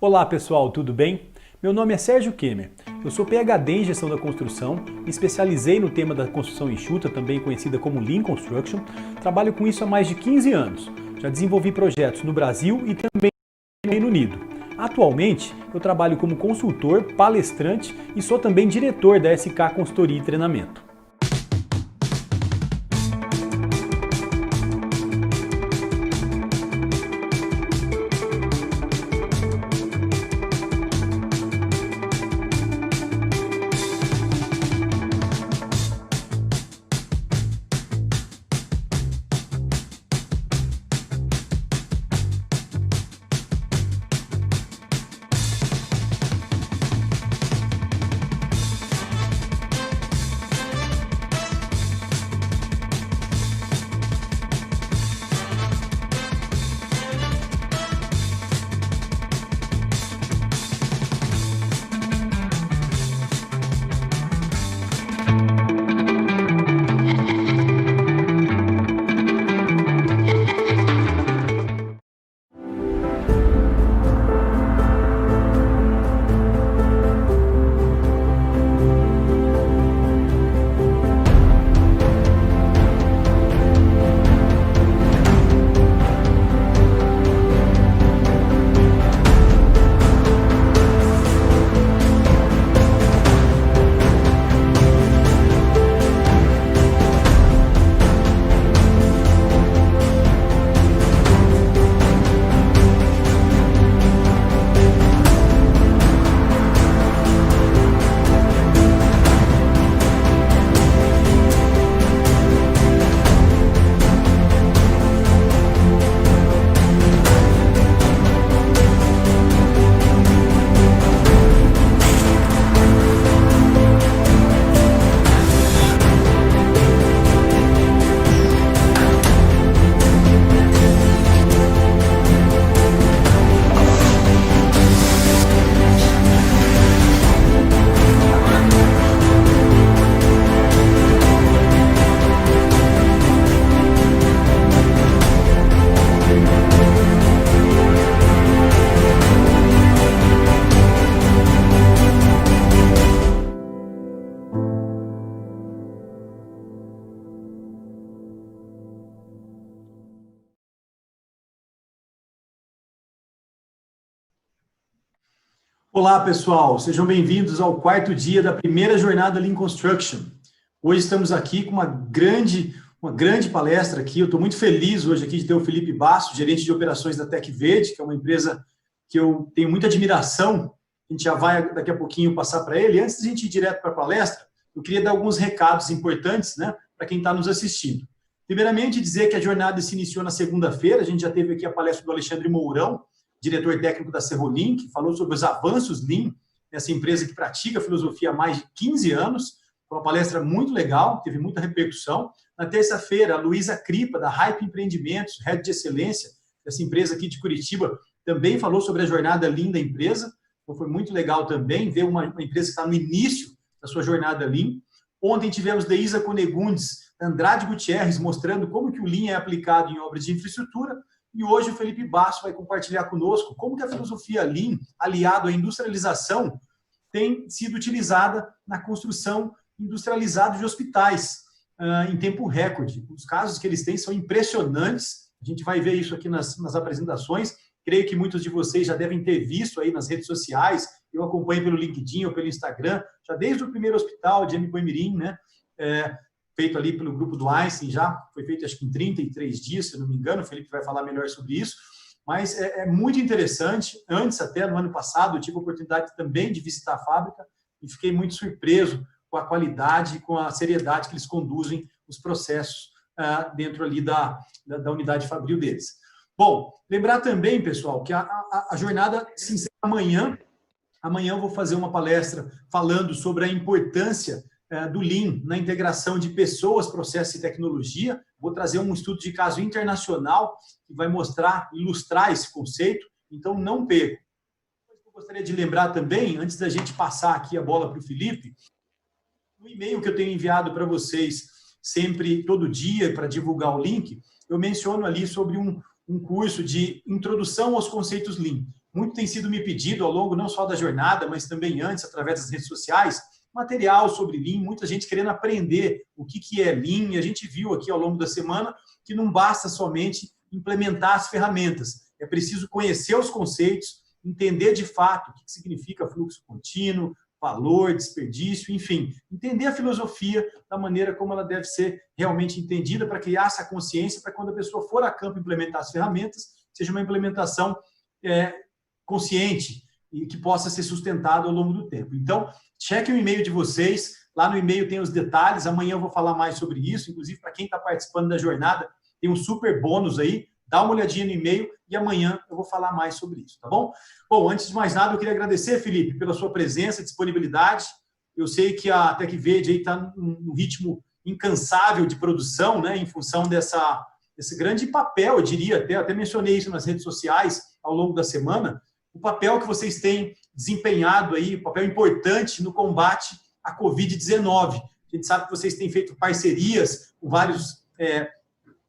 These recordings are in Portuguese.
Olá pessoal, tudo bem? Meu nome é Sérgio Kemer, eu sou PhD em Gestão da Construção, me especializei no tema da construção enxuta, também conhecida como Lean Construction, trabalho com isso há mais de 15 anos, já desenvolvi projetos no Brasil e também no Reino Unido. Atualmente, eu trabalho como consultor, palestrante e sou também diretor da SK Consultoria e Treinamento. Olá, pessoal. Sejam bem-vindos ao quarto dia da primeira jornada Lean Construction. Hoje estamos aqui com uma grande palestra aqui. Eu estou muito feliz hoje aqui de ter o Felipe Basso, gerente de operações da TecVerde, que é uma empresa que eu tenho muita admiração. A gente já vai daqui a pouquinho passar para ele. Antes de a gente ir direto para a palestra, eu queria dar alguns recados importantes, né, para quem está nos assistindo. Primeiramente, dizer que a jornada se iniciou na segunda-feira. A gente já teve aqui a palestra do Alexandre Mourão, diretor técnico da Serrolim, que falou sobre os avanços Lean, essa empresa que pratica filosofia há mais de 15 anos. Foi uma palestra muito legal, teve muita repercussão. Na terça-feira, a Luísa Cripa, da Hype Empreendimentos, Head de Excelência, essa empresa aqui de Curitiba, também falou sobre a jornada Lean da empresa. Então, foi muito legal também ver uma empresa que está no início da sua jornada Lean. Ontem tivemos Deisa Conegundes, Andrade Gutierrez, mostrando como que o Lean é aplicado em obras de infraestrutura. E hoje o Felipe Basso vai compartilhar conosco como que a filosofia Lean, aliado à industrialização, tem sido utilizada na construção industrializada de hospitais em tempo recorde. Os casos que eles têm são impressionantes. A gente vai ver isso aqui nas apresentações. Creio que muitos de vocês já devem ter visto aí nas redes sociais. Eu acompanho pelo LinkedIn ou pelo Instagram, já desde o primeiro hospital de Amipoimirim, né? Feito ali pelo grupo do Einstein, já foi feito acho que em 33 dias, se eu não me engano. O Felipe vai falar melhor sobre isso, mas é muito interessante. Antes, até no ano passado, eu tive a oportunidade também de visitar a fábrica e fiquei muito surpreso com a qualidade e com a seriedade que eles conduzem os processos dentro ali da unidade fabril deles. Bom, lembrar também, pessoal, que a jornada se encerra amanhã. Amanhã eu vou fazer uma palestra falando sobre a importância do Lean na integração de pessoas, processos e tecnologia. Vou trazer um estudo de caso internacional que vai mostrar, ilustrar esse conceito, então não perca. Eu gostaria de lembrar também, antes da gente passar aqui a bola para o Felipe, no e-mail que eu tenho enviado para vocês sempre, todo dia, para divulgar o link, eu menciono ali sobre um curso de introdução aos conceitos Lean. muito tem sido me pedido ao longo não só da jornada, mas também antes, através das redes sociais, material sobre Lean, muita gente querendo aprender o que é Lean. A gente viu aqui ao longo da semana que não basta somente implementar as ferramentas, é preciso conhecer os conceitos, entender de fato o que significa fluxo contínuo, valor, desperdício, enfim, entender a filosofia da maneira como ela deve ser realmente entendida para criar essa consciência para quando a pessoa for a campo implementar as ferramentas, seja uma implementação consciente e que possa ser sustentada ao longo do tempo. Então, cheque o e-mail de vocês, lá no e-mail tem os detalhes, amanhã eu vou falar mais sobre isso, inclusive para quem está participando da jornada, tem um super bônus aí, dá uma olhadinha no e-mail e amanhã eu vou falar mais sobre isso, tá bom? Bom, antes de mais nada, eu queria agradecer, Felipe, pela sua presença, disponibilidade. Eu sei que a TecVerde está num ritmo incansável de produção, né, em função desse grande papel, eu diria, até mencionei isso nas redes sociais ao longo da semana, o papel que vocês têm desempenhado aí, um papel importante no combate à Covid-19. A gente sabe que vocês têm feito parcerias com vários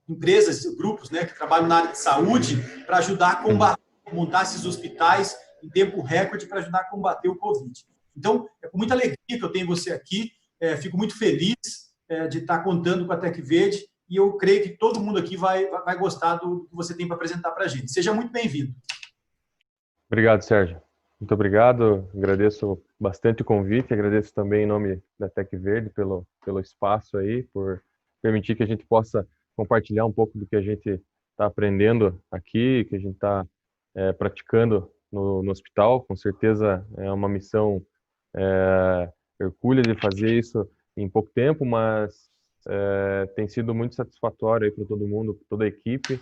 empresas, grupos, né, que trabalham na área de saúde para ajudar a combater, montar esses hospitais em tempo recorde para ajudar a combater o Covid. Então, é com muita alegria que eu tenho você aqui, fico muito feliz de estar contando com a TecVerde e eu creio que todo mundo aqui vai gostar do que você tem para apresentar para a gente. Seja muito bem-vindo. Obrigado, Sérgio. Muito obrigado, agradeço bastante o convite, agradeço também em nome da TecVerde pelo espaço aí, por permitir que a gente possa compartilhar um pouco do que a gente está aprendendo aqui, que a gente está praticando no hospital. Com certeza é uma missão hercúlea de fazer isso em pouco tempo, mas tem sido muito satisfatório aí para todo mundo, toda a equipe,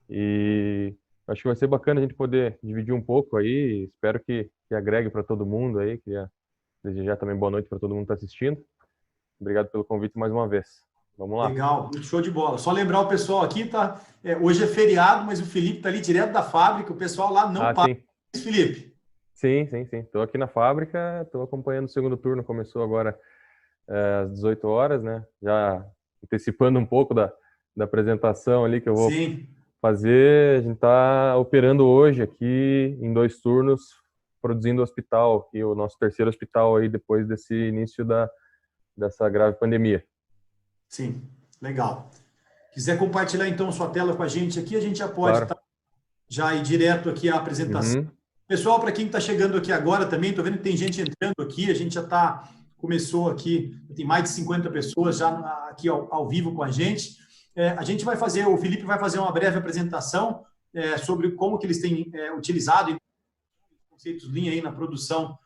e acho que vai ser bacana a gente poder dividir um pouco aí, espero que agregue para todo mundo aí, queria desejar também boa noite para todo mundo que está assistindo. Obrigado pelo convite mais uma vez. Vamos lá. Legal, show de bola. Só lembrar o pessoal aqui, tá? Hoje é feriado, mas o Felipe está ali direto da fábrica, o pessoal lá não para. Sim. Felipe? Sim. Estou aqui na fábrica, estou acompanhando o segundo turno, começou agora às 18 horas, né? Já antecipando um pouco da apresentação ali que eu vou fazer. A gente está operando hoje aqui em 2 turnos, produzindo o hospital, aqui, o nosso terceiro hospital aí depois desse início dessa grave pandemia. Sim, legal. Quiser compartilhar então sua tela com a gente aqui, a gente já pode já ir direto aqui à apresentação. Pessoal, para quem está chegando aqui agora também, estou vendo que tem gente entrando aqui, a gente já começou aqui, tem mais de 50 pessoas já aqui ao vivo com a gente. A gente vai fazer, o Felipe vai fazer uma breve apresentação sobre como que eles têm utilizado conceitos Lean aí na produção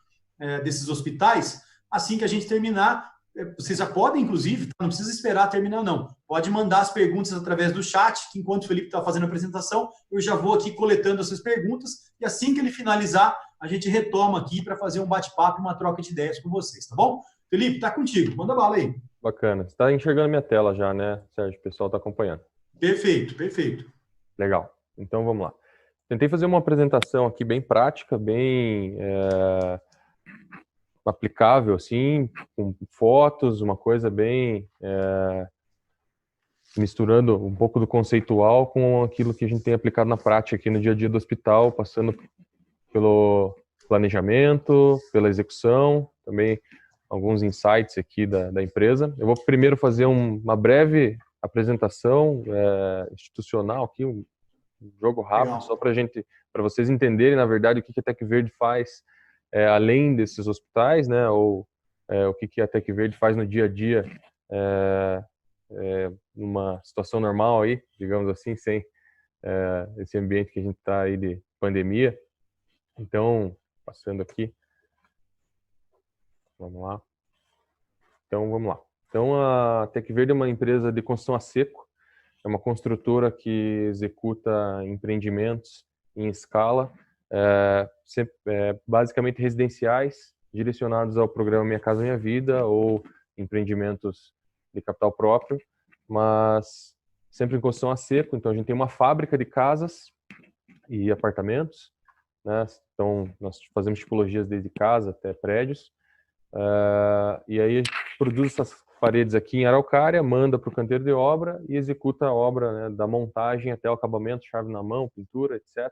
desses hospitais. Assim que a gente terminar, vocês já podem, inclusive, não precisa esperar terminar, não. Pode mandar as perguntas através do chat, que enquanto o Felipe está fazendo a apresentação, eu já vou aqui coletando essas perguntas, e assim que ele finalizar, a gente retoma aqui para fazer um bate-papo, uma troca de ideias com vocês, tá bom? Felipe, tá contigo, manda bala aí. Bacana. Você está enxergando minha tela já, né, Sérgio? O pessoal está acompanhando. Perfeito. Legal. Então, vamos lá. Tentei fazer uma apresentação aqui bem prática, bem aplicável, assim, com fotos, uma coisa bem misturando um pouco do conceitual com aquilo que a gente tem aplicado na prática aqui no dia a dia do hospital, passando pelo planejamento, pela execução, também alguns insights aqui da empresa. Eu vou primeiro fazer uma breve apresentação institucional aqui, um jogo rápido. Legal. Só para vocês entenderem, na verdade, o que a TecVerde faz além desses hospitais, né, ou o que a TecVerde faz no dia a dia numa situação normal aí, digamos assim, sem esse ambiente que a gente está aí de pandemia. Então, passando aqui, vamos lá. Então, a TecVerde é uma empresa de construção a seco, é uma construtora que executa empreendimentos em escala, basicamente residenciais, direcionados ao programa Minha Casa Minha Vida ou empreendimentos de capital próprio, mas sempre em construção a seco. Então, a gente tem uma fábrica de casas e apartamentos, né? Então, nós fazemos tipologias desde casa até prédios, e aí a gente produz essas paredes aqui em Araucária, manda para o canteiro de obra e executa a obra, né, da montagem até o acabamento, chave na mão, pintura, etc.,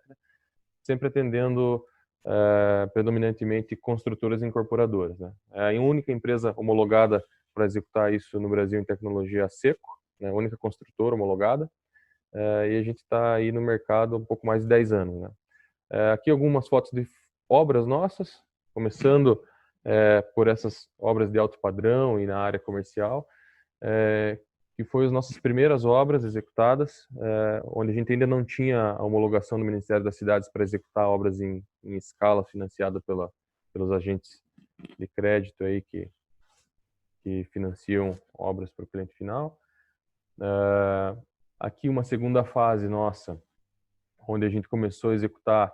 sempre atendendo predominantemente construtoras e incorporadoras, né? É a única empresa homologada para executar isso no Brasil em tecnologia a seco, né? A única construtora homologada, e a gente está aí no mercado há um pouco mais de 10 anos, né? Aqui algumas fotos de obras nossas, começando por essas obras de alto padrão e na área comercial, que foi as nossas primeiras obras executadas, onde a gente ainda não tinha a homologação do Ministério das Cidades para executar obras em escala financiada pelos agentes de crédito aí que financiam obras para o cliente final. Aqui uma segunda fase nossa, onde a gente começou a executar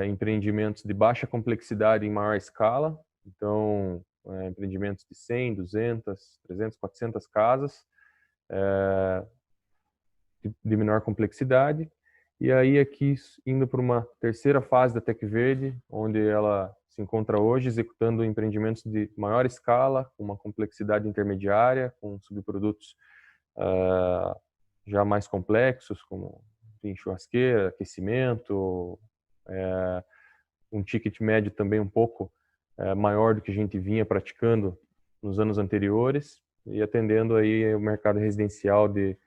empreendimentos de baixa complexidade em maior escala, então empreendimentos de 100, 200, 300, 400 casas, de menor complexidade. E aí aqui indo para uma terceira fase da Tec Verde, onde ela se encontra hoje executando empreendimentos de maior escala, com uma complexidade intermediária, com subprodutos já mais complexos, como churrasqueira, aquecimento, um ticket médio também um pouco maior do que a gente vinha praticando nos anos anteriores e atendendo aí o mercado residencial de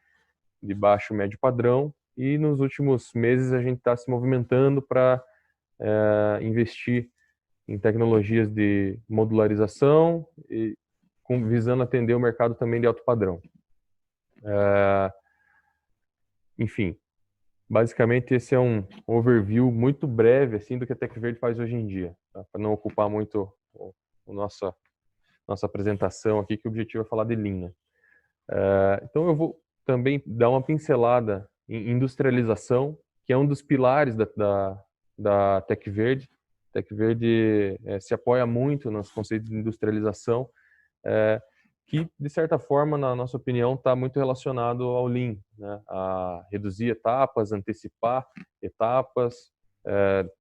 baixo médio padrão. E nos últimos meses a gente está se movimentando para investir em tecnologias de modularização e visando atender o mercado também de alto padrão. Enfim, basicamente esse é um overview muito breve assim do que a Tec Verde faz hoje em dia, tá? Para não ocupar muito nossa apresentação aqui, que o objetivo é falar de Lean, né? Então eu vou também dar uma pincelada em industrialização, que é um dos pilares da Tec Verde. A Tec Verde se apoia muito nos conceitos de industrialização, que, de certa forma, na nossa opinião, está muito relacionado ao Lean, né? A reduzir etapas, antecipar etapas,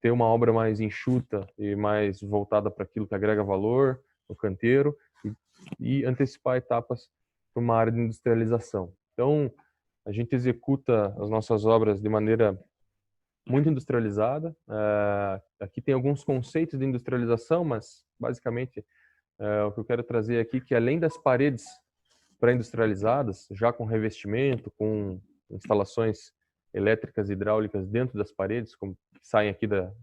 ter uma obra mais enxuta e mais voltada para aquilo que agrega valor no canteiro e antecipar etapas para uma área de industrialização. Então, a gente executa as nossas obras de maneira muito industrializada. Aqui tem alguns conceitos de industrialização, mas, basicamente, o que eu quero trazer aqui é que, além das paredes pré-industrializadas, já com revestimento, com instalações elétricas e hidráulicas dentro das paredes, como saem aqui da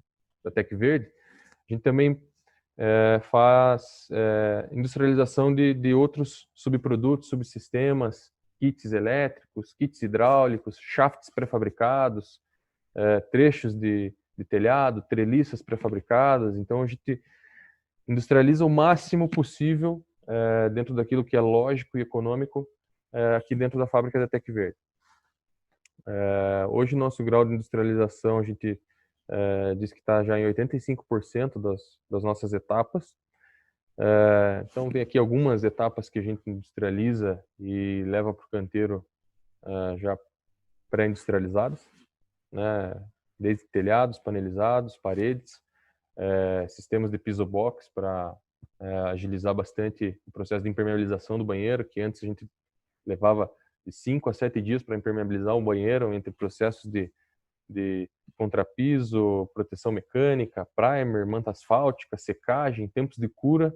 Tec Verde, a gente também faz industrialização de outros subprodutos, subsistemas, kits elétricos, kits hidráulicos, shafts pré-fabricados, trechos de telhado, treliças pré-fabricadas. Então a gente industrializa o máximo possível dentro daquilo que é lógico e econômico aqui dentro da fábrica da Tec Verde. Hoje, nosso grau de industrialização, a gente diz que está já em 85% das nossas etapas. Então, tem aqui algumas etapas que a gente industrializa e leva para o canteiro já pré-industrializadas, né? Desde telhados, panelizados, paredes, sistemas de piso box para agilizar bastante o processo de impermeabilização do banheiro, que antes a gente levava de 5 a 7 dias para impermeabilizar um banheiro, entre processos de contrapiso, proteção mecânica, primer, manta asfáltica, secagem, tempos de cura.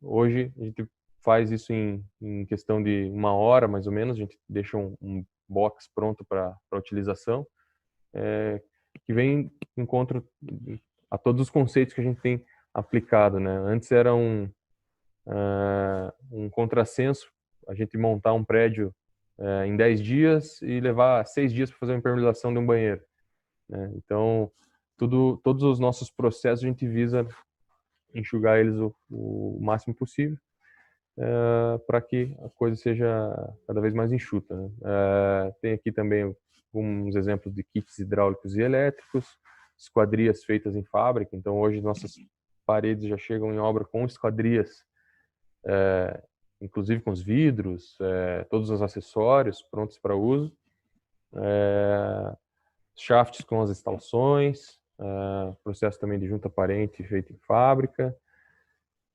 Hoje a gente faz isso em questão de 1 hora, mais ou menos. A gente deixa um box pronto para utilização, que vem em encontro a todos os conceitos que a gente tem aplicado, né? Antes era um contrassenso a gente montar um prédio em 10 dias e levar 6 dias para fazer uma impermeabilização de um banheiro, né? Então, todos os nossos processos a gente visa enxugar eles o máximo possível para que a coisa seja cada vez mais enxuta, né? Tem aqui também alguns exemplos de kits hidráulicos e elétricos, esquadrias feitas em fábrica. Então, hoje nossas paredes já chegam em obra com esquadrias, inclusive com os vidros, todos os acessórios prontos para uso, shafts com as instalações, processo também de junta parente feito em fábrica.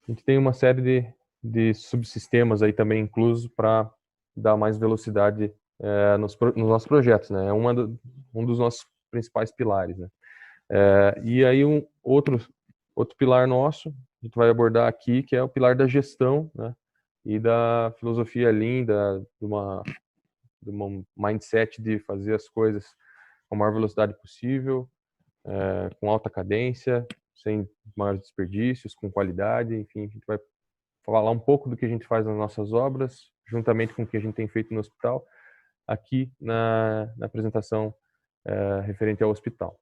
A gente tem uma série de subsistemas aí também inclusos para dar mais velocidade nos nossos projetos, né? É um dos nossos principais pilares, né? E aí outro pilar nosso, a gente vai abordar aqui, que é o pilar da gestão, né? E da filosofia Lean, de uma mindset de fazer as coisas com a maior velocidade possível, com alta cadência, sem maiores desperdícios, com qualidade, enfim, a gente vai falar um pouco do que a gente faz nas nossas obras, juntamente com o que a gente tem feito no hospital, aqui na apresentação referente ao hospital.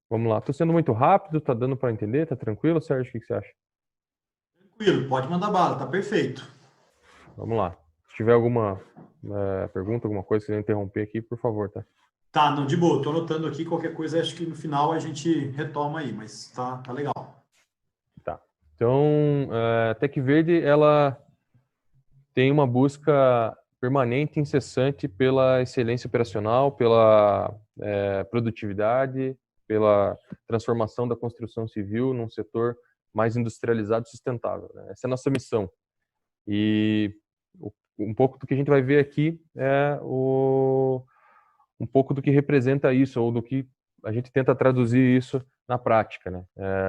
Vamos lá, estou sendo muito rápido, tá dando para entender, tá tranquilo, Sérgio? O que você acha? Tranquilo, pode mandar bala, tá perfeito. Vamos lá. Se tiver alguma pergunta, alguma coisa que você interromper aqui, por favor, tá? Tá, não, de boa, tô anotando aqui, qualquer coisa, acho que no final a gente retoma aí, mas tá legal. Tá. Então, a Tec Verde, ela tem uma busca permanente e incessante pela excelência operacional, pela produtividade, pela transformação da construção civil num setor mais industrializado e sustentável, né? Essa é a nossa missão. E um pouco do que a gente vai ver aqui é um pouco do que representa isso, ou do que a gente tenta traduzir isso na prática, né?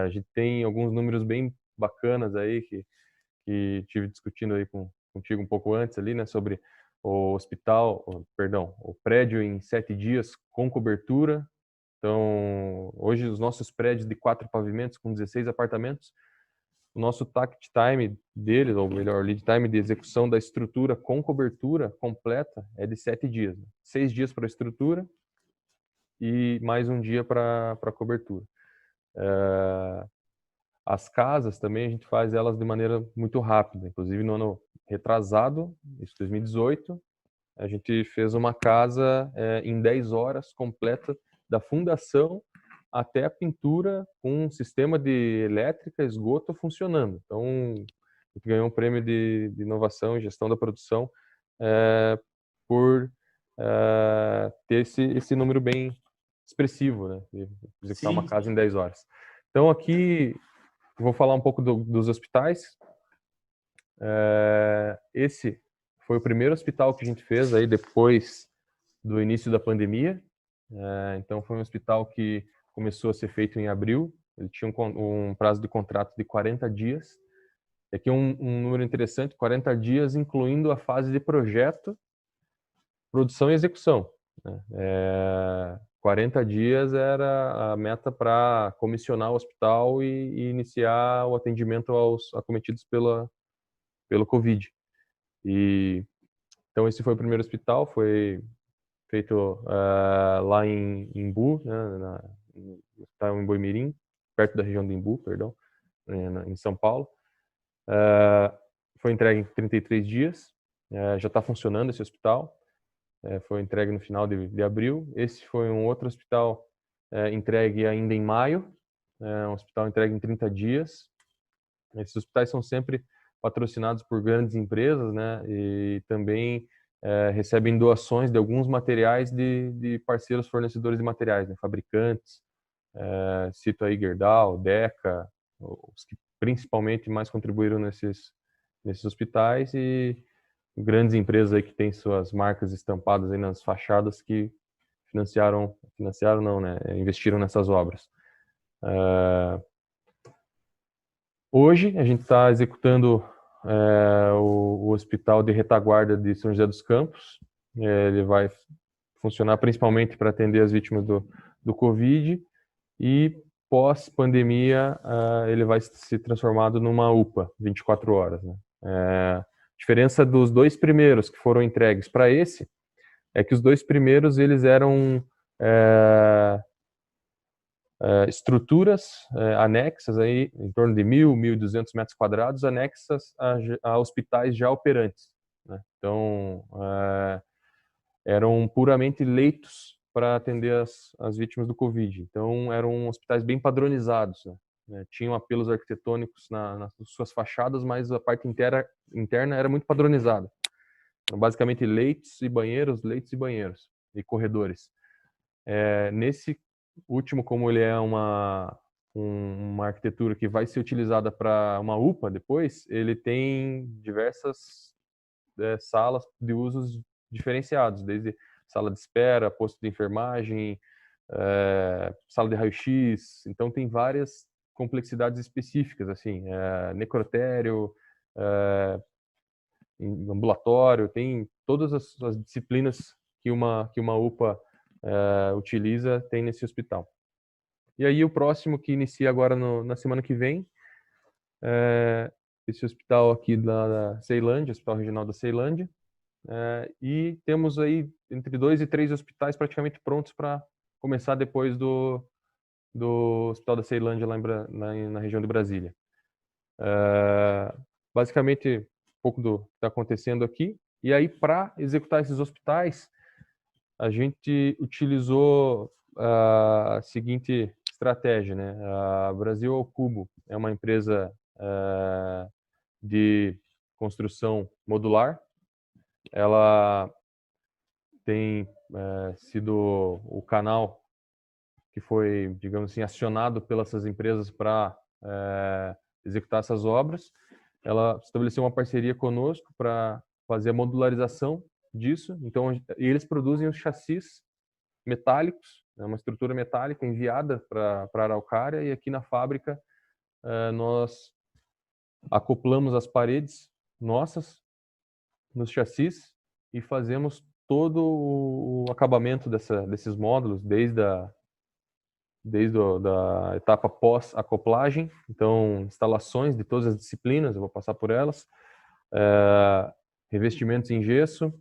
A gente tem alguns números bem bacanas aí que tive discutindo aí contigo um pouco antes ali, né, sobre o o prédio em 7 dias com cobertura. Então, hoje os nossos prédios de 4 pavimentos com 16 apartamentos, o nosso takt time deles, ou melhor, lead time de execução da estrutura com cobertura completa é de 7 dias. Né? 6 dias para a estrutura e mais um dia para a cobertura. As casas também a gente faz elas de maneira muito rápida. Inclusive no ano retrasado, isso 2018, a gente fez uma casa em 10 horas completa, da fundação até a pintura, com um sistema de elétrica, esgoto funcionando. Então, a gente ganhou um prêmio de inovação e gestão da produção por ter esse número bem expressivo, né? De executar uma casa em 10 horas. Então, aqui, vou falar um pouco dos hospitais. Esse foi o primeiro hospital que a gente fez aí depois do início da pandemia. Então, foi um hospital que começou a ser feito em abril. Ele tinha um prazo de contrato de 40 dias. Aqui um número interessante, 40 dias incluindo a fase de projeto, produção e execução. 40 dias era a meta para comissionar o hospital e iniciar o atendimento aos acometidos pelo Covid. Então, esse foi o primeiro hospital, foi feito lá em Imbu, né, em Boimirim, perto da região de Imbu, perdão, em São Paulo. Foi entregue em 33 dias, já está funcionando esse hospital, foi entregue no final de abril. Esse foi um outro hospital entregue ainda em maio, um hospital entregue em 30 dias. Esses hospitais são sempre patrocinados por grandes empresas, né, e também recebem doações de alguns materiais de parceiros fornecedores de materiais, né, fabricantes. Cito aí Gerdau, Deca, os que principalmente mais contribuíram nesses hospitais, e grandes empresas aí que têm suas marcas estampadas aí nas fachadas que financiaram não, né, investiram nessas obras. Hoje a gente está executando o Hospital de Retaguarda de São José dos Campos. Ele vai funcionar principalmente para atender as vítimas do Covid, e pós-pandemia ele vai se transformado numa UPA, 24 horas. Né? A diferença dos dois primeiros que foram entregues para esse é que os dois primeiros eles eram estruturas anexas aí em torno de 1.200 metros quadrados, anexas a hospitais já operantes, né? Então eram puramente leitos para atender as vítimas do Covid. Então eram hospitais bem padronizados, né? Tinham apelos arquitetônicos nas suas fachadas, mas a parte interna era muito padronizada. Então, basicamente leitos e banheiros e corredores. Nesse último, como ele é uma arquitetura que vai ser utilizada para uma UPA depois, ele tem diversas salas de usos diferenciados, desde sala de espera, posto de enfermagem, sala de raio-x. Então tem várias complexidades específicas, assim, necrotério, ambulatório, tem todas as disciplinas que uma UPA utiliza, tem nesse hospital. E aí o próximo que inicia agora na semana que vem, esse hospital aqui da Ceilândia, Hospital Regional da Ceilândia, e temos aí entre 2 e 3 hospitais praticamente prontos para começar depois do Hospital da Ceilândia lá na região de Brasília. Basicamente, um pouco do que está acontecendo aqui. E aí, para executar esses hospitais, a gente utilizou a seguinte estratégia, né? A Brasil ao Cubo é uma empresa de construção modular. Ela tem sido o canal que foi, digamos assim, acionado pelas empresas para executar essas obras. Ela estabeleceu uma parceria conosco para fazer a modularização disso. Então, eles produzem os chassis metálicos, uma estrutura metálica enviada para Araucária, e aqui na fábrica nós acoplamos as paredes nossas nos chassis e fazemos todo o acabamento desses módulos, desde a etapa pós-acoplagem, então instalações de todas as disciplinas, eu vou passar por elas, revestimentos em gesso,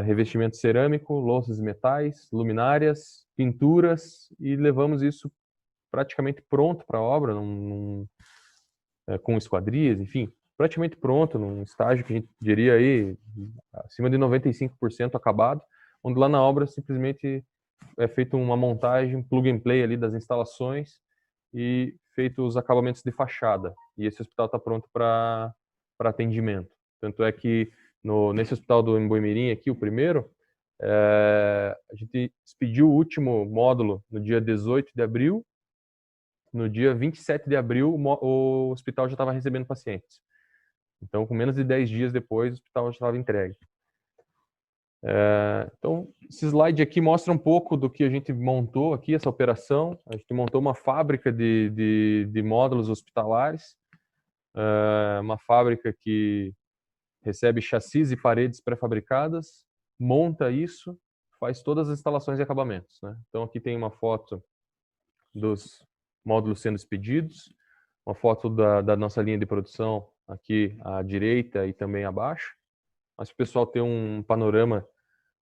revestimento cerâmico, louças e metais, luminárias, pinturas, e levamos isso praticamente pronto para a obra, com esquadrias, enfim, praticamente pronto, num estágio que a gente diria aí acima de 95% acabado, onde lá na obra simplesmente é feito uma montagem, plug and play ali das instalações e feito os acabamentos de fachada. E esse hospital está pronto para atendimento. Tanto é que nesse hospital do Embu-Mirim aqui, o primeiro, a gente expediu o último módulo no dia 18 de abril. No dia 27 de abril, o hospital já estava recebendo pacientes. Então, com menos de 10 dias depois, o hospital já estava entregue. Então, esse slide aqui mostra um pouco do que a gente montou aqui, essa operação. A gente montou uma fábrica de módulos hospitalares, uma fábrica que recebe chassis e paredes pré-fabricadas, monta isso, faz todas as instalações e acabamentos, né? Então, aqui tem uma foto dos módulos sendo expedidos, uma foto da nossa linha de produção aqui à direita e também abaixo. Mas para o pessoal ter um panorama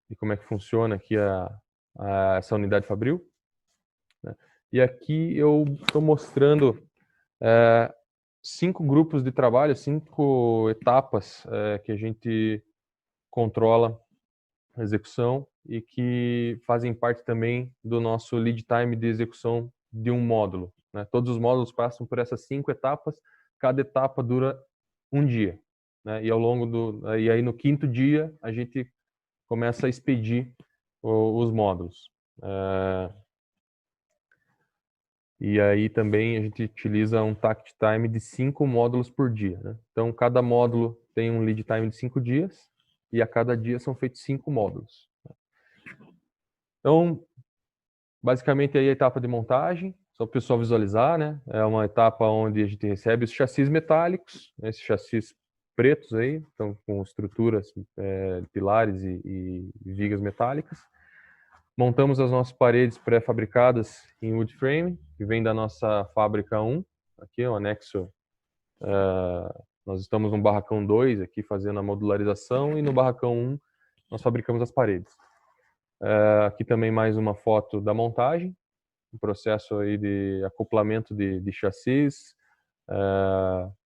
de como é que funciona aqui essa unidade fabril, né? E aqui eu estou mostrando 5 grupos de trabalho, 5 etapas que a gente controla a execução e que fazem parte também do nosso lead time de execução de um módulo, né? Todos os módulos passam por essas 5 etapas, cada etapa dura um dia, né? E e aí no 5º dia a gente começa a expedir os módulos. E aí também a gente utiliza um takt time de 5 módulos por dia, né? Então cada módulo tem um lead time de 5 dias e a cada dia são feitos 5 módulos. Então, basicamente aí a etapa de montagem, só para o pessoal visualizar, né? É uma etapa onde a gente recebe os chassis metálicos, né? Esses chassis pretos aí, então com estruturas, pilares e vigas metálicas. Montamos as nossas paredes pré-fabricadas em wood frame, que vem da nossa fábrica 1, aqui o anexo. Nós estamos no barracão 2 aqui fazendo a modularização, e no barracão 1 nós fabricamos as paredes. Aqui também mais uma foto da montagem, um processo aí de acoplamento de chassis,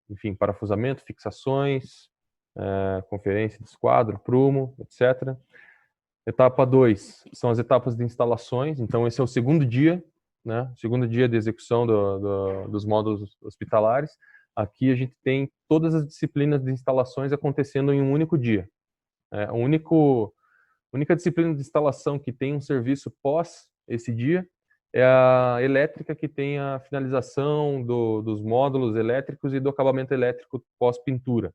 enfim, parafusamento, fixações, conferência de esquadro, prumo, etc. Etapa 2 são as etapas de instalações. Então, esse é o segundo dia, né? Segundo dia de execução dos módulos hospitalares. Aqui a gente tem todas as disciplinas de instalações acontecendo em um único dia. A única disciplina de instalação que tem um serviço pós esse dia é a elétrica, que tem a finalização dos módulos elétricos e do acabamento elétrico pós-pintura.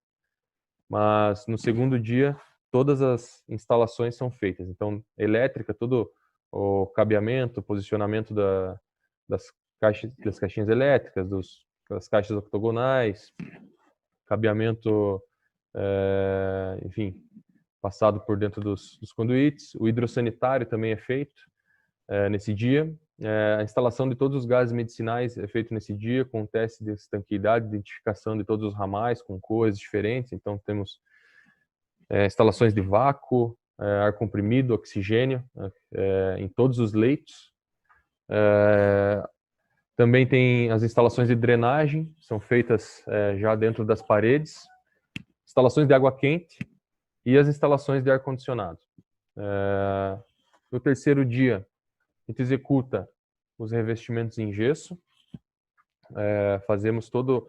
Mas no segundo dia todas as instalações são feitas. Então, elétrica, todo o cabeamento, posicionamento das caixinhas elétricas, das caixas octogonais, cabeamento, enfim, passado por dentro dos conduítes. O hidrossanitário também é feito nesse dia. A instalação de todos os gases medicinais é feito nesse dia, com teste de estanqueidade, identificação de todos os ramais com cores diferentes. Então, temos instalações de vácuo, ar comprimido, oxigênio em todos os leitos. Também tem as instalações de drenagem, são feitas já dentro das paredes, instalações de água quente e as instalações de ar-condicionado. No terceiro dia, a gente executa os revestimentos em gesso, fazemos todos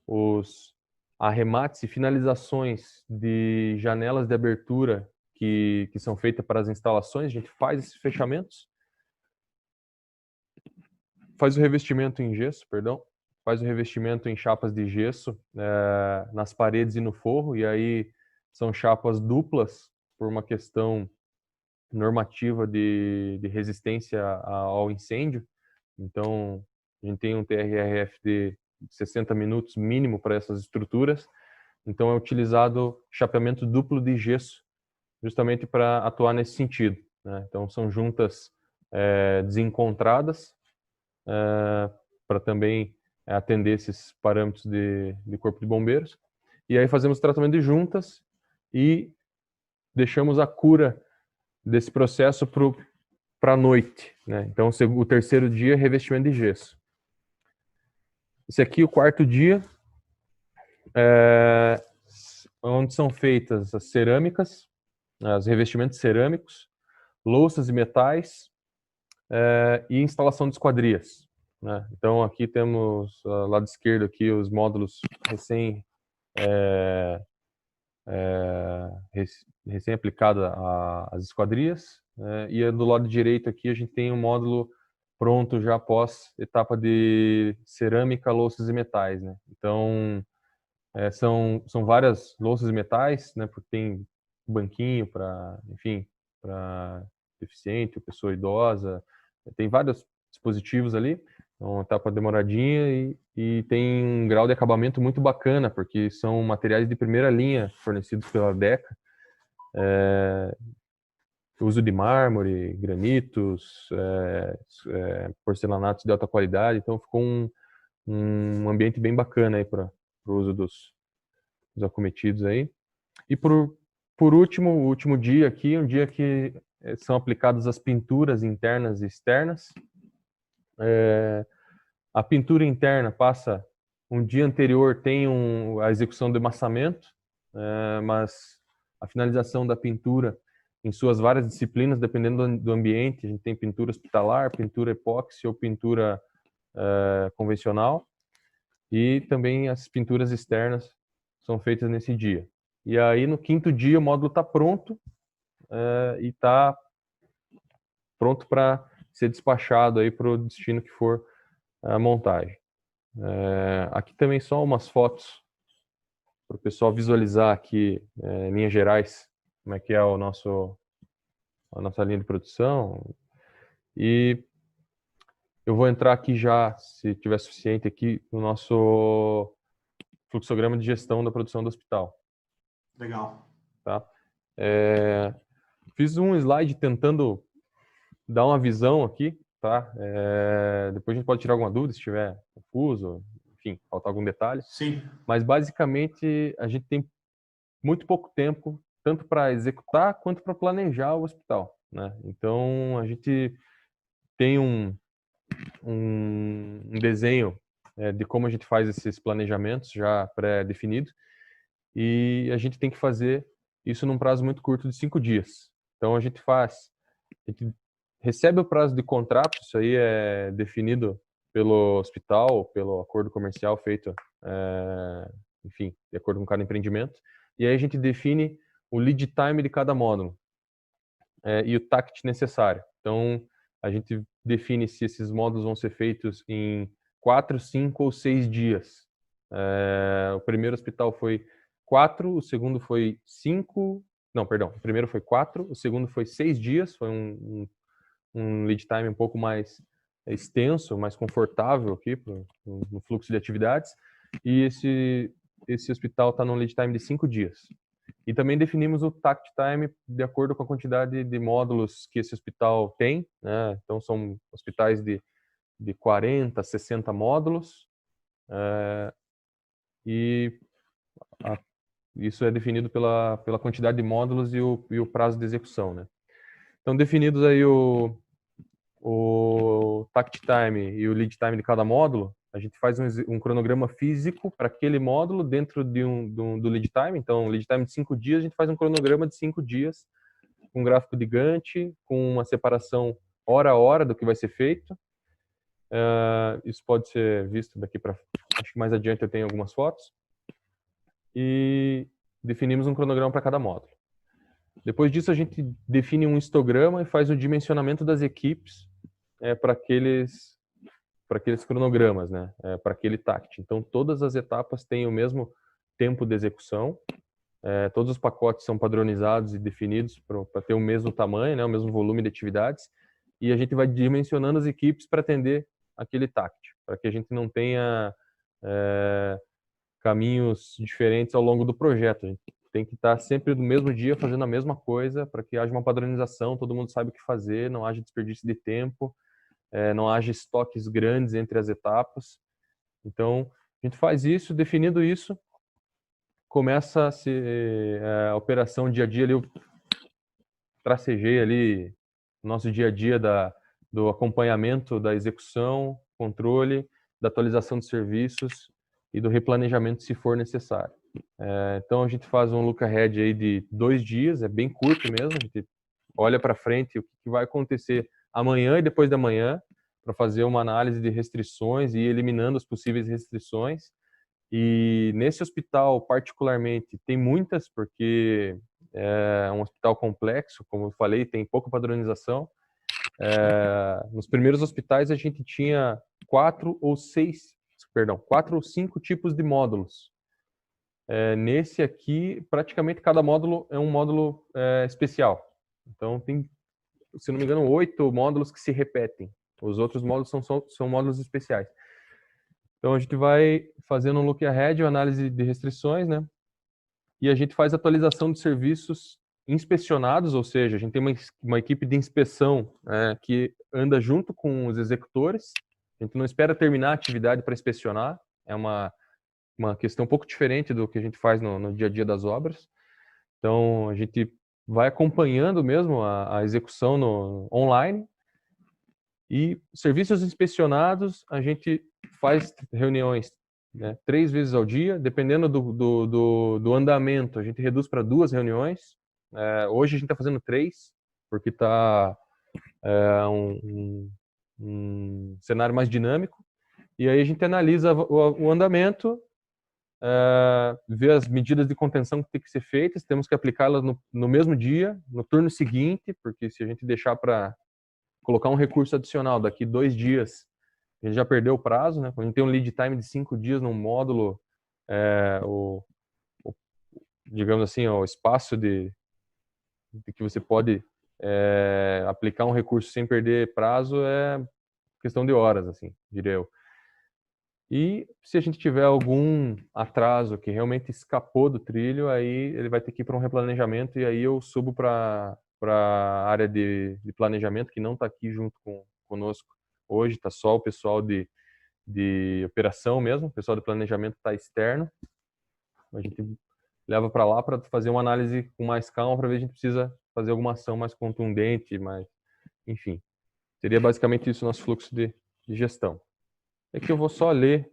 os arremates e finalizações de janelas de abertura que são feitas para as instalações. A gente faz esses fechamentos, faz o revestimento em gesso, faz o revestimento em chapas de gesso nas paredes e no forro, e aí são chapas duplas por uma questão normativa de resistência ao incêndio. Então, a gente tem um TRRF de 60 minutos mínimo para essas estruturas. Então, é utilizado chapeamento duplo de gesso, justamente para atuar nesse sentido, né? Então, são juntas desencontradas, para também atender esses parâmetros de corpo de bombeiros. E aí fazemos tratamento de juntas e deixamos a cura desse processo para a noite, né? Então, o terceiro dia é revestimento de gesso. Esse aqui, o quarto dia, onde são feitas as cerâmicas, os revestimentos cerâmicos, louças e metais e instalação de esquadrias, né? Então, aqui temos, ao lado esquerdo, aqui, os módulos recém-aplicado às esquadrias, e do lado direito aqui a gente tem um módulo pronto já após etapa de cerâmica, louças e metais, né? Então, são várias louças e metais, né? Porque tem banquinho para, enfim, para deficiente, pessoa idosa, tem vários dispositivos ali. Então, uma etapa demoradinha e tem um grau de acabamento muito bacana, porque são materiais de primeira linha fornecidos pela DECA. Uso de mármore, granitos, porcelanatos de alta qualidade. Então, ficou um ambiente bem bacana aí para o uso dos acometidos aí. E por último, o último dia aqui, um dia que são aplicadas as pinturas internas e externas. A pintura interna passa um dia anterior, tem a execução do amassamento, mas a finalização da pintura em suas várias disciplinas, dependendo do ambiente, a gente tem pintura hospitalar, pintura epóxi ou pintura convencional, e também as pinturas externas são feitas nesse dia. E aí, no quinto dia, o módulo está pronto e está pronto para ser despachado aí para o destino que for a montagem. Aqui também só umas fotos para o pessoal visualizar aqui, em linhas gerais, como é que é a nossa linha de produção. E eu vou entrar aqui já, se tiver suficiente aqui, no nosso fluxograma de gestão da produção do hospital. Legal. Tá? Fiz um slide tentando dar uma visão aqui, tá? Depois a gente pode tirar alguma dúvida se estiver confuso, enfim, faltar algum detalhe. Sim. Mas basicamente a gente tem muito pouco tempo, tanto para executar quanto para planejar o hospital, né? Então a gente tem um desenho de como a gente faz esses planejamentos já pré-definido, e a gente tem que fazer isso num prazo muito curto de 5 dias. Então a gente recebe o prazo de contrato, isso aí é definido pelo hospital, pelo acordo comercial feito, enfim, de acordo com cada empreendimento, e aí a gente define o lead time de cada módulo e o TACT necessário. Então, a gente define se esses módulos vão ser feitos em 4, 5 ou 6 dias. O primeiro hospital foi 4, o segundo foi 5, Não, perdão. O primeiro foi 4, o segundo foi 6 dias, foi um lead time um pouco mais extenso, mais confortável aqui no fluxo de atividades. E esse hospital está no lead time de 5 dias. E também definimos o tact time de acordo com a quantidade de módulos que esse hospital tem, né? Então, são hospitais de 40, 60 módulos. E isso é definido pela quantidade de módulos e o prazo de execução, né? Então, definidos aí o tact time e o lead time de cada módulo, a gente faz um cronograma físico para aquele módulo dentro do lead time. Então, lead time de 5 dias, a gente faz um cronograma de 5 dias, com um gráfico de Gantt, com uma separação hora a hora do que vai ser feito. Isso pode ser visto daqui para... Acho que mais adiante eu tenho algumas fotos. E definimos um cronograma para cada módulo. Depois disso, a gente define um histograma e faz o dimensionamento das equipes para aqueles cronogramas, né? Para aquele TACT. Então, todas as etapas têm o mesmo tempo de execução, todos os pacotes são padronizados e definidos para ter o mesmo tamanho, né? O mesmo volume de atividades, e a gente vai dimensionando as equipes para atender aquele TACT, para que a gente não tenha caminhos diferentes ao longo do projeto. A gente tem que estar sempre no mesmo dia fazendo a mesma coisa para que haja uma padronização, todo mundo sabe o que fazer, não haja desperdício de tempo, não haja estoques grandes entre as etapas. Então, a gente faz isso, definido isso, começa a operação dia a dia ali, eu tracejei ali nosso dia a dia do acompanhamento da execução, controle, da atualização de serviços e do replanejamento se for necessário. Então a gente faz um look ahead aí de 2 dias, é bem curto mesmo, a gente olha para frente o que vai acontecer amanhã e depois da manhã, para fazer uma análise de restrições e ir eliminando as possíveis restrições. E nesse hospital particularmente tem muitas, porque é um hospital complexo, como eu falei, tem pouca padronização. Nos primeiros hospitais a gente tinha 4 ou 5 tipos de módulos. Nesse aqui, praticamente cada módulo é um módulo especial. Então tem, se não me engano, 8 módulos que se repetem. Os outros módulos são módulos especiais. Então a gente vai fazendo um look ahead, uma análise de restrições, né? E a gente faz atualização de serviços inspecionados, ou seja, a gente tem uma equipe de inspeção que anda junto com os executores. A gente não espera terminar a atividade para inspecionar, é uma questão um pouco diferente do que a gente faz no dia a dia das obras. Então, a gente vai acompanhando mesmo a execução online. E serviços inspecionados, a gente faz reuniões, né, 3 vezes ao dia, dependendo do andamento, a gente reduz para 2 reuniões. Hoje a gente está fazendo 3, porque está um cenário mais dinâmico. E aí a gente analisa o andamento, vê as medidas de contenção que tem que ser feitas, temos que aplicá-las no mesmo dia, no turno seguinte, porque se a gente deixar para colocar um recurso adicional daqui 2 dias, a gente já perdeu o prazo, né? Quando a gente tem um lead time de 5 dias num módulo, digamos assim, o espaço de que você pode aplicar um recurso sem perder prazo é questão de horas, assim, diria eu. E se a gente tiver algum atraso que realmente escapou do trilho, aí ele vai ter que ir para um replanejamento, e aí eu subo para a área de planejamento, que não está aqui junto conosco hoje, está só o pessoal de operação mesmo, o pessoal de planejamento está externo. A gente leva para lá para fazer uma análise com mais calma, para ver se a gente precisa fazer alguma ação mais contundente, mas enfim. Seria basicamente isso o nosso fluxo de gestão. Aqui eu vou só ler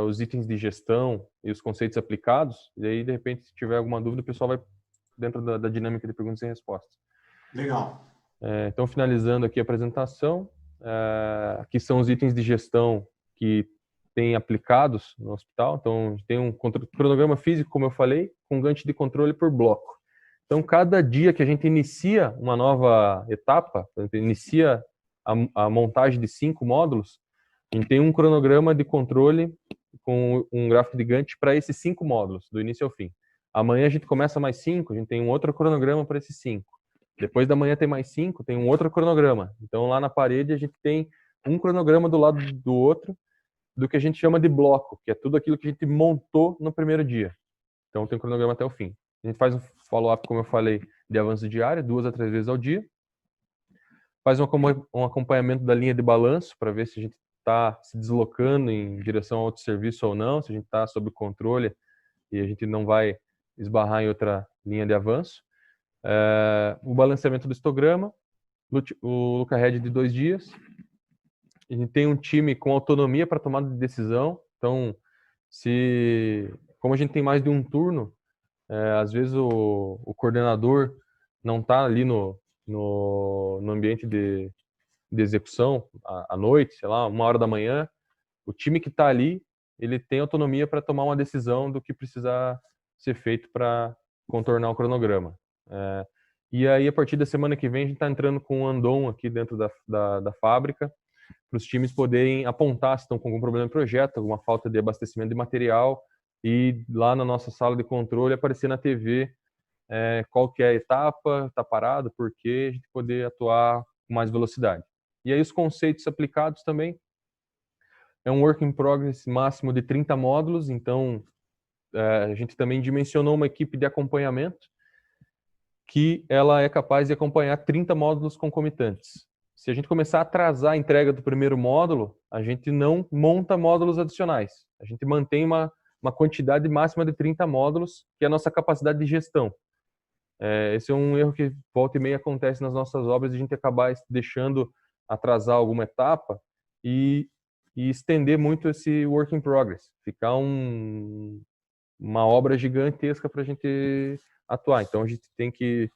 os itens de gestão e os conceitos aplicados, e aí, de repente, se tiver alguma dúvida, o pessoal vai dentro da dinâmica de perguntas e respostas. Legal. Então, finalizando aqui a apresentação, aqui são os itens de gestão que tem aplicados no hospital. Então, tem um cronograma físico, como eu falei, com Gantt de controle por bloco. Então, cada dia que a gente inicia uma nova etapa, a gente inicia a montagem de 5 módulos, a gente tem um cronograma de controle com um gráfico de Gantt para esses 5 módulos, do início ao fim. Amanhã a gente começa mais 5, a gente tem um outro cronograma para esses 5. Depois da manhã tem mais 5, tem um outro cronograma. Então lá na parede a gente tem um cronograma do lado do outro, do que a gente chama de bloco, que é tudo aquilo que a gente montou no primeiro dia. Então tem um cronograma até o fim. A gente faz um follow-up, como eu falei, de avanço diário, 2 a 3 vezes ao dia. Faz um acompanhamento da linha de balanço para ver se a gente está se deslocando em direção ao outro serviço ou não, se a gente está sob controle e a gente não vai esbarrar em outra linha de avanço. O balanceamento do histograma, o look ahead de 2 dias. A gente tem um time com autonomia para tomada de decisão. Então, como a gente tem mais de um turno, às vezes o coordenador não está ali no ambiente de execução à noite, sei lá, 1h da manhã. O time que está ali, ele tem autonomia para tomar uma decisão do que precisa ser feito para contornar o cronograma. E aí, a partir da semana que vem, a gente está entrando com um andon aqui dentro da fábrica, para os times poderem apontar se estão com algum problema de projeto, alguma falta de abastecimento de material, e lá na nossa sala de controle aparecer na TV qual que é a etapa, está parado, por quê, a gente poder atuar com mais velocidade. E aí os conceitos aplicados também, é um work in progress máximo de 30 módulos, então a gente também dimensionou uma equipe de acompanhamento que ela é capaz de acompanhar 30 módulos concomitantes. Se a gente começar a atrasar a entrega do primeiro módulo, a gente não monta módulos adicionais. A gente mantém uma quantidade máxima de 30 módulos, que é a nossa capacidade de gestão. Esse é um erro que volta e meia acontece nas nossas obras, de a gente acabar deixando atrasar alguma etapa e estender muito esse work in progress. Ficar uma obra gigantesca para a gente atuar. Então a gente tem que,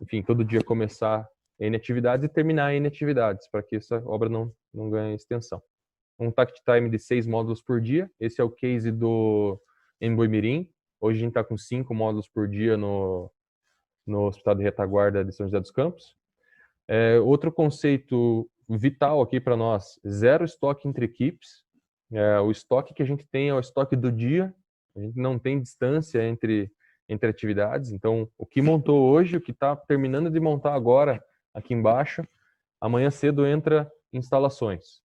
enfim, todo dia começar N atividades e terminar N atividades, para que essa obra não ganhe extensão. Um takt time de 6 módulos por dia. Esse é o case do Embu-Mirim. Hoje a gente está com 5 módulos por dia no Hospital de Retaguarda de São José dos Campos. Outro conceito vital aqui para nós, 0 estoque entre equipes. O estoque que a gente tem é o estoque do dia. A gente não tem distância entre atividades. Então, o que montou hoje, o que está terminando de montar agora aqui embaixo, amanhã cedo entra instalações.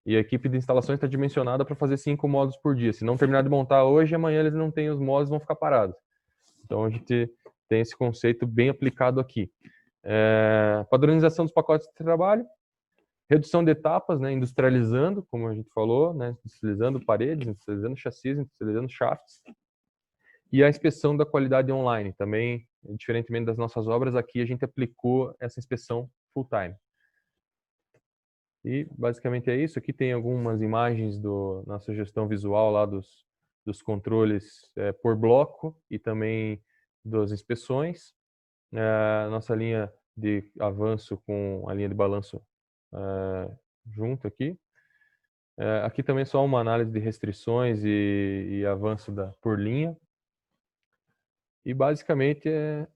E a equipe de instalações está dimensionada para fazer 5 módulos por dia. Se não terminar de montar hoje, amanhã eles não têm os módulos, vão ficar parados. Então a gente tem esse conceito bem aplicado aqui. Padronização dos pacotes de trabalho, redução de etapas, né, industrializando, como a gente falou, né, industrializando paredes, industrializando chassis, industrializando shafts. E a inspeção da qualidade online também, diferentemente das nossas obras, aqui a gente aplicou essa inspeção full time. E basicamente é isso. Aqui tem algumas imagens da nossa gestão visual lá dos controles por bloco e também das inspeções. Nossa linha de avanço com a linha de balanço junto aqui. Aqui também só uma análise de restrições e avanço por linha. E basicamente é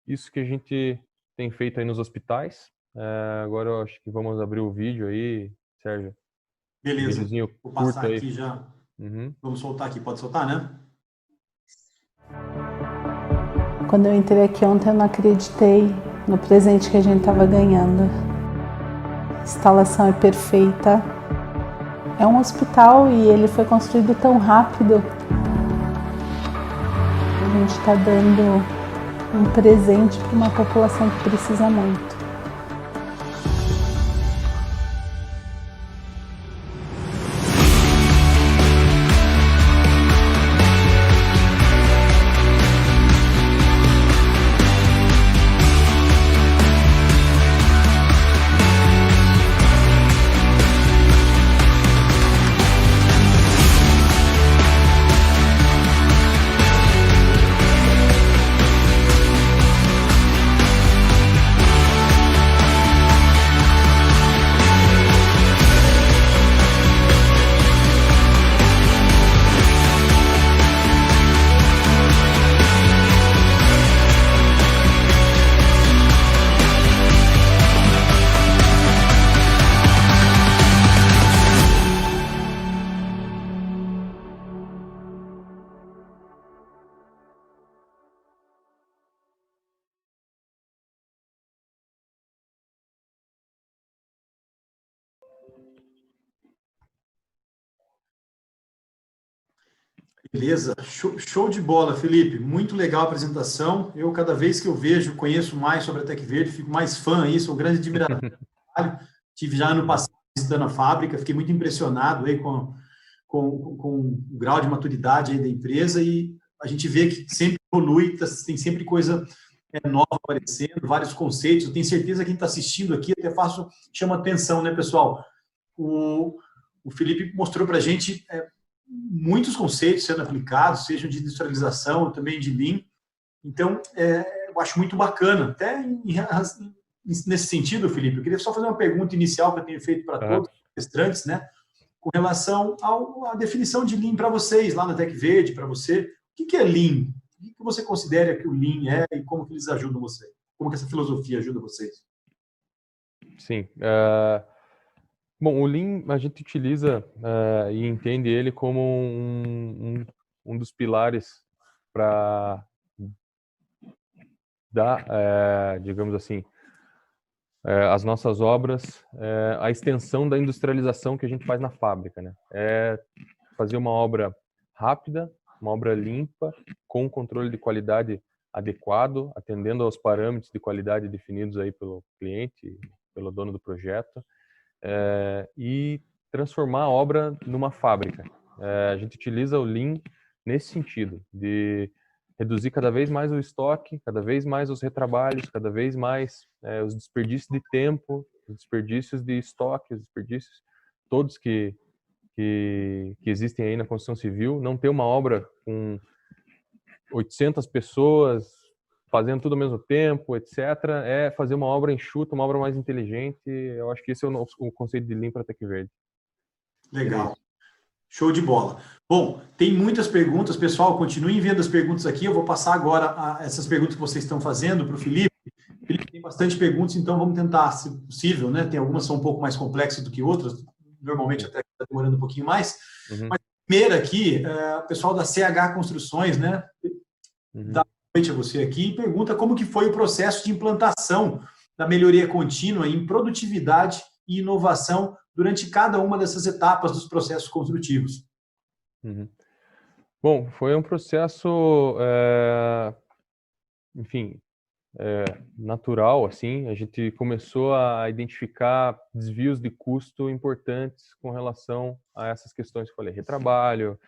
isso que a gente tem feito aí nos hospitais. Agora eu acho que vamos abrir o vídeo aí, Sérgio. Beleza, vou passar aí. Aqui já. Vamos soltar aqui, pode soltar, né? Quando eu entrei aqui ontem, eu não acreditei no presente que a gente estava ganhando. A instalação é perfeita. É um hospital e ele foi construído tão rápido. A gente está dando um presente para uma população que precisa muito. Beleza, show de bola, Felipe. Muito legal a apresentação. Eu, cada vez que eu vejo, conheço mais sobre a Tec Verde, fico mais fã aí, sou um grande admirador do trabalho. Tive já ano passado visitando a fábrica, fiquei muito impressionado aí com o grau de maturidade aí da empresa e a gente vê que sempre evolui, tem sempre coisa nova aparecendo, vários conceitos. Eu tenho certeza que quem está assistindo aqui até chama atenção, né, pessoal? O Felipe mostrou para a gente muitos conceitos sendo aplicados, sejam de industrialização, também de Lean. Então, eu acho muito bacana. Até nesse sentido, Felipe, eu queria só fazer uma pergunta inicial que eu tenho feito para todos os palestrantes, né? Com relação à definição de Lean para vocês, lá na Tec Verde, para você. O que é Lean? O que você considera que o Lean é e como que eles ajudam você? Como que essa filosofia ajuda vocês? Sim. Bom, o Lean a gente utiliza e entende ele como um dos pilares para dar, digamos assim, as nossas obras, a extensão da industrialização que a gente faz na fábrica, né? É fazer uma obra rápida, uma obra limpa, com controle de qualidade adequado, atendendo aos parâmetros de qualidade definidos aí pelo cliente, pelo dono do projeto, e transformar a obra numa fábrica. A gente utiliza o Lean nesse sentido, de reduzir cada vez mais o estoque, cada vez mais os retrabalhos, cada vez mais os desperdícios de tempo, os desperdícios de estoque, os desperdícios todos que existem aí na construção civil. Não ter uma obra com 800 pessoas fazendo tudo ao mesmo tempo, etc. É fazer uma obra enxuta, uma obra mais inteligente. Eu acho que esse é o conceito de Lean para Tec Verde. Legal. Show de bola. Bom, tem muitas perguntas, pessoal, continuem enviando as perguntas aqui, eu vou passar agora essas perguntas que vocês estão fazendo para o Felipe. O Felipe tem bastante perguntas, então vamos tentar, se possível, né? Tem algumas que são um pouco mais complexas do que outras, normalmente até está demorando um pouquinho mais. Mas a primeira aqui, o pessoal da CH Construções, né? Dá noite a você aqui e pergunta como que foi o processo de implantação da melhoria contínua em produtividade e inovação durante cada uma dessas etapas dos processos construtivos. Bom, foi um processo, enfim, natural, assim. A gente começou a identificar desvios de custo importantes com relação a essas questões que eu falei, retrabalho,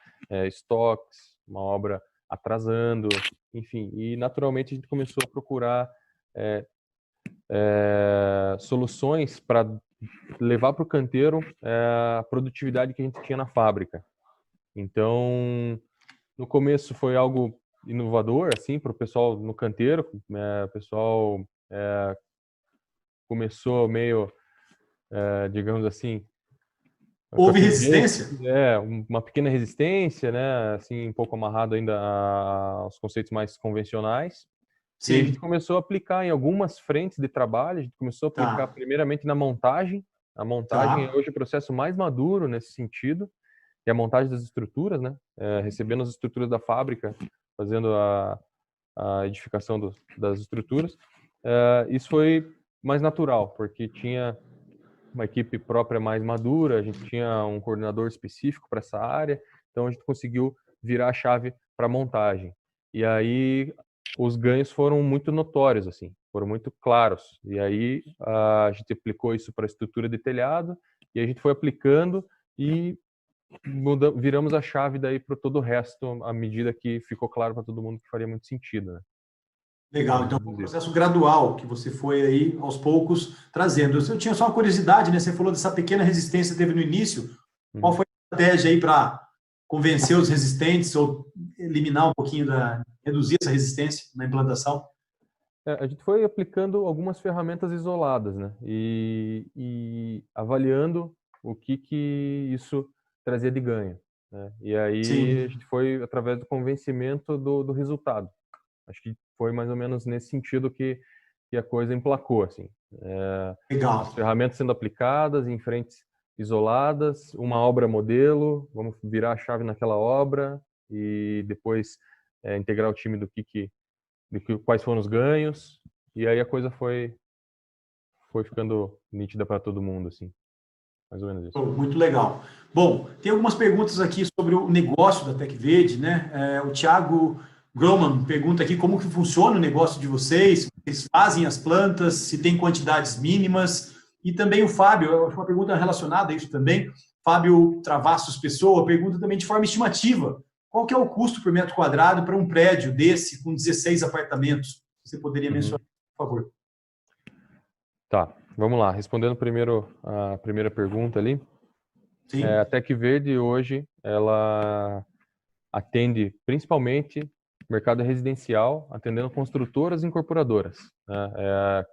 estoques, uma obra atrasando, enfim. E, naturalmente, a gente começou a procurar soluções para levar para o canteiro a produtividade que a gente tinha na fábrica. Então, no começo foi algo inovador, assim, para o pessoal no canteiro. O pessoal começou meio, digamos assim... Houve resistência? Uma pequena resistência, né? Assim, um pouco amarrado ainda aos conceitos mais convencionais. Sim. E a gente começou a aplicar em algumas frentes de trabalho. A gente começou a aplicar primeiramente na montagem. A montagem é hoje o processo mais maduro nesse sentido, que é a montagem das estruturas, né? Recebendo as estruturas da fábrica, fazendo a edificação das estruturas. Isso foi mais natural, porque tinha uma equipe própria mais madura, a gente tinha um coordenador específico para essa área, então a gente conseguiu virar a chave para a montagem. E aí os ganhos foram muito notórios, assim, foram muito claros. E aí a gente aplicou isso para a estrutura de telhado, e a gente foi aplicando e viramos a chave daí para todo o resto, à medida que ficou claro para todo mundo que faria muito sentido, né? Legal, então foi um processo gradual que você foi aí aos poucos trazendo. Eu tinha só uma curiosidade, né? Você falou dessa pequena resistência que teve no início. Qual foi a estratégia aí para convencer os resistentes ou eliminar um pouquinho reduzir essa resistência na implantação? A gente foi aplicando algumas ferramentas isoladas, né? E avaliando o que isso trazia de ganho, né? E aí a gente foi através do convencimento do resultado. Acho que foi mais ou menos nesse sentido que a coisa emplacou, assim. Legal. As ferramentas sendo aplicadas em frentes isoladas, uma obra modelo, vamos virar a chave naquela obra e depois integrar o time quais foram os ganhos, e aí a coisa foi ficando nítida para todo mundo, assim. mais ou menos isso. Oh, muito legal. Bom, tem algumas perguntas aqui sobre o negócio da TecVerde, né? O Thiago Groman pergunta aqui como que funciona o negócio de vocês, vocês fazem as plantas, se tem quantidades mínimas, e também o Fábio, eu acho uma pergunta relacionada a isso também, Fábio Travassos Pessoa pergunta também de forma estimativa, qual que é o custo por metro quadrado para um prédio desse com 16 apartamentos? Você poderia mencionar, por favor? Tá, vamos lá. Respondendo primeiro a primeira pergunta ali. Sim. A TecVerde hoje, ela atende principalmente mercado residencial, atendendo construtoras e incorporadoras, né?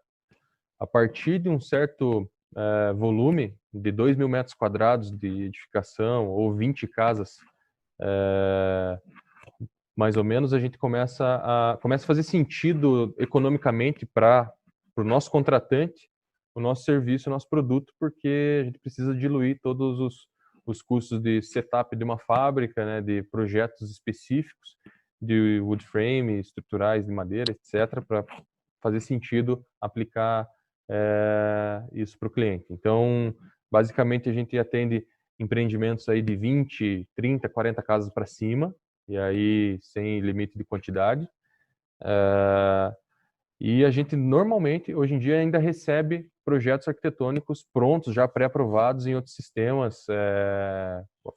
A partir de um certo volume, de 2.000 metros quadrados de edificação ou 20 casas, mais ou menos, a gente começa a fazer sentido economicamente para o nosso contratante, o nosso serviço, o nosso produto, porque a gente precisa diluir todos os custos de setup de uma fábrica, né, de projetos específicos, de wood frame, estruturais de madeira, etc., para fazer sentido aplicar isso para o cliente. Então, basicamente, a gente atende empreendimentos aí de 20, 30, 40 casas para cima, e aí sem limite de quantidade. E a gente normalmente, hoje em dia, ainda recebe projetos arquitetônicos prontos, já pré-aprovados em outros sistemas,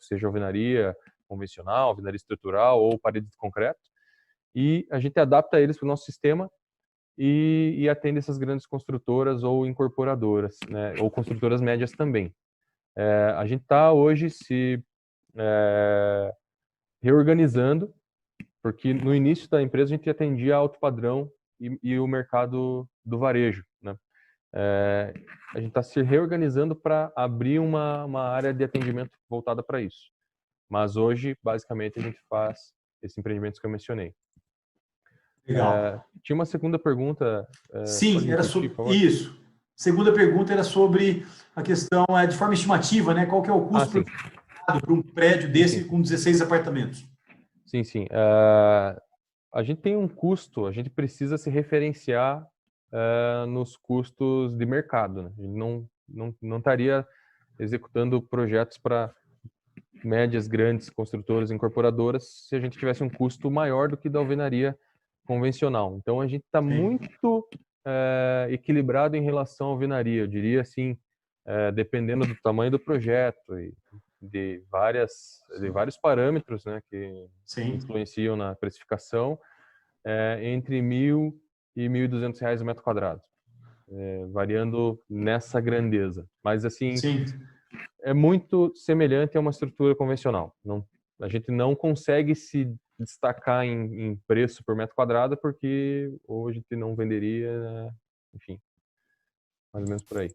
seja alvenaria convencional, alvenaria estrutural ou parede de concreto, e a gente adapta eles para o nosso sistema e atende essas grandes construtoras ou incorporadoras, né, ou construtoras médias também. A gente está hoje se reorganizando, porque no início da empresa a gente atendia alto padrão e o mercado do varejo, né? A gente está se reorganizando para abrir uma área de atendimento voltada para isso. Mas hoje, basicamente, a gente faz esses empreendimentos que eu mencionei. Legal. Tinha uma segunda pergunta. Sim, era repetir, por favor? isso. Segunda pergunta era sobre a questão de forma estimativa, né? Qual que é o custo Sim. para um prédio desse Sim. com 16 apartamentos? Sim, sim. A gente tem um custo, a gente precisa se referenciar nos custos de mercado, né? A gente não estaria executando projetos para médias, grandes construtoras, incorporadoras, se a gente tivesse um custo maior do que da alvenaria convencional. Então, a gente está muito equilibrado em relação à alvenaria, eu diria assim, dependendo do tamanho do projeto e de vários parâmetros, né, que influenciam na precificação, entre R$1.000 e R$1.200 o metro quadrado, variando nessa grandeza. Mas, assim, é muito semelhante a uma estrutura convencional. A gente não consegue se destacar em preço por metro quadrado porque ou a gente não venderia, né? Enfim, mais ou menos por aí.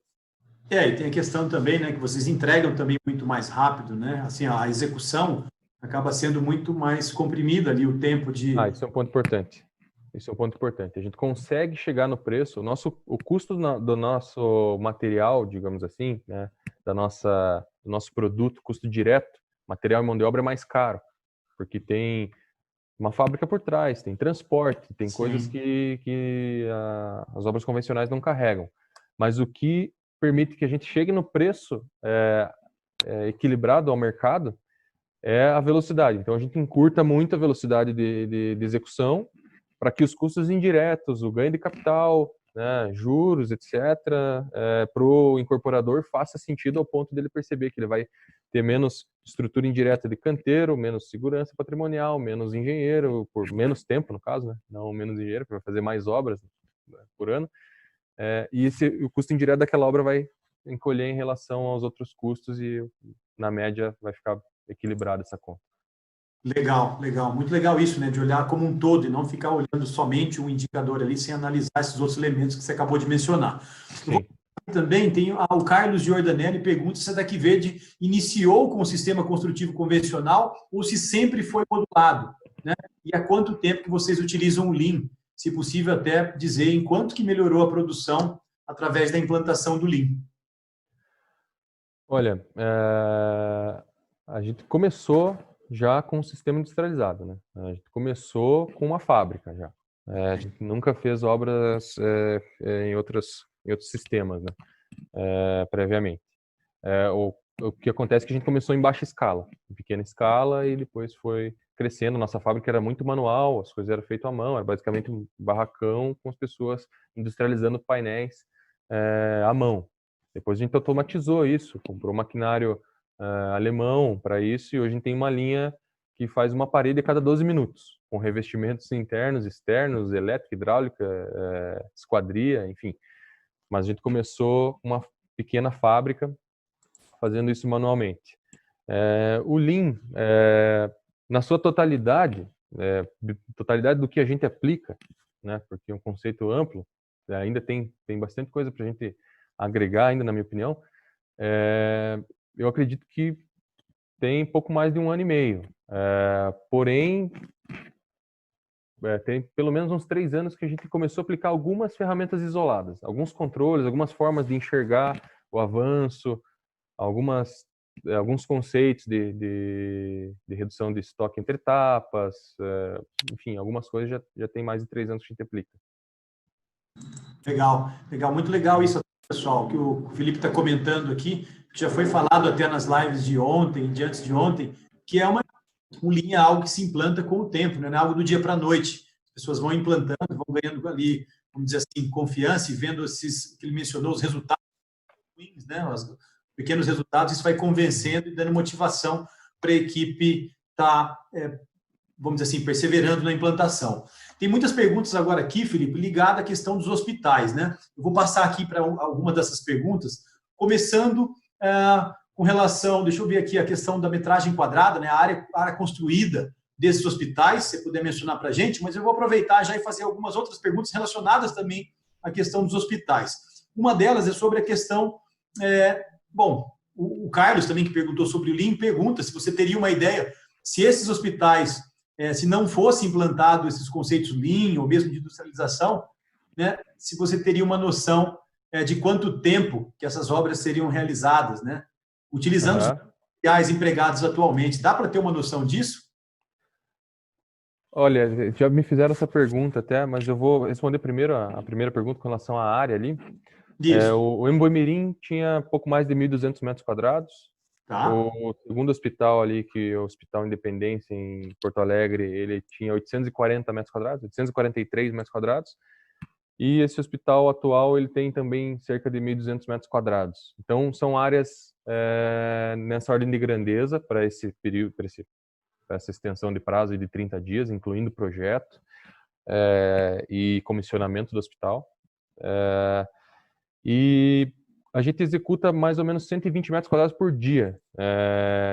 E tem a questão também, né, que vocês entregam também muito mais rápido, né? Assim, a execução acaba sendo muito mais comprimida ali o tempo de... Isso é um ponto importante. Isso é um ponto importante. A gente consegue chegar no preço, o custo do nosso material, digamos assim, né, do nosso produto, custo direto, material e mão de obra é mais caro, porque tem uma fábrica por trás, tem transporte, tem coisas que as obras convencionais não carregam. Mas o que permite que a gente chegue no preço equilibrado ao mercado é a velocidade. Então, a gente encurta muito a velocidade de execução para que os custos indiretos, o ganho de capital, né, juros, etc., para o incorporador faça sentido ao ponto dele perceber que ele vai ter menos estrutura indireta de canteiro, menos segurança patrimonial, menos engenheiro, por menos tempo, no caso, né, não menos engenheiro, para fazer mais obras por ano. E o custo indireto daquela obra vai encolher em relação aos outros custos e, na média, vai ficar equilibrada essa conta. Legal, legal. Muito legal isso, né? De olhar como um todo e não ficar olhando somente um indicador ali sem analisar esses outros elementos que você acabou de mencionar. Também tem o Carlos Giordanelli pergunta se a TecVerde iniciou com o sistema construtivo convencional ou se sempre foi modulado, né? E há quanto tempo que vocês utilizam o Lean? Se possível até dizer em quanto que melhorou a produção através da implantação do Lean. Olha, a gente começou já com o sistema industrializado, né? A gente começou com uma fábrica já. A gente nunca fez obras em outros sistemas, né? Previamente. O que acontece é que a gente começou em baixa escala, em pequena escala, e depois foi crescendo. Nossa fábrica era muito manual, as coisas eram feitas à mão, era basicamente um barracão com as pessoas industrializando painéis à mão. Depois a gente automatizou isso, comprou maquinário alemão para isso, e hoje a gente tem uma linha que faz uma parede a cada 12 minutos, com revestimentos internos, externos, elétrica, hidráulica, esquadria, enfim. Mas a gente começou uma pequena fábrica fazendo isso manualmente. O Lean, na sua totalidade, totalidade do que a gente aplica, né, porque é um conceito amplo, ainda tem bastante coisa para a gente agregar ainda, na minha opinião. Eu acredito que tem pouco mais de 1 ano e meio. Porém, tem pelo menos uns 3 anos que a gente começou a aplicar algumas ferramentas isoladas, alguns controles, algumas formas de enxergar o avanço, alguns conceitos de redução de estoque entre etapas, enfim, algumas coisas já tem mais de 3 anos que a gente aplica. Legal, legal, muito legal isso, pessoal, que o Felipe está comentando aqui, que já foi falado até nas lives de ontem, de antes de ontem, que é um Lean, algo que se implanta com o tempo, não é algo do dia para a noite. As pessoas vão implantando, vão ganhando ali, vamos dizer assim, confiança e vendo esses, que ele mencionou, os resultados, né, os pequenos resultados, isso vai convencendo e dando motivação para a equipe estar, vamos dizer assim, perseverando na implantação. Tem muitas perguntas agora aqui, Felipe, ligadas à questão dos hospitais, né? Eu vou passar aqui para alguma dessas perguntas, começando com relação, deixa eu ver aqui a questão da metragem quadrada, né? A área construída desses hospitais, se você puder mencionar para a gente, mas eu vou aproveitar já e fazer algumas outras perguntas relacionadas também à questão dos hospitais. Uma delas é sobre a questão, bom, o Carlos também, que perguntou sobre o Lean, pergunta se você teria uma ideia, se esses hospitais, se não fosse implantado esses conceitos Lean ou mesmo de industrialização, né, se você teria uma noção de quanto tempo que essas obras seriam realizadas, né, utilizando os materiais empregados atualmente. Dá para ter uma noção disso? Olha, já me fizeram essa pergunta até, mas eu vou responder primeiro a primeira pergunta com relação à área ali. O Embu-Mirim tinha pouco mais de 1.200 metros quadrados. Tá. O segundo hospital ali, que é o Hospital Independência, em Porto Alegre, ele tinha 840 metros quadrados, 843 metros quadrados. E esse hospital atual, ele tem também cerca de 1.200 metros quadrados. Então, são áreas nessa ordem de grandeza para esse período, para essa extensão de prazo de 30 dias, incluindo projeto e comissionamento do hospital. E a gente executa mais ou menos 120 metros quadrados por dia.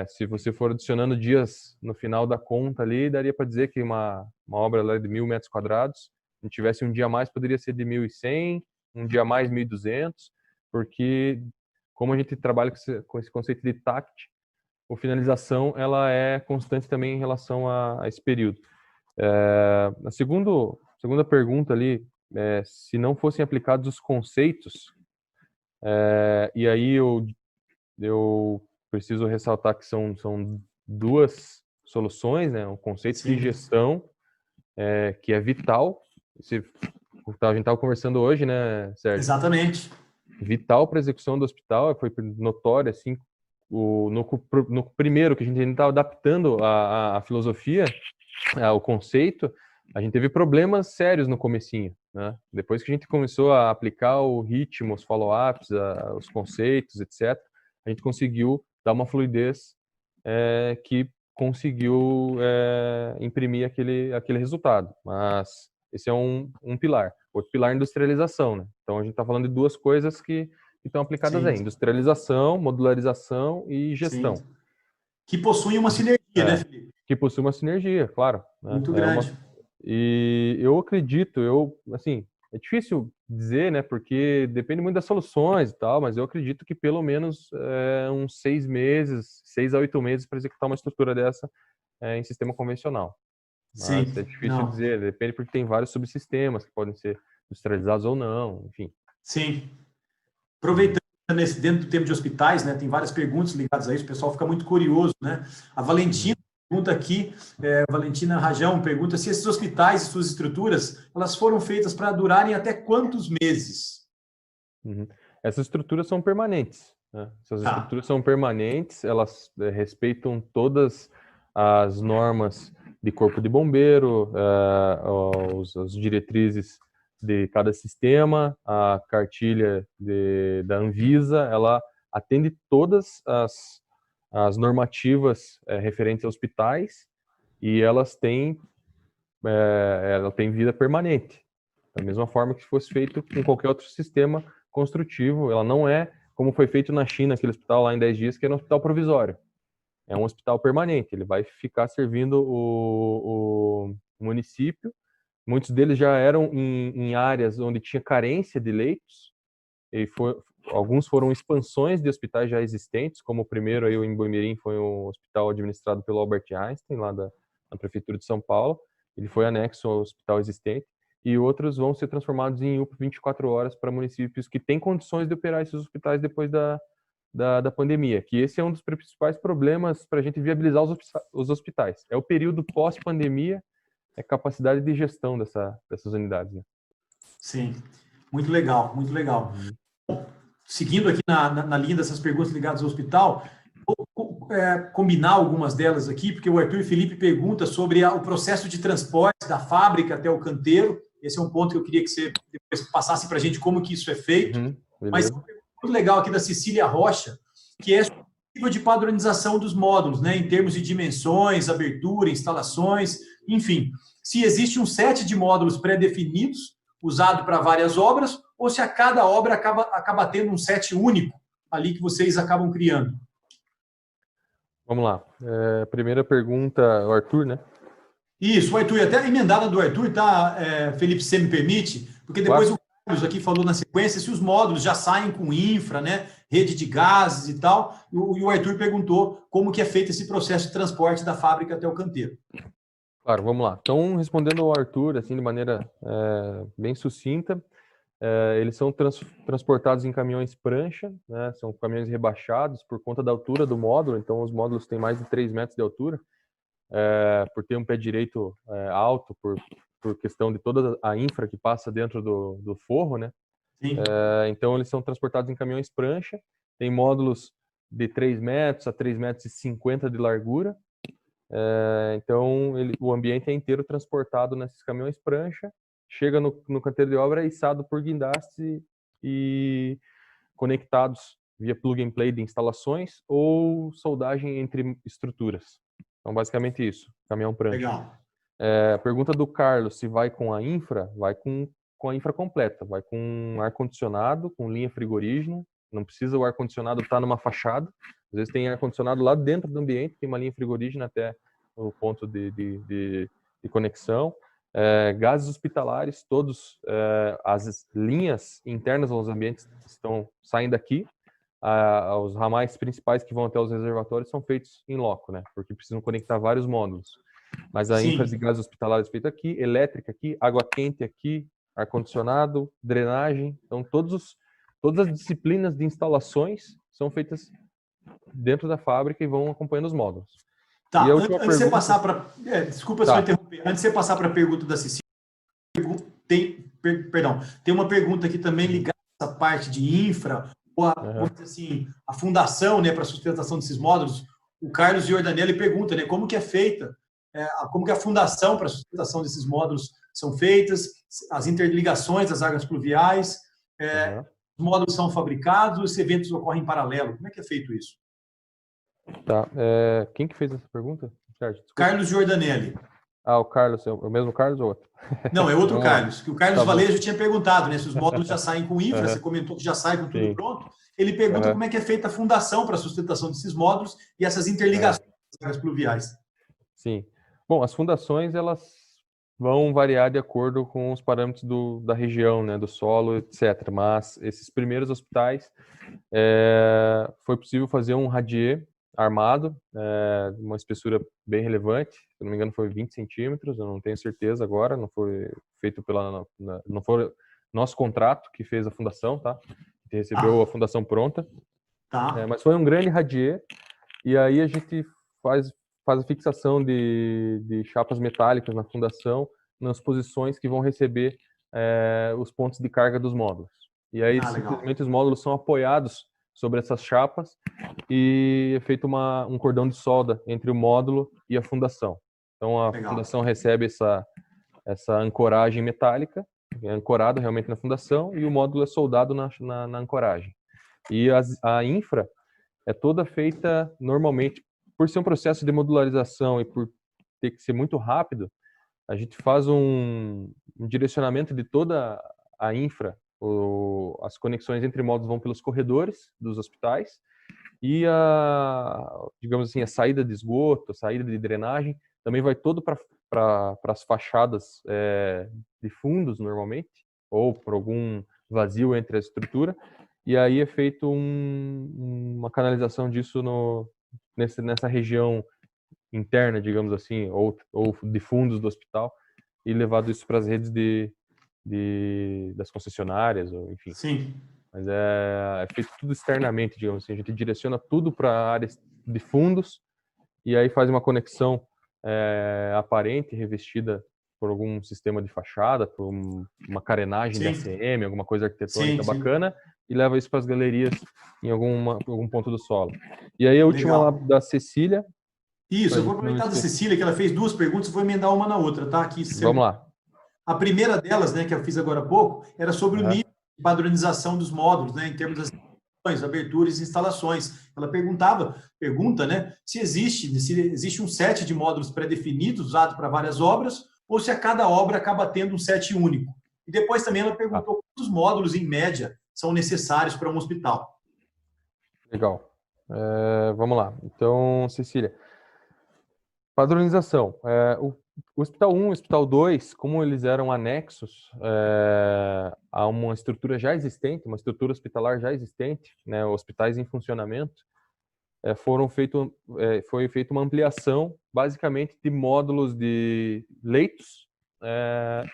Se você for adicionando dias no final da conta ali, daria para dizer que uma obra lá de 1.000 metros quadrados, se a gente tivesse um dia a mais, poderia ser de 1.100, um dia a mais 1.200, porque como a gente trabalha com esse conceito de TACT, a finalização ela é constante também em relação a esse período. A segunda pergunta ali, se não fossem aplicados os conceitos, e aí eu preciso ressaltar que são duas soluções, né? Um conceito de gestão que é vital. A gente estava conversando hoje, né, Sérgio? Exatamente. Vital para a execução do hospital, foi notório, assim, no primeiro, que a gente ainda estava adaptando a filosofia, o conceito, a gente teve problemas sérios no comecinho, né? Depois que a gente começou a aplicar o ritmo, os follow-ups, os conceitos, etc., a gente conseguiu dar uma fluidez que conseguiu imprimir aquele resultado. Mas esse é um pilar. Outro pilar é industrialização, né? Então a gente está falando de duas coisas que estão aplicadas aí: industrialização, modularização e gestão. Sim. Que possuem uma sinergia, né, Felipe? Que possui uma sinergia, claro. Né? Muito grande. E eu acredito, assim, é difícil dizer, né, porque depende muito das soluções e tal, mas eu acredito que pelo menos uns 6 meses, 6 a 8 meses para executar uma estrutura dessa em sistema convencional. Mas Sim. é difícil dizer, depende porque tem vários subsistemas que podem ser industrializados ou não, enfim. Sim. Aproveitando dentro do tema de hospitais, né, tem várias perguntas ligadas a isso, o pessoal fica muito curioso, né? A Valentina pergunta aqui, Valentina Rajão pergunta se esses hospitais e suas estruturas, elas foram feitas para durarem até quantos meses? Essas estruturas são permanentes. né? Essas Tá. estruturas são permanentes, elas respeitam todas as normas de corpo de bombeiro, as diretrizes de cada sistema, a cartilha da Anvisa, ela atende todas as normativas referentes a hospitais e ela tem vida permanente. Da mesma forma que se fosse feito com qualquer outro sistema construtivo, ela não é como foi feito na China, aquele hospital lá em 10 dias, que era um hospital provisório. É um hospital permanente, ele vai ficar servindo o município. Muitos deles já eram em áreas onde tinha carência de leitos, e alguns foram expansões de hospitais já existentes, como o primeiro aí, o em Boimirim, foi um hospital administrado pelo Albert Einstein, lá da Prefeitura de São Paulo. Ele foi anexo ao hospital existente, e outros vão ser transformados em UPA 24 horas para municípios que têm condições de operar esses hospitais depois da pandemia, que esse é um dos principais problemas para a gente viabilizar os hospitais. É o período pós-pandemia, é capacidade de gestão dessas unidades. Né? Sim, muito legal, muito legal. Seguindo aqui na linha dessas perguntas ligadas ao hospital, vou combinar algumas delas aqui, porque o Arthur Felipe pergunta sobre o processo de transporte da fábrica até o canteiro. Esse é um ponto que eu queria que você depois passasse para a gente como que isso é feito. Mas uma pergunta muito legal aqui da Cecília Rocha, que é sobre o nível de padronização dos módulos, né, em termos de dimensões, abertura, instalações, enfim. Se existe um set de módulos pré-definidos, usado para várias obras, ou se a cada obra acaba tendo um set único ali que vocês acabam criando. Vamos lá. Primeira pergunta, o Arthur, né? Isso, o Arthur, até emendada do Arthur, tá, Felipe, se você me permite, porque depois Claro. o Carlos aqui falou na sequência se os módulos já saem com infra, né, rede de gases e tal, e o Arthur perguntou como que é feito esse processo de transporte da fábrica até o canteiro. Claro, vamos lá. Então, respondendo ao Arthur, assim, de maneira bem sucinta, eles são transportados em caminhões prancha, né? São caminhões rebaixados por conta da altura do módulo, então os módulos têm mais de 3 metros de altura, por ter um pé direito alto, por questão de toda a infra que passa dentro do forro, né? Sim. Então eles são transportados em caminhões prancha, tem módulos de 3 metros a 3,50 metros de largura, então o ambiente é inteiro transportado nesses caminhões prancha, chega no canteiro de obra, içado por guindastes e conectados via plug and play de instalações ou soldagem entre estruturas. Então, basicamente isso, caminhão prancha. Legal. Pergunta do Carlos, se vai com a infra, vai com a infra completa, vai com ar-condicionado, com linha frigorígena, não precisa o ar-condicionado estar numa fachada, às vezes tem ar-condicionado lá dentro do ambiente, tem uma linha frigorígena até o ponto de conexão. Gases hospitalares, todos as linhas internas aos ambientes saem daqui. Os ramais principais que vão até os reservatórios são feitos em loco, né? Porque precisam conectar vários módulos. Mas a infra de gases hospitalares é feita aqui, elétrica aqui, água quente aqui, ar-condicionado, drenagem. Então, todas as disciplinas de instalações são feitas dentro da fábrica e vão acompanhando os módulos. Tá, e a antes de você passar para... desculpa só interromper. Antes de você passar para a pergunta da Cecília, tem uma pergunta aqui também ligada a essa parte de infra, ou vamos dizer assim, a fundação, né, para a sustentação desses módulos. O Carlos Giordanelli pergunta, né, como que é feita, como que a fundação para a sustentação desses módulos são feitas, as interligações das águas pluviais, os módulos são fabricados, os eventos ocorrem em paralelo. Como é que é feito isso? Tá. Quem que fez essa pergunta? Carlos Giordanelli. O Carlos, é o mesmo Carlos ou outro? Não, é outro Carlos, que o Carlos Valejo tinha perguntado, né, se os módulos já saem com infra, você comentou que já sai com tudo pronto. Ele pergunta como é que é feita a fundação para a sustentação desses módulos e essas interligações das águas pluviais. Sim. Bom, as fundações, elas vão variar de acordo com os parâmetros da região, né, do solo, etc. Mas esses primeiros hospitais, foi possível fazer um radier armado, uma espessura bem relevante, se não me engano foi 20 centímetros, eu não tenho certeza agora, não foi feito não foi nosso contrato que fez a fundação, tá? Que recebeu a fundação pronta, mas foi um grande radier, e aí a gente faz a fixação de chapas metálicas na fundação, nas posições que vão receber os pontos de carga dos módulos. E aí simplesmente os módulos são apoiados sobre essas chapas e é feito um cordão de solda entre o módulo e a fundação. Então a Legal. fundação recebe essa ancoragem metálica, é ancorada realmente na fundação, e o módulo é soldado na ancoragem. E a infra é toda feita normalmente, por ser um processo de modularização e por ter que ser muito rápido, a gente faz um direcionamento de toda a infra, as conexões entre módulos vão pelos corredores dos hospitais e digamos assim, a saída de esgoto, a saída de drenagem também vai todo para as fachadas de fundos normalmente, ou por algum vazio entre a estrutura, e aí é feito uma canalização disso nessa região interna, digamos assim, ou de fundos do hospital, e levado isso para as redes das concessionárias, ou enfim. Sim. Mas é feito tudo externamente, digamos assim. A gente direciona tudo para áreas de fundos e aí faz uma conexão aparente, revestida por algum sistema de fachada, por uma carenagem de ACM, alguma coisa arquitetônica bacana, e leva isso para as galerias em algum ponto do solo. E aí a última lá da Cecília. Isso, eu vou aproveitar da Cecília, que ela fez duas perguntas, vou emendar uma na outra, tá? Aqui, vamos lá. A primeira delas, né, que eu fiz agora há pouco, era sobre o nível de padronização dos módulos, né, em termos das aberturas e instalações. Ela pergunta, né, se existe um set de módulos pré-definidos usado para várias obras, ou se a cada obra acaba tendo um set único. E depois também ela perguntou quantos módulos, em média, são necessários para um hospital. Legal. Vamos lá. Então, Cecília, padronização. O Hospital 1 e o Hospital 2, como eles eram anexos a uma estrutura já existente, uma estrutura hospitalar já existente, né, hospitais em funcionamento, foi feita uma ampliação, basicamente, de módulos de leitos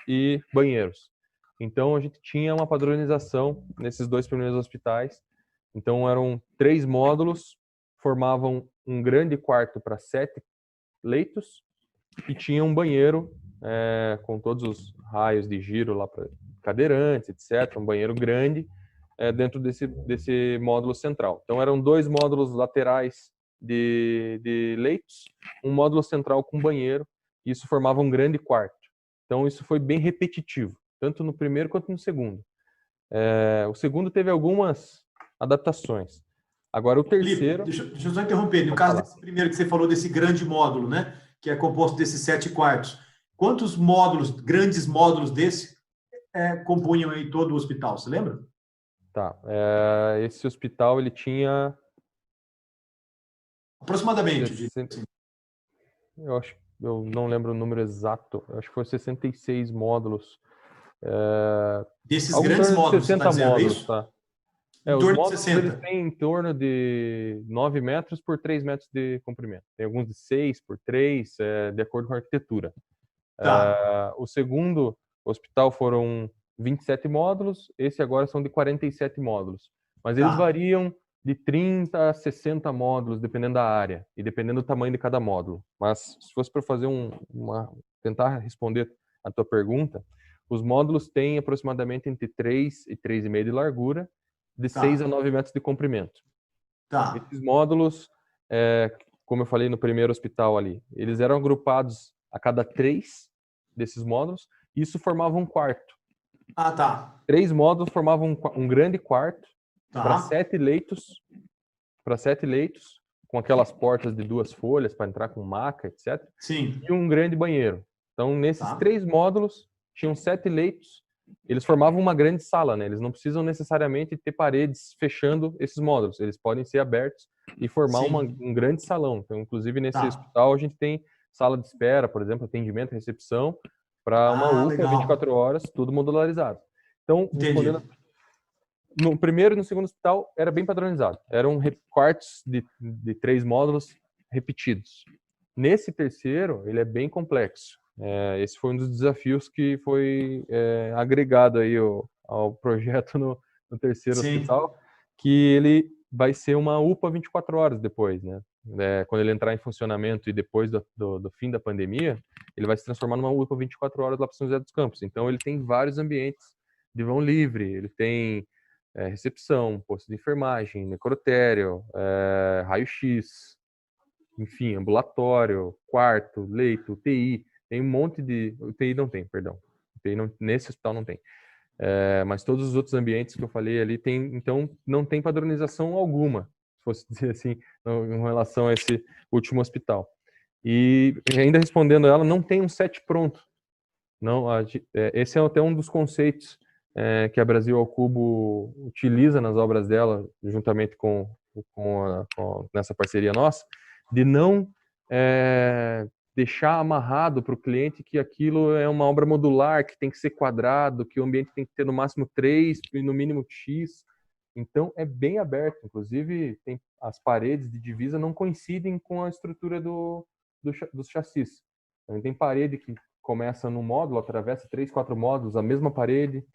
e banheiros. Então, a gente tinha uma padronização nesses dois primeiros hospitais. Então, eram 3 módulos, formavam um grande quarto para 7 leitos, e tinha um banheiro com todos os raios de giro lá para cadeirantes, etc. Um banheiro grande dentro desse módulo central. Então, eram 2 módulos laterais de leitos, um módulo central com banheiro, e isso formava um grande quarto. Então, isso foi bem repetitivo, tanto no primeiro quanto no segundo. O segundo teve algumas adaptações. Agora, o terceiro... Felipe, deixa eu só interromper. No caso desse primeiro que você falou, desse grande módulo, né, que é composto desses 7 quartos, quantos módulos, grandes módulos desse, compunham aí todo o hospital? Você lembra? Tá. Esse hospital, ele tinha... Aproximadamente. Eu não lembro o número exato. Eu acho que foi 66 módulos. Desses grandes módulos, 60 você tá módulos, isso? tá? Em Os torno de módulos 60. eles têm em torno de 9 metros por 3 metros de comprimento. Tem alguns de 6 por 3, de acordo com a arquitetura. Tá. O segundo hospital foram 27 módulos, esse agora são de 47 módulos. Mas eles variam de 30 a 60 módulos, dependendo da área e dependendo do tamanho de cada módulo. Mas se fosse para fazer tentar responder a tua pergunta, os módulos têm aproximadamente entre 3 e 3,5 de largura, de 6 a 9 metros de comprimento. Esses módulos, como eu falei no primeiro hospital ali, eles eram agrupados a cada 3 desses módulos, e isso formava um quarto. 3 módulos formavam um grande quarto para 7 leitos, com aquelas portas de 2 folhas para entrar com maca, etc. Sim. E um grande banheiro. Então, nesses 3 módulos, tinham 7 leitos. Eles formavam uma grande sala, né? Eles não precisam necessariamente ter paredes fechando esses módulos. Eles podem ser abertos e formar um grande salão. Então, inclusive, nesse hospital, a gente tem sala de espera, por exemplo, atendimento e recepção, para uma UPA, 24 horas, tudo modularizado. Então, respondendo, no primeiro e no segundo hospital, era bem padronizado. Eram quartos de 3 módulos repetidos. Nesse terceiro, ele é bem complexo. Esse foi um dos desafios que foi agregado aí ao projeto no terceiro hospital, que ele vai ser uma UPA 24 horas depois, né? Quando ele entrar em funcionamento e depois do fim da pandemia, ele vai se transformar numa UPA 24 horas lá para São José dos Campos. Então, ele tem vários ambientes de vão livre, ele tem recepção, posto de enfermagem, necrotério, raio-x, enfim, ambulatório, quarto, leito, UTI, tem um monte de... UTI não tem, perdão. UTI não, nesse hospital não tem. Mas todos os outros ambientes que eu falei ali tem, então não tem padronização alguma, se fosse dizer assim, em relação a esse último hospital. E ainda respondendo ela, não tem um set pronto. Não, esse é até um dos conceitos que a Brasil ao Cubo utiliza nas obras dela, juntamente nessa parceria nossa, de não deixar amarrado para o cliente que aquilo é uma obra modular, que tem que ser quadrado, que o ambiente tem que ter no máximo 3 e no mínimo X. Então, é bem aberto. Inclusive, as paredes de divisa não coincidem com a estrutura dos chassis. Então, tem parede que começa num módulo, atravessa 3, 4 módulos, a mesma parede.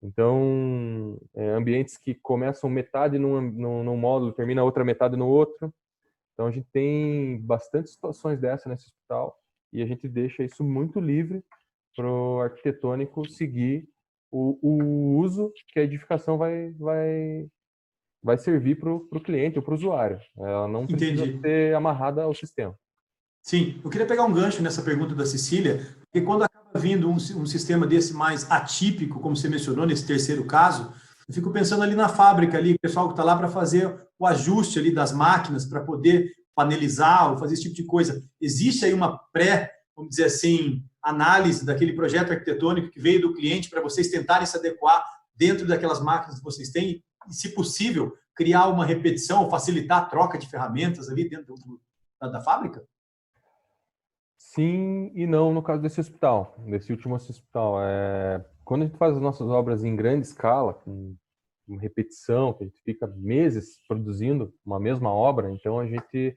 Então, ambientes que começam metade num módulo, termina a outra metade no outro. Então, a gente tem bastante situações dessa nesse hospital e a gente deixa isso muito livre para o arquitetônico seguir o uso que a edificação vai servir para o cliente ou para o usuário. Ela não precisa ser amarrada ao sistema. Sim, eu queria pegar um gancho nessa pergunta da Cecília, porque quando acaba vindo um sistema desse mais atípico, como você mencionou nesse terceiro caso, eu fico pensando ali na fábrica, ali, o pessoal que está lá para fazer o ajuste ali das máquinas, para poder panelizar ou fazer esse tipo de coisa. Existe aí uma vamos dizer assim, análise daquele projeto arquitetônico que veio do cliente para vocês tentarem se adequar dentro daquelas máquinas que vocês têm e, se possível, criar uma repetição, facilitar a troca de ferramentas ali dentro da fábrica? Sim e não no caso desse hospital, desse último hospital. Quando a gente faz as nossas obras em grande escala, com repetição, que a gente fica meses produzindo uma mesma obra, então a gente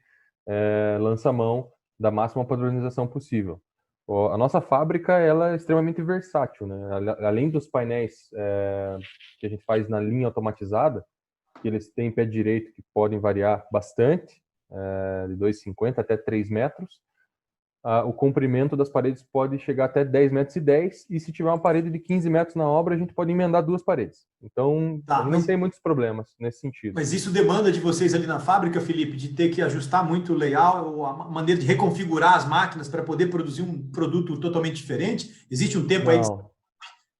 lança a mão da máxima padronização possível. A nossa fábrica ela é extremamente versátil, né? Além dos painéis que a gente faz na linha automatizada, que eles têm pé direito que podem variar bastante, de 2,50 até 3 metros, o comprimento das paredes pode chegar até 10 metros e 10, e se tiver uma parede de 15 metros na obra, a gente pode emendar 2 paredes. Então, a gente não tem muitos problemas nesse sentido. Mas isso demanda de vocês ali na fábrica, Felipe, de ter que ajustar muito o layout, ou a maneira de reconfigurar as máquinas para poder produzir um produto totalmente diferente? Existe um tempo aí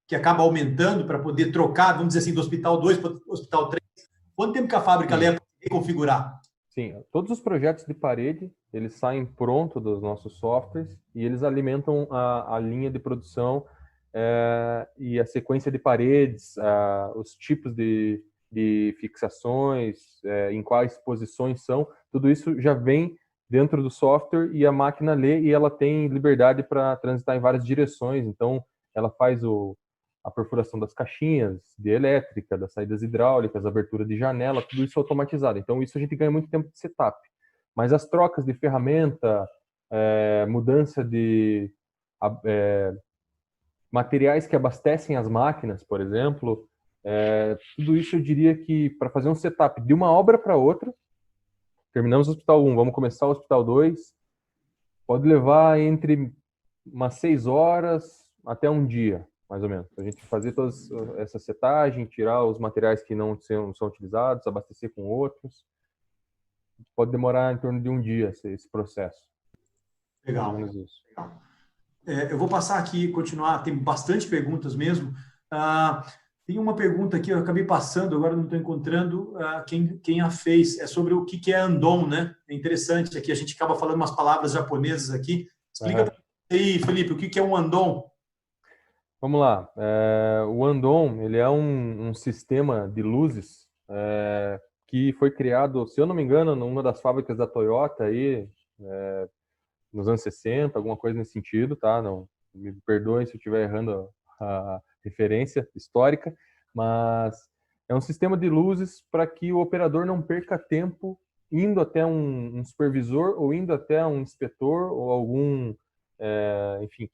que acaba aumentando para poder trocar, vamos dizer assim, do hospital 2 para o hospital 3? Quanto tempo que a fábrica leva para reconfigurar? Sim, todos os projetos de parede, eles saem pronto dos nossos softwares e eles alimentam a linha de produção e a sequência de paredes, os tipos de fixações, em quais posições são, tudo isso já vem dentro do software e a máquina lê e ela tem liberdade para transitar em várias direções, então ela faz a perfuração das caixinhas de elétrica, das saídas hidráulicas, abertura de janela, tudo isso automatizado. Então, isso a gente ganha muito tempo de setup. Mas as trocas de ferramenta, mudança de materiais que abastecem as máquinas, por exemplo, tudo isso eu diria que para fazer um setup de uma obra para outra, terminamos o hospital 1, vamos começar o hospital 2, pode levar entre umas 6 horas até um dia, mais ou menos. A gente fazer toda essa setagem, tirar os materiais que não são utilizados, abastecer com outros. Pode demorar em torno de um dia esse processo. Legal. Eu vou passar aqui e continuar, tem bastante perguntas mesmo. Tem uma pergunta aqui, eu acabei passando, agora não estou encontrando quem a fez. É sobre o que é andon, né? É interessante aqui, a gente acaba falando umas palavras japonesas aqui. Explica para aí, Felipe, o que é um andon? Vamos lá. O andon, ele é um sistema de luzes que foi criado, se eu não me engano, numa das fábricas da Toyota aí, nos anos 60, alguma coisa nesse sentido, tá? Não, me perdoem se eu estiver errando a referência histórica, mas é um sistema de luzes para que o operador não perca tempo indo até um supervisor ou indo até um inspetor ou algum, enfim,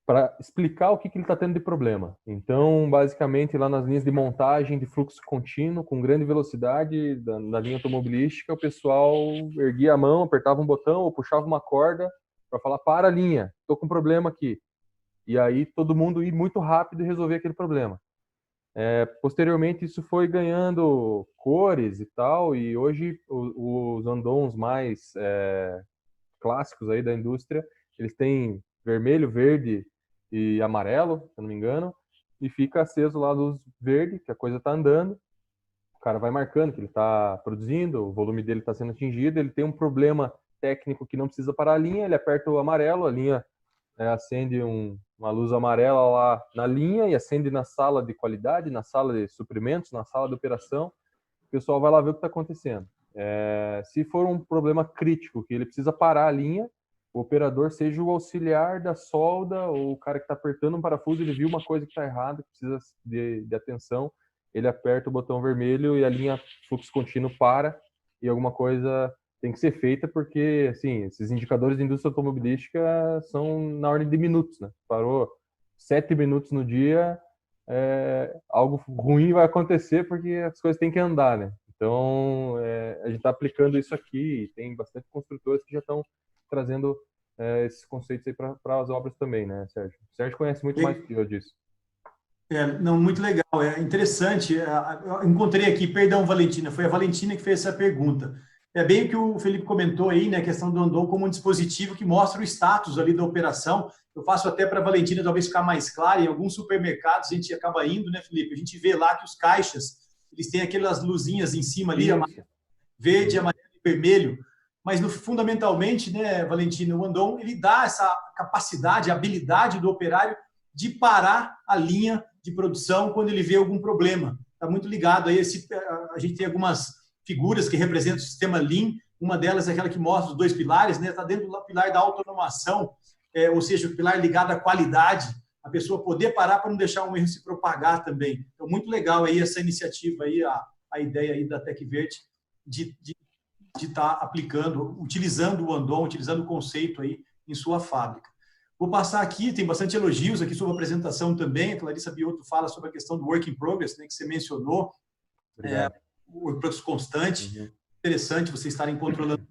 para explicar o que ele está tendo de problema. Então, basicamente, lá nas linhas de montagem de fluxo contínuo, com grande velocidade, na linha automobilística, o pessoal erguia a mão, apertava um botão ou puxava uma corda para falar, para a linha, estou com um problema aqui. E aí todo mundo ia muito rápido e resolver aquele problema. Posteriormente, isso foi ganhando cores e tal, e hoje os andons mais clássicos aí da indústria, eles têm vermelho, verde e amarelo, se eu não me engano, e fica aceso lá a luz verde, que a coisa está andando, o cara vai marcando que ele está produzindo, o volume dele está sendo atingido, ele tem um problema técnico que não precisa parar a linha, ele aperta o amarelo, a linha acende uma luz amarela lá na linha e acende na sala de qualidade, na sala de suprimentos, na sala de operação. O pessoal vai lá ver o que está acontecendo. Se for um problema crítico, que ele precisa parar a linha, o operador, seja o auxiliar da solda ou o cara que está apertando um parafuso, ele viu uma coisa que está errada, que precisa de atenção, ele aperta o botão vermelho e a linha fluxo contínuo para e alguma coisa tem que ser feita, porque assim, esses indicadores de indústria automobilística são na ordem de minutos, né? Parou 7 minutos no dia, algo ruim vai acontecer porque as coisas têm que andar, né? Então, a gente está aplicando isso aqui e tem bastante construtores que já estão trazendo esses conceitos aí para as obras também, né, Sérgio? O Sérgio conhece muito mais que eu disso. Não, muito legal, é interessante. Eu encontrei aqui, perdão, Valentina, foi a Valentina que fez essa pergunta. É bem o que o Felipe comentou aí, né, a questão do andon como um dispositivo que mostra o status ali da operação. Eu faço até para a Valentina talvez ficar mais claro, em alguns supermercados a gente acaba indo, né, Felipe? A gente vê lá que os caixas, eles têm aquelas luzinhas em cima ali, verde, amarelo e vermelho, mas fundamentalmente, né, Valentina, o andon, ele dá essa capacidade, habilidade do operário de parar a linha de produção quando ele vê algum problema. Está muito ligado aí, a gente tem algumas figuras que representam o sistema Lean, uma delas é aquela que mostra os 2 pilares, né? Está dentro do pilar da automação, ou seja, o pilar ligado à qualidade, a pessoa poder parar para não deixar um erro se propagar também. Então, muito legal aí essa iniciativa, aí, a ideia aí da Tec Verde de estar aplicando, utilizando o andon, utilizando o conceito aí em sua fábrica. Vou passar aqui, tem bastante elogios aqui sobre a apresentação também, a Clarissa Biotto fala sobre a questão do work in progress, né, que você mencionou, o progresso constante, interessante vocês estarem controlando.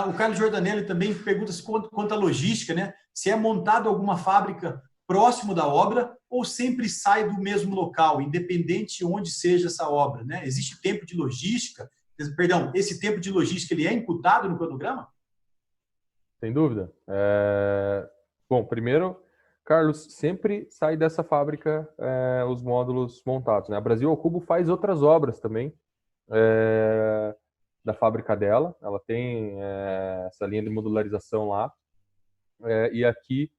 O Carlos Giordanelli também pergunta quanto à logística, né, se é montado alguma fábrica próximo da obra ou sempre sai do mesmo local, independente de onde seja essa obra, né? Existe tempo de logística? Perdão, esse tempo de logística ele é imputado no cronograma? Sem dúvida. Bom, primeiro, Carlos, sempre sai dessa fábrica os módulos montados, né? A Brasil ao Cubo faz outras obras também da fábrica dela. Ela tem essa linha de modularização lá. E aqui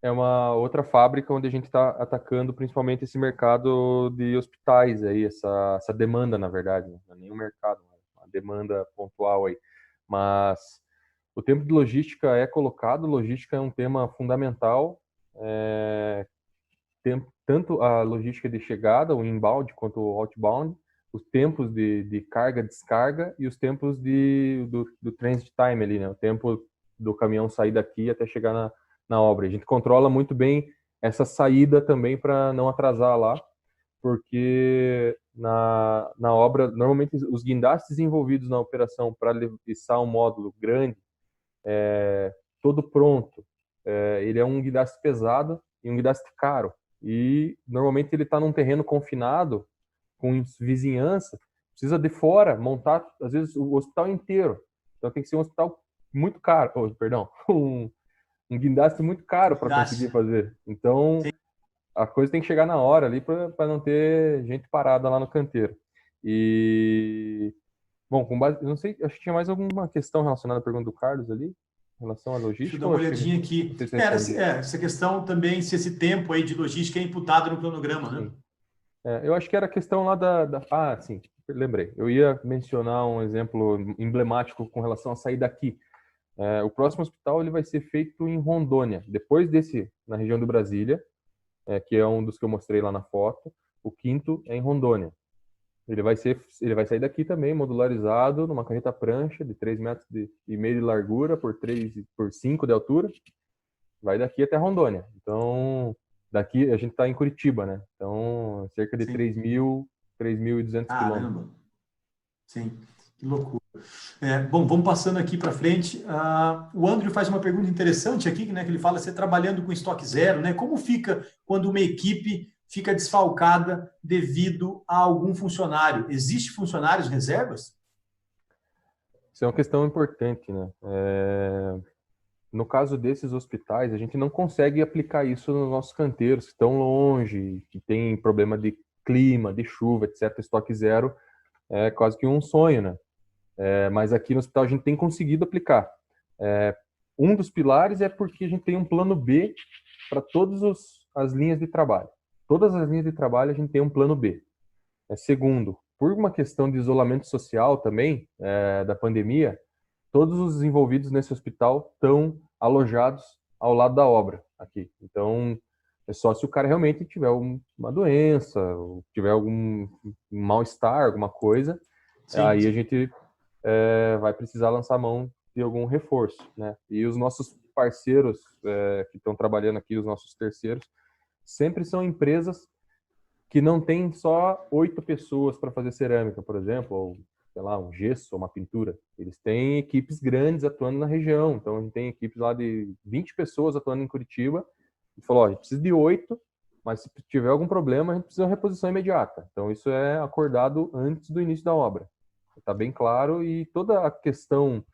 é uma outra fábrica onde a gente está atacando principalmente esse mercado de hospitais, aí, essa demanda, na verdade. Não é nem um mercado, é uma demanda pontual aí. Mas o tempo de logística é colocado, logística é um tema fundamental, tanto a logística de chegada, o inbound, quanto o outbound, os tempos de carga, descarga e os tempos do transit time ali, né? O tempo do caminhão sair daqui até chegar na obra. A gente controla muito bem essa saída também para não atrasar lá, porque na obra, normalmente os guindastes envolvidos na operação para levar um módulo grande, todo pronto, ele é um guindaste pesado e um guindaste caro. E normalmente ele está num terreno confinado, com vizinhança, precisa de fora montar, às vezes, o hospital inteiro. Então tem que ser um hospital muito caro, um guindaste muito caro para conseguir fazer. Então a coisa tem que chegar na hora ali para não ter gente parada lá no canteiro. E bom, com base, não sei, acho que tinha mais alguma questão relacionada à pergunta do Carlos ali, em relação à logística. Deixa eu dar uma olhadinha aqui. Essa questão também, se esse tempo aí de logística é imputado no cronograma, né? Eu acho que era a questão lá sim, lembrei. Eu ia mencionar um exemplo emblemático com relação a sair daqui. O próximo hospital ele vai ser feito em Rondônia. Depois desse, na região de Brasília, que é um dos que eu mostrei lá na foto, o quinto é em Rondônia. Ele vai sair daqui também, modularizado, numa carreta prancha de 3,5 metros de largura por 5 de altura. Vai daqui até Rondônia. Então, daqui a gente está em Curitiba, né? Então, cerca de 3.200 quilômetros. Sim, que loucura. Bom, vamos passando aqui para frente. O Andrew faz uma pergunta interessante aqui, né? Que ele fala, você trabalhando com estoque zero, né? Como fica quando uma equipe fica desfalcada devido a algum funcionário. Existe funcionários reservas? Isso é uma questão importante, né? No caso desses hospitais, a gente não consegue aplicar isso nos nossos canteiros que estão longe, que tem problema de clima, de chuva, etc. Estoque zero é quase que um sonho, né? Mas aqui no hospital a gente tem conseguido aplicar. Um dos pilares é porque a gente tem um plano B para todas as linhas de trabalho. Todas as linhas de trabalho a gente tem um plano B. Segundo, por uma questão de isolamento social também, da pandemia, todos os envolvidos nesse hospital estão alojados ao lado da obra aqui. Então, é só se o cara realmente tiver uma doença, ou tiver algum mal-estar, alguma coisa, Sim. aí a gente vai precisar lançar mão de algum reforço, né? E os nossos parceiros que estão trabalhando aqui, os nossos terceiros, sempre são empresas que não tem só 8 pessoas para fazer cerâmica, por exemplo, ou, sei lá, um gesso, uma pintura. Eles têm equipes grandes atuando na região. Então, a gente tem equipes lá de 20 pessoas atuando em Curitiba. A gente falou, a gente precisa de 8, mas se tiver algum problema, a gente precisa de uma reposição imediata. Então, isso é acordado antes do início da obra. Está bem claro, e toda a questão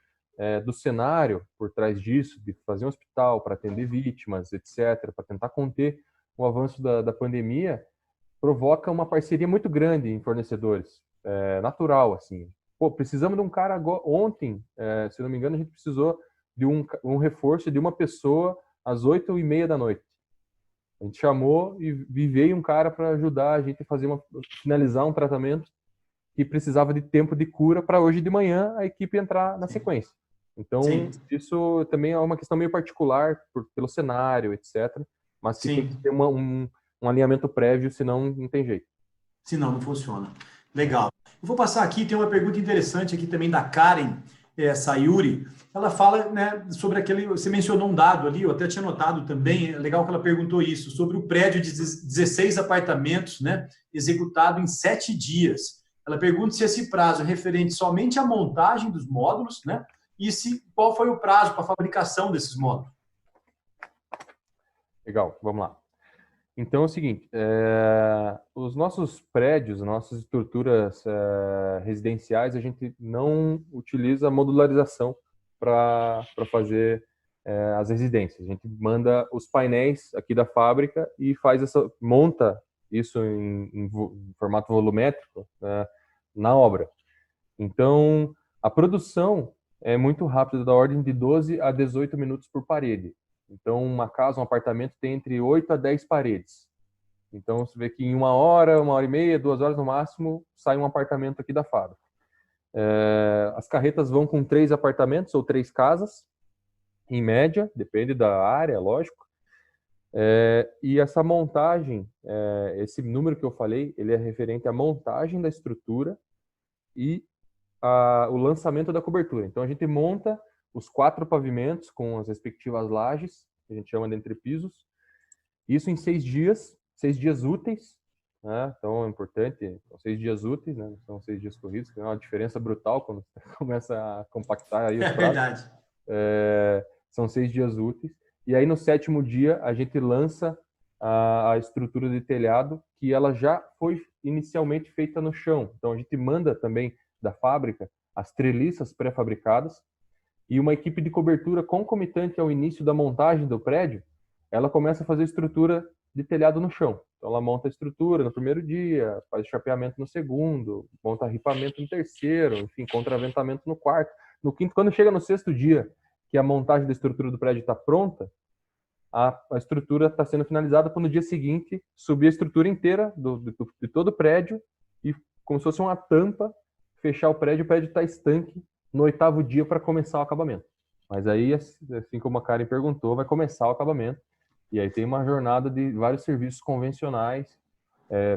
do cenário por trás disso, de fazer um hospital para atender vítimas, etc., para tentar conter o avanço da pandemia, provoca uma parceria muito grande em fornecedores. Natural, assim. Pô, precisamos de um cara agora. Ontem, se não me engano, a gente precisou de um reforço de uma pessoa às 8h30 da noite. A gente chamou e veio um cara para ajudar a gente a finalizar um tratamento que precisava de tempo de cura para hoje de manhã a equipe entrar na sequência. Então, isso também é uma questão meio particular pelo cenário, etc. Mas que tem que ter um alinhamento prévio, senão não tem jeito. Senão não funciona. Legal. Eu vou passar aqui, tem uma pergunta interessante aqui também da Karen Sayuri. Ela fala, né, sobre aquele... Você mencionou um dado ali, eu até tinha notado também, é legal que ela perguntou isso, sobre o prédio de 16 apartamentos, né, executado em 7 dias. Ela pergunta se esse prazo é referente somente à montagem dos módulos, né, e qual foi o prazo para a fabricação desses módulos. Legal, vamos lá. Então é o seguinte, os nossos prédios, nossas estruturas residenciais, a gente não utiliza modularização para fazer as residências. A gente manda os painéis aqui da fábrica e monta isso em formato volumétrico na obra. Então, a produção é muito rápida, da ordem de 12 a 18 minutos por parede. Então, uma casa, um apartamento tem entre 8 a 10 paredes. Então, você vê que em 1 hora, 1h30, 2 horas no máximo, sai um apartamento aqui da fábrica. As carretas vão com 3 apartamentos ou 3 casas, em média, depende da área, lógico. E essa montagem, esse número que eu falei, ele é referente à montagem da estrutura e o lançamento da cobertura. Então, a gente monta os 4 pavimentos com as respectivas lajes, que a gente chama de entrepisos, isso em 6 dias úteis, né? Então é importante, são 6 dias úteis, né? São 6 dias corridos, que é uma diferença brutal quando você começa a compactar aí os prazos. Verdade. São 6 dias úteis, e aí no 7º dia a gente lança a estrutura de telhado, que ela já foi inicialmente feita no chão. Então a gente manda também da fábrica as treliças pré-fabricadas, e uma equipe de cobertura concomitante ao início da montagem do prédio, ela começa a fazer estrutura de telhado no chão. Então ela monta a estrutura no 1º dia, faz chapeamento no 2º, monta ripamento no 3º, enfim, contraventamento no 4º. No 5º, quando chega no 6º dia, que a montagem da estrutura do prédio está pronta, a estrutura está sendo finalizada para no dia seguinte subir a estrutura inteira de todo o prédio e, como se fosse uma tampa, fechar o prédio está estanque no 8º dia para começar o acabamento. Mas aí, assim como a Karen perguntou, vai começar o acabamento. E aí tem uma jornada de vários serviços convencionais,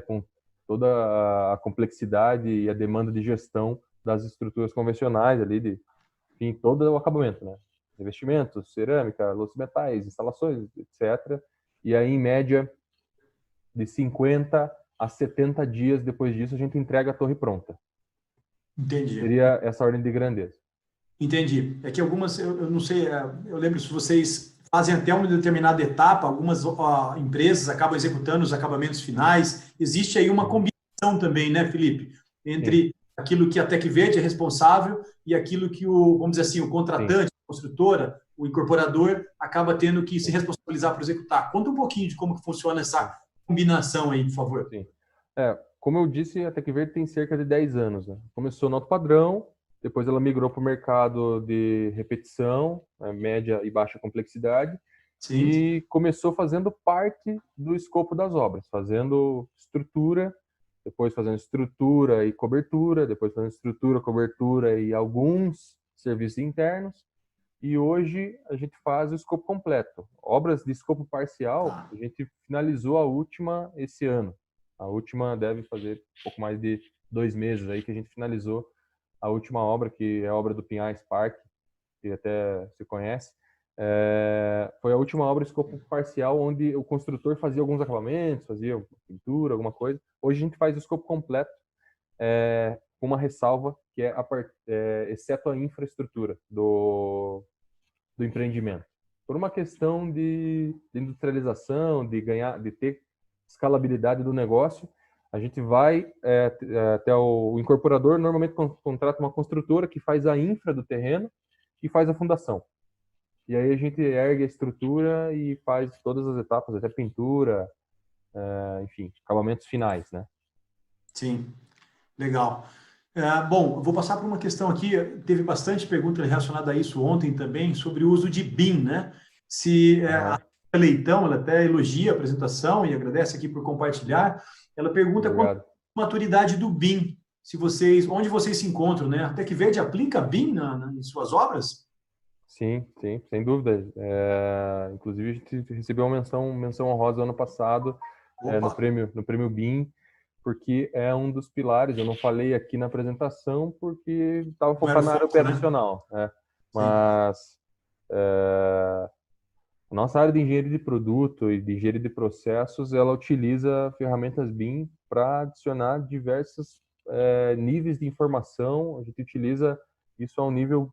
com toda a complexidade e a demanda de gestão das estruturas convencionais ali, enfim, todo o acabamento, né? Revestimentos, cerâmica, luz metais, instalações, etc. E aí, em média, de 50 a 70 dias depois disso, a gente entrega a torre pronta. Entendi. Seria essa ordem de grandeza. Entendi. É que algumas, eu não sei, eu lembro se vocês fazem até uma determinada etapa, algumas empresas acabam executando os acabamentos finais. Existe aí uma combinação também, né, Felipe? Entre aquilo que a TecVerde é responsável e aquilo que vamos dizer assim, o contratante, a construtora, o incorporador, acaba tendo que se responsabilizar por executar. Conta um pouquinho de como que funciona essa combinação aí, por favor. Sim. Como eu disse, a TecVerde tem cerca de 10 anos. Né? Começou no alto padrão, depois ela migrou para o mercado de repetição, média e baixa complexidade, Sim. E começou fazendo parte do escopo das obras, fazendo estrutura, depois fazendo estrutura e cobertura, depois fazendo estrutura, cobertura e alguns serviços internos, e hoje a gente faz o escopo completo. Obras de escopo parcial, a gente finalizou a última esse ano. A última deve fazer um pouco mais de 2 meses aí que a gente finalizou a última obra, que é a obra do Pinhais Park, que até se conhece. Foi a última obra de escopo parcial, onde o construtor fazia alguns acabamentos, fazia pintura, alguma coisa. Hoje a gente faz o escopo completo, com uma ressalva, que exceto a infraestrutura do empreendimento. Por uma questão de industrialização, de ter escalabilidade do negócio, a gente vai até o incorporador, normalmente contrata uma construtora que faz a infra do terreno e faz a fundação. E aí a gente ergue a estrutura e faz todas as etapas, até pintura, enfim, acabamentos finais, né? Sim, legal. Bom, eu vou passar por uma questão aqui, teve bastante pergunta relacionada a isso ontem também, sobre o uso de BIM, né? A Leitão, ela até elogia a apresentação e agradece aqui por compartilhar, ela pergunta qual a maturidade do BIM, onde vocês se encontram, né? A TecVerde aplica BIM em suas obras? Sim, sem dúvida. Inclusive, a gente recebeu uma menção honrosa ano passado no prêmio BIM, porque é um dos pilares. Eu não falei aqui na apresentação porque estava focado na área operacional. Né? Mas a nossa área de engenharia de produto e de engenharia de processos, ela utiliza ferramentas BIM para adicionar diversos níveis de informação. A gente utiliza isso a um nível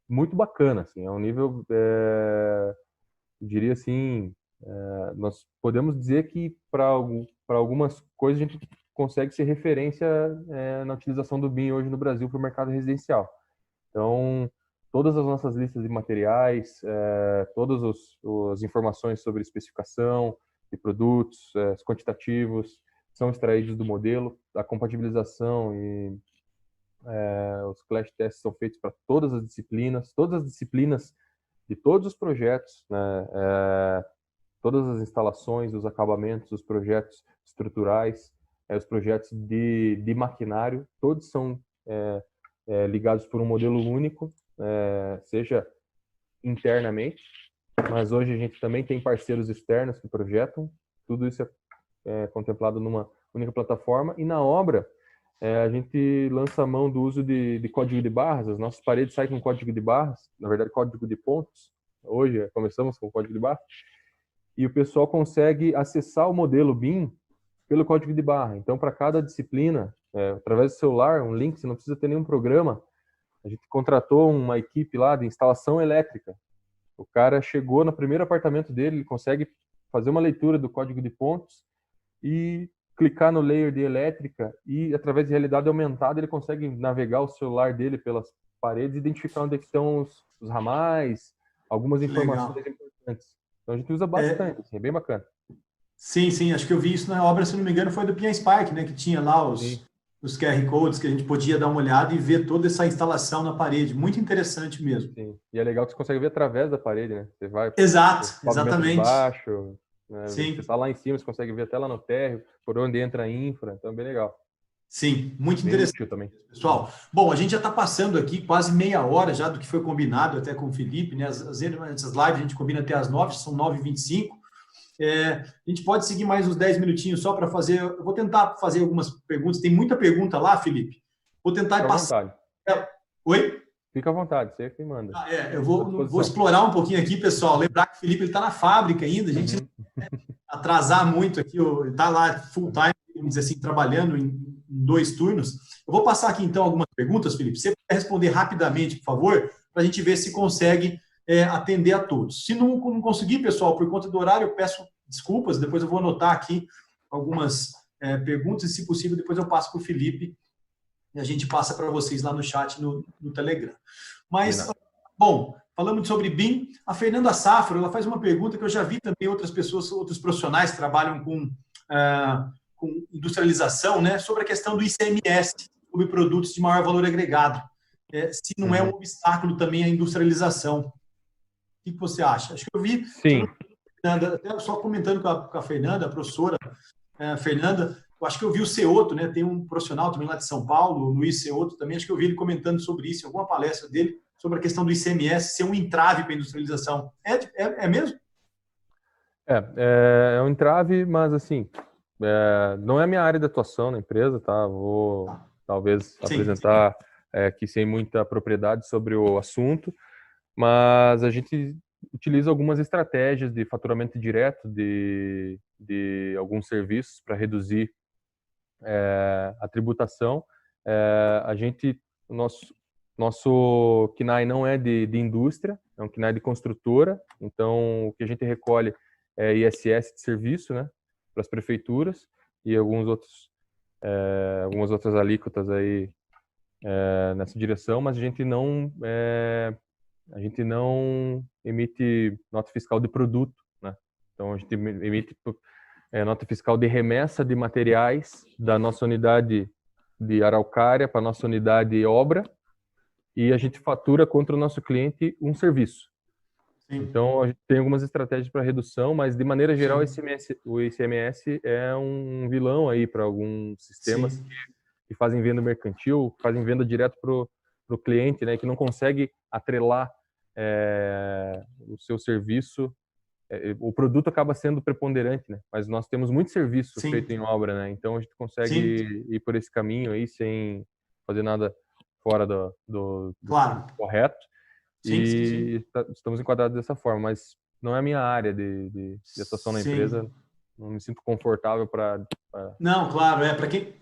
muito bacana, assim, é um nível, eu diria assim, nós podemos dizer que para algumas coisas a gente consegue ser referência na utilização do BIM hoje no Brasil para o mercado residencial. Então, todas as nossas listas de materiais, todas as informações sobre especificação de produtos, os quantitativos, são extraídos do modelo, a compatibilização e os clash tests são feitos para todas as disciplinas de todos os projetos, né? Todas as instalações, os acabamentos, os projetos estruturais, os projetos de maquinário, todos são ligados por um modelo único, seja internamente, mas hoje a gente também tem parceiros externos que projetam, tudo isso é contemplado numa única plataforma, e na obra a gente lança a mão do uso de código de barras. As nossas paredes saem com código de barras, na verdade código de pontos. Hoje começamos com código de barra. E o pessoal consegue acessar o modelo BIM pelo código de barra. Então, para cada disciplina, através do celular, um link, você não precisa ter nenhum programa. A gente contratou uma equipe lá de instalação elétrica. O cara chegou no primeiro apartamento dele, ele consegue fazer uma leitura do código de pontos e clicar no layer de elétrica e, através de realidade aumentada, ele consegue navegar o celular dele pelas paredes e identificar onde estão os ramais, algumas informações importantes. Então, a gente usa bastante, assim, é bem bacana. Sim, acho que eu vi isso na obra, se não me engano, foi do Pinhais Park, né, que tinha lá os QR Codes que a gente podia dar uma olhada e ver toda essa instalação na parede. Muito interessante mesmo. Sim, e é legal que você consegue ver através da parede, né? Você vai... Exatamente. Baixo, né? Sim. Você está lá em cima, você consegue ver até lá no térreo, por onde entra a infra, então é bem legal. Sim, muito interessante também. Pessoal, bom, a gente já está passando aqui quase meia hora já do que foi combinado até com o Felipe, né? Essas lives a gente combina até às 9, são 9h25. A gente pode seguir mais uns 10 minutinhos só para fazer. Eu vou tentar fazer algumas perguntas. Tem muita pergunta lá, Felipe. Vou tentar passar. Oi? Fica à vontade, você é quem manda. Eu vou explorar um pouquinho aqui, pessoal. Lembrar que o Felipe está na fábrica ainda, a gente não vai atrasar muito aqui, ele está lá full time, vamos dizer assim, trabalhando em 2 turnos. Eu vou passar aqui então algumas perguntas, Felipe. Se você puder responder rapidamente, por favor, para a gente ver se consegue atender a todos. Se não conseguir, pessoal, por conta do horário, eu peço desculpas, depois eu vou anotar aqui algumas perguntas, e se possível, depois eu passo para o Felipe e a gente passa para vocês lá no chat, no Telegram. Mas, bom, falando sobre BIM, a Fernanda Safra, ela faz uma pergunta que eu já vi também outras pessoas, outros profissionais que trabalham com industrialização, né, sobre a questão do ICMS, sobre produtos de maior valor agregado. Se não é um obstáculo também à industrialização. O que você acha? Acho que eu vi, Sim. até só comentando com a Fernanda, a professora Fernanda, eu acho que eu vi o Ceoto, né? Tem um profissional também lá de São Paulo, o Luiz Ceoto também, acho que eu vi ele comentando sobre isso, em alguma palestra dele, sobre a questão do ICMS ser um entrave para a industrialização. É mesmo? É um entrave, mas assim, não é a minha área de atuação na empresa, tá? Vou talvez apresentar aqui sem muita propriedade sobre o assunto, mas a gente utiliza algumas estratégias de faturamento direto de alguns serviços para reduzir a tributação. O nosso KNAI não é de indústria, é um KNAI de construtora, então o que a gente recolhe é ISS de serviço, né, para as prefeituras e algumas outras alíquotas aí nessa direção, mas a gente não emite nota fiscal de produto, né? Então a gente emite nota fiscal de remessa de materiais da nossa unidade de Araucária para a nossa unidade obra, e a gente fatura contra o nosso cliente um serviço. Sim. Então, a gente tem algumas estratégias para redução, mas de maneira geral o ICMS é um vilão aí para alguns sistemas que fazem venda mercantil, fazem venda direto para o cliente, né, que não consegue atrelar o seu serviço. O produto acaba sendo preponderante, né? Mas nós temos muito serviço feito em obra, né? Então a gente consegue ir por esse caminho aí sem fazer nada fora do correto. Estamos enquadrados dessa forma, mas não é a minha área de atuação na empresa. Não me sinto confortável para... Não, claro,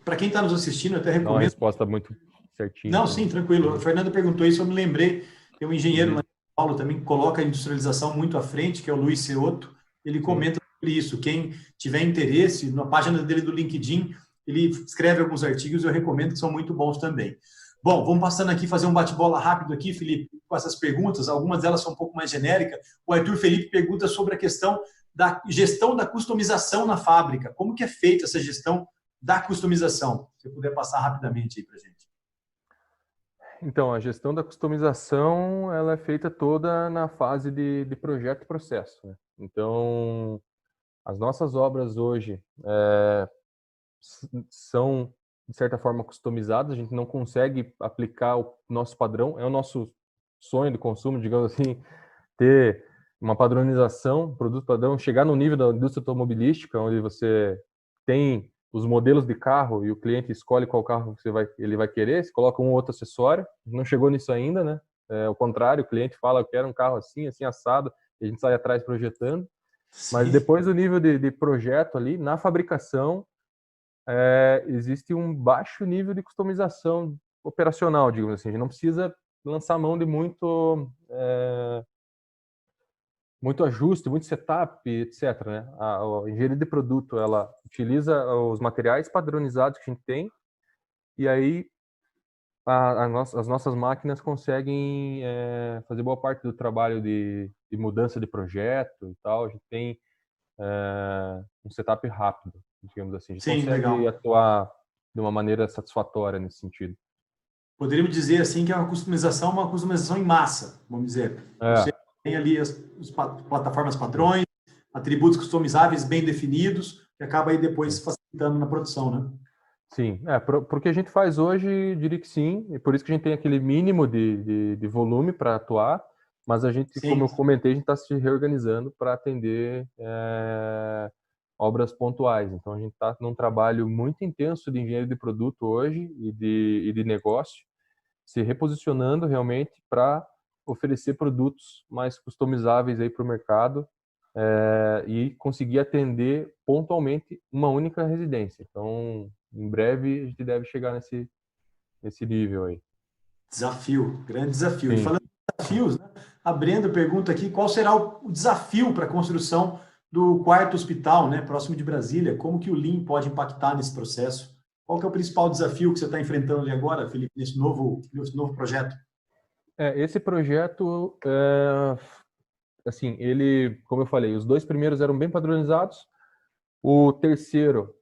para quem está nos assistindo, eu até recomendo... Não, uma resposta muito certinha. Não, sim, tranquilo. A Fernanda perguntou isso, eu me lembrei, tem um engenheiro lá em São Paulo também que coloca a industrialização muito à frente, que é o Luiz Ceoto, ele comenta sobre isso. Quem tiver interesse, na página dele do LinkedIn, ele escreve alguns artigos, eu recomendo, que são muito bons também. Bom, vamos passando aqui, fazer um bate-bola rápido aqui, Felipe, com essas perguntas, algumas delas são um pouco mais genéricas. O Arthur Felipe pergunta sobre a questão da gestão da customização na fábrica. Como que é feita essa gestão da customização? Se você puder passar rapidamente aí para a gente. Então, a gestão da customização, ela é feita toda na fase de projeto e processo, né? Então, as nossas obras hoje são, de certa forma, customizadas. A gente não consegue aplicar o nosso padrão. É o nosso sonho de consumo, digamos assim, ter uma padronização, produto padrão, chegar no nível da indústria automobilística, onde você tem os modelos de carro e o cliente escolhe qual carro ele vai querer, você coloca um ou outro acessório. Não chegou nisso ainda, né? Ao contrário, o cliente fala, eu quero um carro assim, assim, assado, e a gente sai atrás projetando. Mas depois do nível de projeto ali, na fabricação, existe um baixo nível de customização operacional, digamos assim. A gente não precisa lançar mão de muito ajuste, muito setup, etc. Né? A engenharia de produto, ela utiliza os materiais padronizados que a gente tem, e aí as nossas máquinas conseguem fazer boa parte do trabalho de mudança de projeto e tal. A gente tem um setup rápido, digamos assim. A gente consegue atuar de uma maneira satisfatória nesse sentido. Poderíamos dizer assim que é uma customização em massa, vamos dizer. Você tem ali as plataformas padrões, atributos customizáveis bem definidos, que acaba aí depois facilitando na produção, né? Sim, porque a gente faz hoje, diria que sim, e por isso que a gente tem aquele mínimo de volume para atuar, mas a gente, como eu comentei, a gente está se reorganizando para atender obras pontuais. Então a gente está num trabalho muito intenso de engenharia de produto hoje e de negócio, se reposicionando realmente para oferecer produtos mais customizáveis aí para o mercado e conseguir atender pontualmente uma única residência. Então, em breve, a gente deve chegar nesse nível aí. Desafio, grande desafio. E falando de desafios, né? A Brenda pergunta aqui qual será o desafio para a construção do quarto hospital, né, próximo de Brasília. Como que o Lean pode impactar nesse processo? Qual que é o principal desafio que você está enfrentando ali agora, Felipe, nesse novo projeto? Esse projeto, assim, ele, como eu falei, os 2 primeiros eram bem padronizados. O terceiro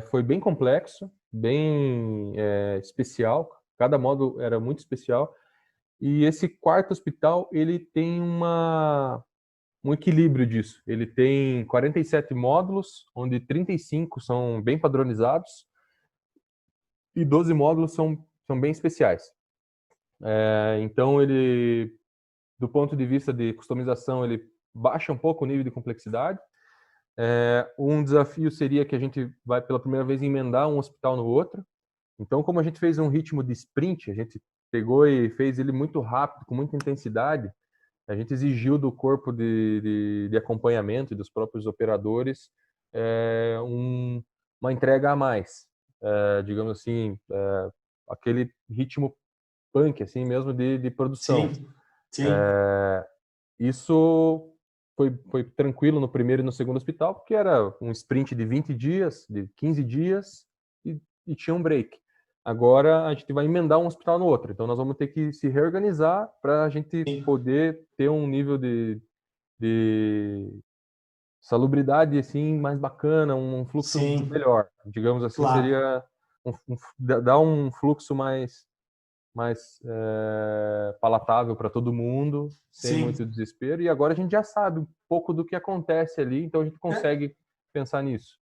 foi bem complexo, bem especial. Cada módulo era muito especial. E esse quarto hospital, ele tem um equilíbrio disso. Ele tem 47 módulos, onde 35 são bem padronizados e 12 módulos são bem especiais. Então, ele, do ponto de vista de customização, ele baixa um pouco o nível de complexidade. Um desafio seria que a gente vai pela primeira vez emendar um hospital no outro. Então, como a gente fez um ritmo de sprint, a gente pegou e fez ele muito rápido, com muita intensidade, a gente exigiu do corpo de acompanhamento e dos próprios operadores uma entrega a mais, digamos assim, aquele ritmo punk, assim mesmo, de produção. Sim, sim. Isso foi tranquilo no primeiro e no segundo hospital, porque era um sprint de 20 dias, de 15 dias, e tinha um break. Agora a gente vai emendar um hospital no outro, então nós vamos ter que se reorganizar para a gente poder ter um nível de salubridade assim mais bacana, um fluxo melhor, digamos assim, Claro. seria dar um fluxo mais palatável para todo mundo, sem muito desespero. E agora a gente já sabe um pouco do que acontece ali, então a gente consegue pensar nisso.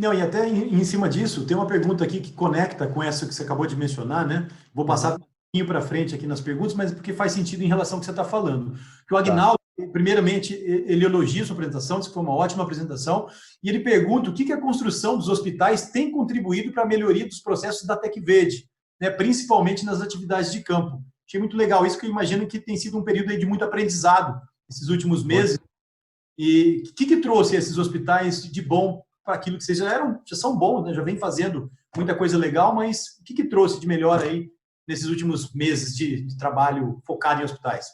Não, e até em cima disso, tem uma pergunta aqui que conecta com essa que você acabou de mencionar, né? Vou passar um pouquinho para frente aqui nas perguntas, mas porque faz sentido em relação ao que você está falando. Que o Aguinaldo, primeiramente, ele elogia a sua apresentação, disse que foi uma ótima apresentação, e ele pergunta o que a construção dos hospitais tem contribuído para a melhoria dos processos da TecVerde, né? Principalmente nas atividades de campo. Achei muito legal isso, que eu imagino que tem sido um período aí de muito aprendizado esses últimos meses. E o que trouxe esses hospitais de bom para aquilo que vocês já são bons, né? Já vem fazendo muita coisa legal, mas o que trouxe de melhor aí nesses últimos meses de trabalho focado em hospitais?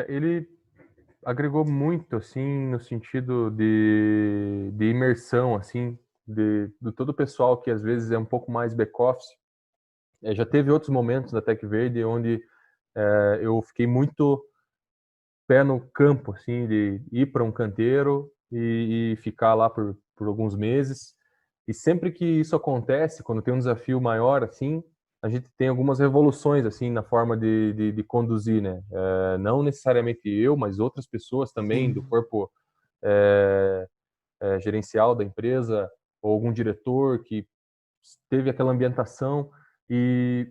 Ele agregou muito, assim, no sentido de imersão, assim, de todo o pessoal que às vezes é um pouco mais back-office. Já teve outros momentos na TecVerde onde eu fiquei muito pé no campo, assim, de ir para um canteiro e ficar lá por alguns meses. E sempre que isso acontece, quando tem um desafio maior, assim, a gente tem algumas revoluções, assim, na forma de conduzir, né? Não necessariamente eu, mas outras pessoas também do corpo gerencial da empresa, ou algum diretor que teve aquela ambientação e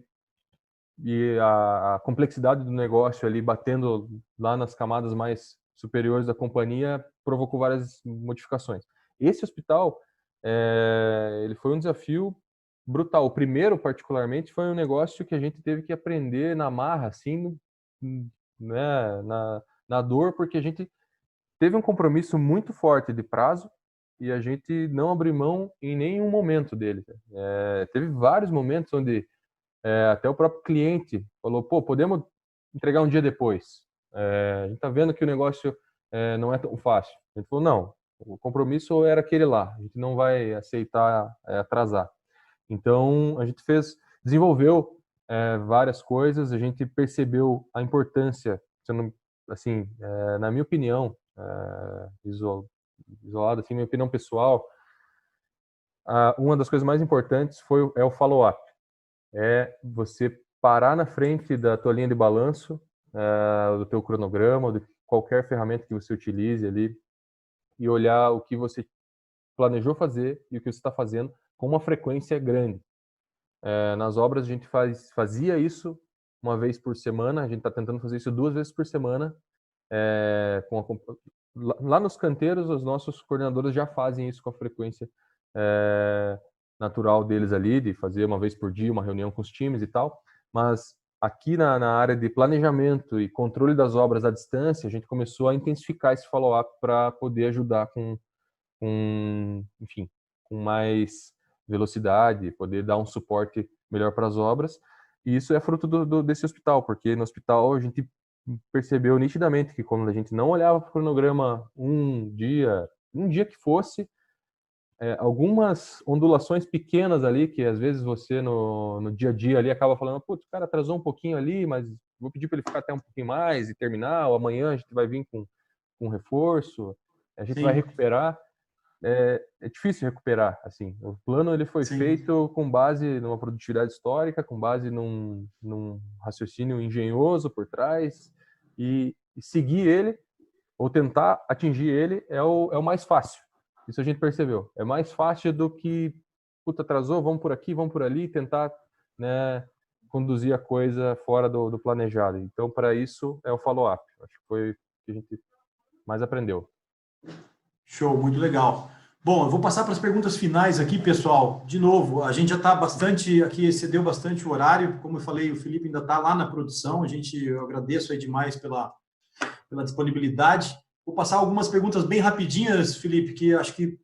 a complexidade do negócio ali batendo lá nas camadas mais superiores da companhia provocou várias modificações. Esse hospital, ele foi um desafio brutal. O primeiro, particularmente, foi um negócio que a gente teve que aprender na marra, assim, né, na dor, porque a gente teve um compromisso muito forte de prazo e a gente não abriu mão em nenhum momento dele. Teve vários momentos onde até o próprio cliente falou, pô, podemos entregar um dia depois. A gente está vendo que o negócio não é tão fácil. A gente falou, não, o compromisso era aquele lá, a gente não vai aceitar atrasar. Então, a gente desenvolveu várias coisas, a gente percebeu a importância, assim, na minha opinião, isolado, assim, minha opinião pessoal, uma das coisas mais importantes é o follow-up. Você parar na frente da tua linha de balanço, do teu cronograma, de qualquer ferramenta que você utilize ali, e olhar o que você planejou fazer e o que você está fazendo com uma frequência grande. Nas obras a gente fazia isso uma vez por semana, a gente está tentando fazer isso 2 vezes por semana. Lá nos canteiros, os nossos coordenadores já fazem isso com a frequência natural deles ali, de fazer uma vez por dia uma reunião com os times e tal, mas aqui na área de planejamento e controle das obras à distância, a gente começou a intensificar esse follow-up para poder ajudar enfim, com mais velocidade, poder dar um suporte melhor para as obras. E isso é fruto desse hospital, porque no hospital a gente percebeu nitidamente que quando a gente não olhava para o cronograma um dia que fosse, algumas ondulações pequenas ali, que às vezes você no dia a dia ali acaba falando, putz, o cara atrasou um pouquinho ali, mas vou pedir para ele ficar até um pouquinho mais e terminar, ou amanhã a gente vai vir com um reforço, a gente vai Sim, recuperar. É difícil recuperar, assim. O plano ele foi sim, feito com base numa produtividade histórica, com base num raciocínio engenhoso por trás, e seguir ele, ou tentar atingir ele, é o mais fácil. Isso a gente percebeu. É mais fácil do que, puta, atrasou, vamos por aqui, vamos por ali, tentar, né, conduzir a coisa fora do planejado. Então, para isso, é o follow-up. Acho que foi o que a gente mais aprendeu. show, muito legal. Bom, eu vou passar para as perguntas finais aqui, pessoal. De novo, a gente já está bastante aqui, excedeu bastante o horário. Como eu falei, o Felipe ainda está lá na produção. Eu agradeço aí demais pela disponibilidade. Vou passar algumas perguntas bem rapidinhas, Felipe, que acho que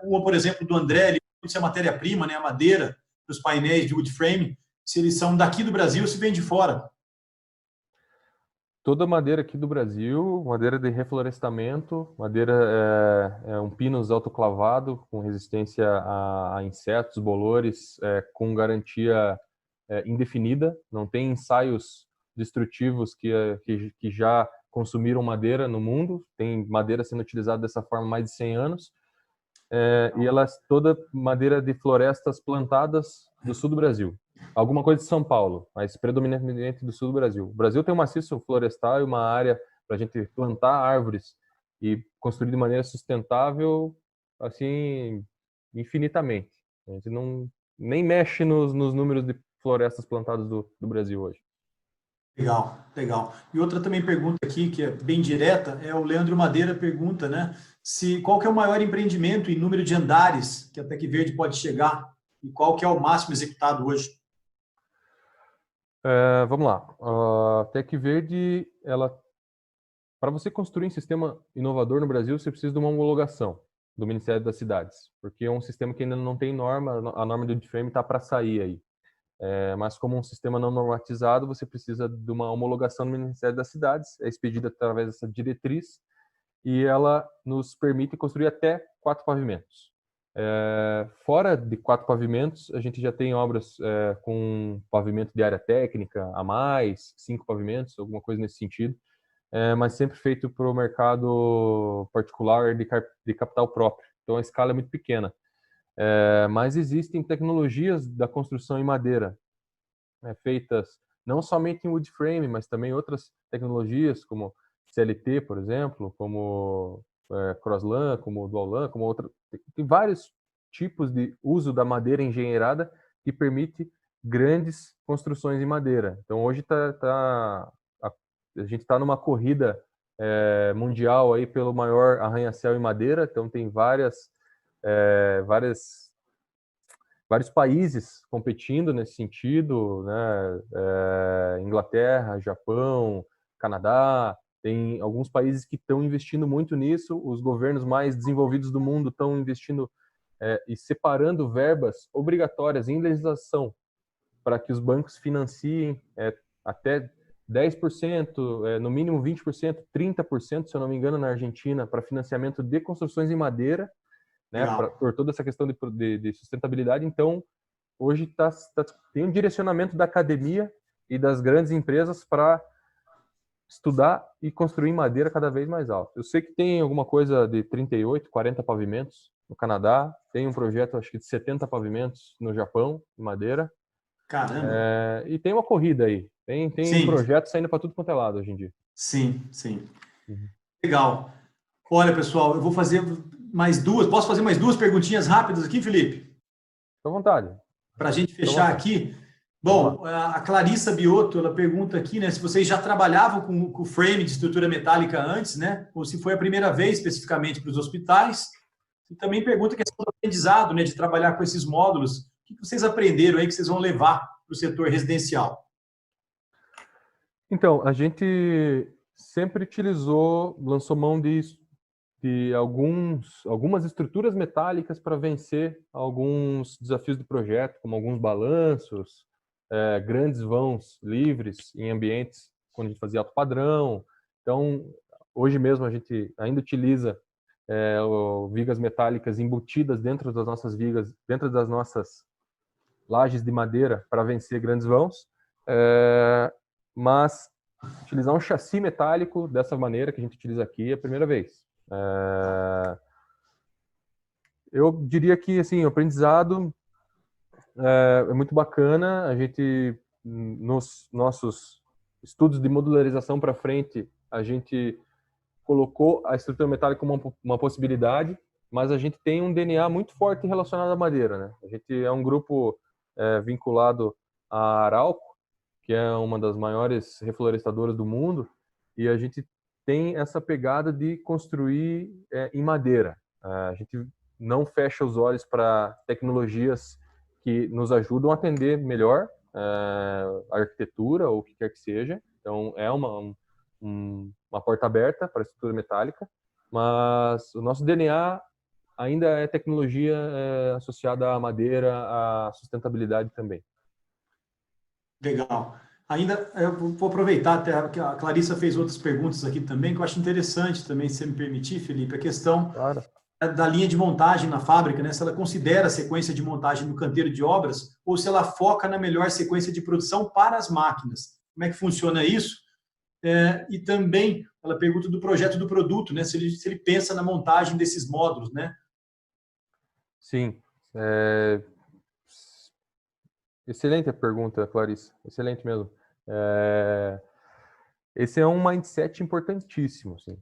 uma, por exemplo, do André, ele pergunta se a matéria-prima, né, a madeira dos painéis de wood frame, se eles são daqui do Brasil ou se vem de fora. Toda madeira aqui do Brasil, madeira de reflorestamento, madeira é um pinus autoclavado com resistência a insetos, bolores, com garantia indefinida. Não tem ensaios destrutivos que já consumiram madeira no mundo. Tem madeira sendo utilizada dessa forma há mais de 100 anos. E elas toda madeira de florestas plantadas do sul do Brasil. Alguma coisa de São Paulo, mas predominantemente do sul do Brasil. O Brasil tem um maciço florestal e uma área para a gente plantar árvores e construir de maneira sustentável, assim, infinitamente. A gente nem mexe nos números de florestas plantadas do Brasil hoje. Legal, legal. E outra também pergunta aqui, que é bem direta, o Leandro Madeira pergunta, né, qual que é o maior empreendimento em número de andares que a Tec Verde pode chegar e qual que é o máximo executado hoje? Vamos lá. A Tec Verde, para você construir um sistema inovador no Brasil, você precisa de uma homologação do Ministério das Cidades, porque é um sistema que ainda não tem norma, a norma do wood-frame está para sair aí. Mas como um sistema não normatizado, você precisa de uma homologação do Ministério das Cidades, é expedida através dessa diretriz, e ela nos permite construir até 4 pavimentos. Fora de 4 pavimentos, a gente já tem obras com pavimento de área técnica a mais, 5 pavimentos, alguma coisa nesse sentido, mas sempre feito para o mercado particular de capital próprio. Então a escala é muito pequena. Mas existem tecnologias da construção em madeira, feitas não somente em wood frame, mas também outras tecnologias como CLT, por exemplo, como Crosslan, como Dual-Lan, como outra. Tem vários tipos de uso da madeira engenheirada que permite grandes construções em madeira. Então hoje a gente está numa corrida mundial aí pelo maior arranha-céu em madeira. Então tem vários países competindo nesse sentido, né? Inglaterra, Japão, Canadá, tem alguns países que estão investindo muito nisso. Os governos mais desenvolvidos do mundo estão investindo e separando verbas obrigatórias em legislação para que os bancos financiem até 10%, no mínimo 20%, 30%, se eu não me engano, na Argentina, para financiamento de construções em madeira, né, por toda essa questão de sustentabilidade. Então, hoje tem um direcionamento da academia e das grandes empresas para estudar e construir madeira cada vez mais alto. Eu sei que tem alguma coisa de 38, 40 pavimentos no Canadá, tem um projeto, acho que de 70 pavimentos no Japão, em madeira. Caramba! E tem uma corrida aí. Tem um projeto saindo para tudo quanto é lado hoje em dia. Sim, sim. Uhum. Legal. Olha, pessoal, eu vou fazer mais duas. Posso fazer mais duas perguntinhas rápidas aqui, Felipe? Fique à vontade. Para a gente fechar aqui. Bom, a Clarissa Biotto, ela pergunta aqui, né, se vocês já trabalhavam com frame de estrutura metálica antes, né, ou se foi a primeira vez especificamente para os hospitais. E também pergunta a questão do aprendizado, né, de trabalhar com esses módulos. O que vocês aprenderam aí que vocês vão levar para o setor residencial? Então, a gente sempre lançou mão de algumas estruturas metálicas para vencer alguns desafios do projeto, como alguns balanços, grandes vãos livres em ambientes quando a gente fazia alto padrão. Então, hoje mesmo a gente ainda utiliza vigas metálicas embutidas dentro das nossas vigas, dentro das nossas lajes de madeira para vencer grandes vãos, mas utilizar um chassi metálico dessa maneira que a gente utiliza aqui é a primeira vez. Eu diria que assim, o aprendizado é muito bacana. A gente, nos nossos estudos de modularização para frente, a gente colocou a estrutura metálica como uma possibilidade, mas a gente tem um DNA muito forte relacionado à madeira, né? A gente é um grupo vinculado à Arauco, que é uma das maiores reflorestadoras do mundo, e a gente tem essa pegada de construir em madeira. A gente não fecha os olhos para tecnologias que nos ajudam a atender melhor a arquitetura ou o que quer que seja. Então, é uma porta aberta para a estrutura metálica, mas o nosso DNA ainda é tecnologia associada à madeira, à sustentabilidade também. Legal. Ainda, eu vou aproveitar até que a Clarissa fez outras perguntas aqui também, que eu acho interessante também, se você me permitir, Felipe, a questão Claro. da linha de montagem na fábrica, né? Se ela considera a sequência de montagem no canteiro de obras ou se ela foca na melhor sequência de produção para as máquinas. Como é que funciona isso? E também ela pergunta do projeto do produto, né? Se ele pensa na montagem desses módulos, né? Sim. Excelente a pergunta, Clarice. Excelente mesmo. Esse é um mindset importantíssimo. Assim.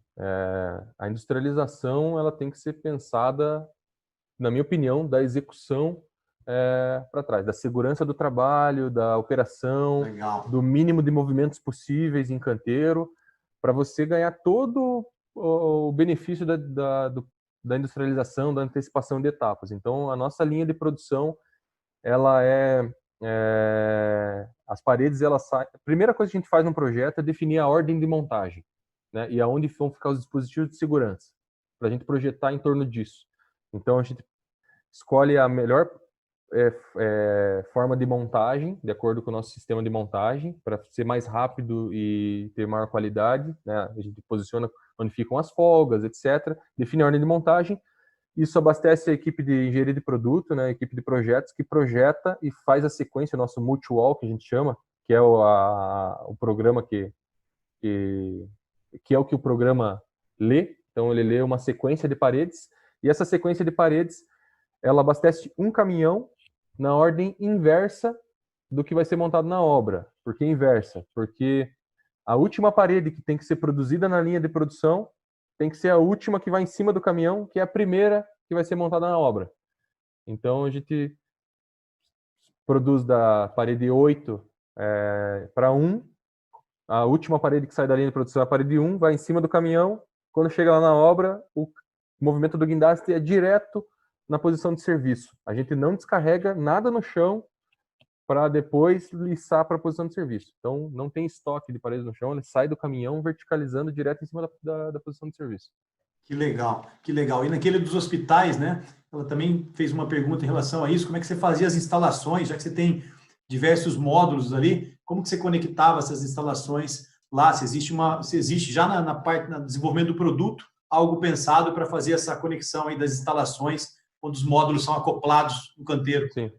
A industrialização ela tem que ser pensada, na minha opinião, da execução para trás, da segurança do trabalho, da operação, Legal. do mínimo de movimentos possíveis em canteiro, para você ganhar todo o benefício da industrialização, da antecipação de etapas. Então, a nossa linha de produção, ela as paredes, elas saem. A primeira coisa que a gente faz no projeto é definir a ordem de montagem, né? E aonde vão ficar os dispositivos de segurança, para a gente projetar em torno disso. Então, a gente escolhe a melhor forma de montagem, de acordo com o nosso sistema de montagem, para ser mais rápido e ter maior qualidade, né? A gente posiciona onde ficam as folgas, etc. Define a ordem de montagem. Isso abastece a equipe de engenharia de produto, né, a equipe de projetos, que projeta e faz a sequência, o nosso multi-wall, que a gente chama, que é o programa que é o que o programa lê. Então, ele lê uma sequência de paredes, e essa sequência de paredes, ela abastece um caminhão na ordem inversa do que vai ser montado na obra. Por que inversa? Porque a última parede que tem que ser produzida na linha de produção tem que ser a última que vai em cima do caminhão, que é a primeira que vai ser montada na obra. Então, a gente produz da parede 8 para 1, a última parede que sai da linha de produção é a parede 1, vai em cima do caminhão, quando chega lá na obra, o movimento do guindaste é direto na posição de serviço. A gente não descarrega nada no chão para depois liçar para a posição de serviço. Então, não tem estoque de paredes no chão, ele sai do caminhão verticalizando direto em cima da posição de serviço. Que legal, que legal. E naquele dos hospitais, né? Ela também fez uma pergunta em relação a isso. Como é que você fazia as instalações, já que você tem diversos módulos ali? Como que você conectava essas instalações lá? Se existe já na parte do desenvolvimento do produto algo pensado para fazer essa conexão aí das instalações quando os módulos são acoplados no canteiro? Sim.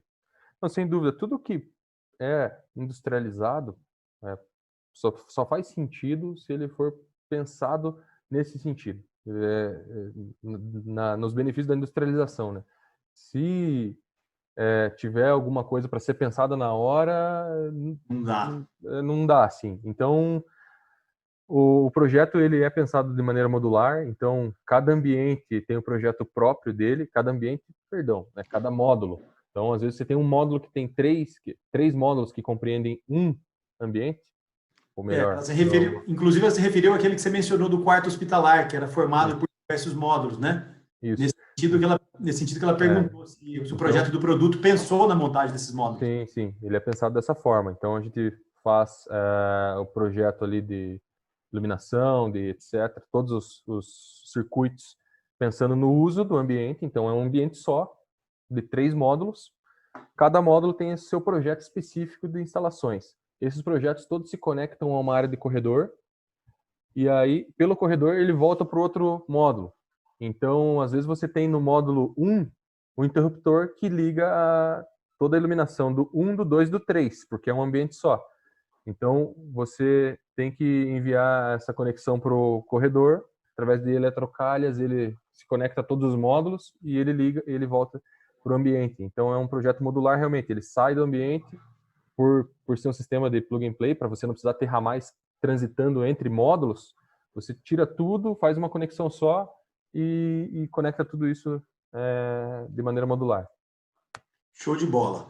Não, sem dúvida, tudo que é industrializado só faz sentido se ele for pensado nesse sentido, nos benefícios da industrialização, né? Se tiver alguma coisa para ser pensada na hora, não dá, assim. Então, o projeto ele é pensado de maneira modular, então cada ambiente tem o projeto próprio dele, cada módulo. Então, às vezes, você tem um módulo que tem três módulos que compreendem um ambiente, ou melhor... Inclusive, ela se referiu àquele que você mencionou do quarto hospitalar, que era formado por diversos módulos, né? Isso. Nesse sentido que ela perguntou se o projeto do produto pensou na montagem desses módulos. Sim. Ele é pensado dessa forma. Então, a gente faz o projeto ali de iluminação, de etc., todos os circuitos pensando no uso do ambiente. Então, é um ambiente só, de 3 módulos. Cada módulo tem esse seu projeto específico de instalações. esses projetos todos se conectam a uma área de corredor, e aí, pelo corredor, ele volta para o outro módulo. Então, às vezes você tem no módulo 1 o interruptor que liga toda a iluminação do 1, do 2 e do 3, porque é um ambiente só. Então, você tem que enviar essa conexão para o corredor, através de eletrocalhas, ele se conecta a todos os módulos e ele liga, ele volta para o ambiente. Então, é um projeto modular realmente. Ele sai do ambiente por ser um sistema de plug and play, para você não precisar ter ramais transitando entre módulos. Você tira tudo, faz uma conexão só e conecta tudo isso de maneira modular. Show de bola.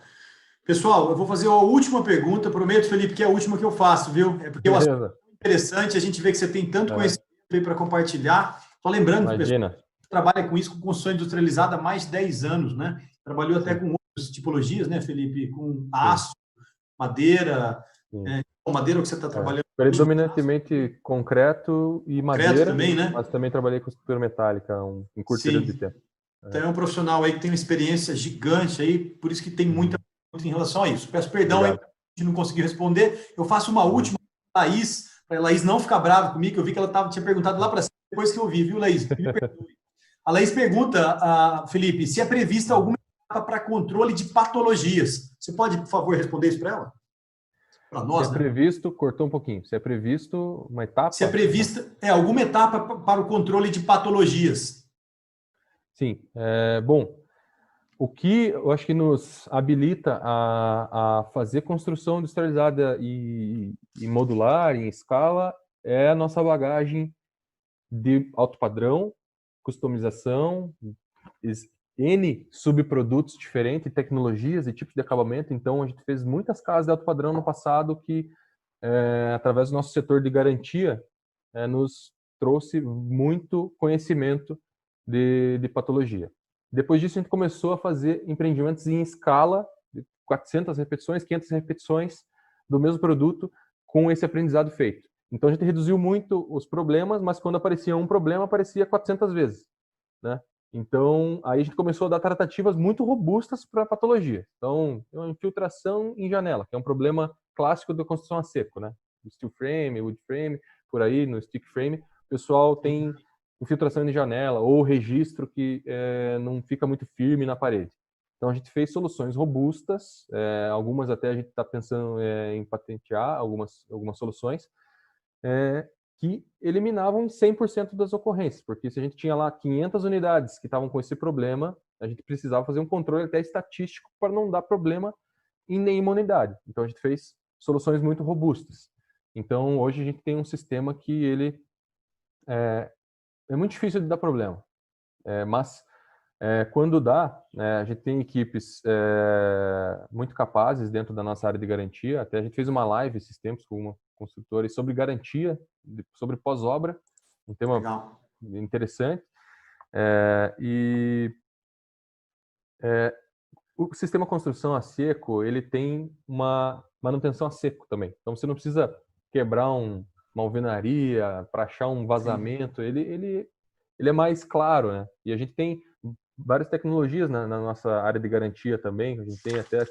Pessoal, eu vou fazer a última pergunta. Prometo, Felipe, que é a última que eu faço, viu? É porque o assunto é interessante, a gente vê que você tem tanto conhecimento aí para compartilhar. Só lembrando, pessoal, você trabalha com isso, com construção industrializada há mais de 10 anos, né? Trabalhou até com outras tipologias, né, Felipe? Com aço, madeira, madeira que você está trabalhando. Predominantemente concreto e madeira, também, né? Mas também trabalhei com estrutura metálica um curto período de tempo. Então é um profissional aí que tem uma experiência gigante aí, por isso que tem muita em relação a isso. Peço perdão aí, se não conseguiu responder. Eu faço uma última para a Laís não ficar brava comigo, que eu vi que ela tinha perguntado lá para cima, depois que eu vi, viu, Laís? Me perdoe. A Laís pergunta, Felipe, se é prevista alguma etapa para controle de patologias. Você pode, por favor, responder isso para ela? Para nós, se é previsto, cortou um pouquinho, se é previsto uma etapa... Se é prevista, alguma etapa para o controle de patologias. Sim, bom, o que eu acho que nos habilita a fazer construção industrializada e modular, em escala, é a nossa bagagem de alto padrão, customização, N subprodutos diferentes, tecnologias e tipos de acabamento. Então, a gente fez muitas casas de alto padrão no passado que, através do nosso setor de garantia, nos trouxe muito conhecimento de patologia. Depois disso, a gente começou a fazer empreendimentos em escala, de 400 repetições, 500 repetições do mesmo produto, com esse aprendizado feito. Então, a gente reduziu muito os problemas, mas quando aparecia um problema, aparecia 400 vezes, né? Então, aí a gente começou a dar tratativas muito robustas para patologia. Então, uma infiltração em janela, que é um problema clássico da construção a seco, né? Steel frame, wood frame, por aí, no stick frame, o pessoal tem infiltração em janela ou registro que não fica muito firme na parede. Então, a gente fez soluções robustas, algumas até a gente está pensando em patentear, algumas soluções, que eliminavam 100% das ocorrências, porque se a gente tinha lá 500 unidades que estavam com esse problema, a gente precisava fazer um controle até estatístico para não dar problema em nenhuma unidade. Então, a gente fez soluções muito robustas. Então, hoje a gente tem um sistema que ele é muito difícil de dar problema, mas quando dá, a gente tem equipes muito capazes dentro da nossa área de garantia. Até a gente fez uma live esses tempos com uma construtora sobre garantia, sobre pós-obra, um tema legal, interessante. O sistema construção a seco, ele tem uma manutenção a seco também. Então você não precisa quebrar uma alvenaria para achar um vazamento. Ele é mais claro, né? E a gente tem várias tecnologias na nossa área de garantia também. A gente tem até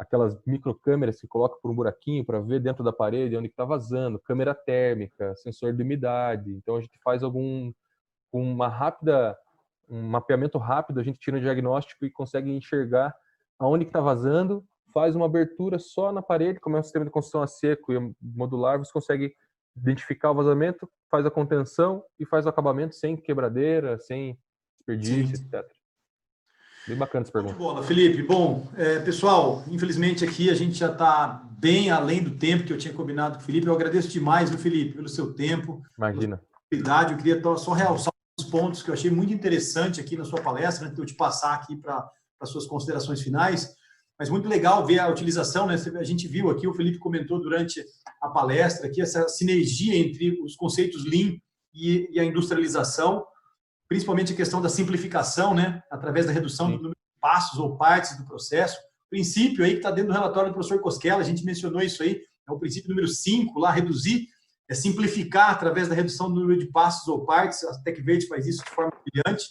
aquelas microcâmeras que coloca por um buraquinho para ver dentro da parede onde está vazando, câmera térmica, sensor de umidade. Então a gente faz um mapeamento rápido, a gente tira um diagnóstico e consegue enxergar aonde está vazando, faz uma abertura só na parede, como é um sistema de construção a seco e modular, você consegue identificar o vazamento, faz a contenção e faz o acabamento sem quebradeira, sem desperdício, etc. Bem bacana essa pergunta. Muito boa, Felipe. Bom, pessoal, infelizmente aqui a gente já está bem além do tempo que eu tinha combinado com o Felipe. Eu agradeço demais, viu, Felipe, pelo seu tempo. Imagina. Eu queria só realçar os pontos que eu achei muito interessante aqui na sua palestra, antes de eu te passar aqui para as suas considerações finais. Mas muito legal ver a utilização, né? A gente viu aqui, o Felipe comentou durante a palestra aqui, essa sinergia entre os conceitos Lean e a industrialização, principalmente a questão da simplificação, né? Através da redução do número de passos ou partes do processo. O princípio aí que está dentro do relatório do professor Cosquela, a gente mencionou isso aí, é o princípio número 5, lá, reduzir, simplificar através da redução do número de passos ou partes. A TecVerde faz isso de forma brilhante.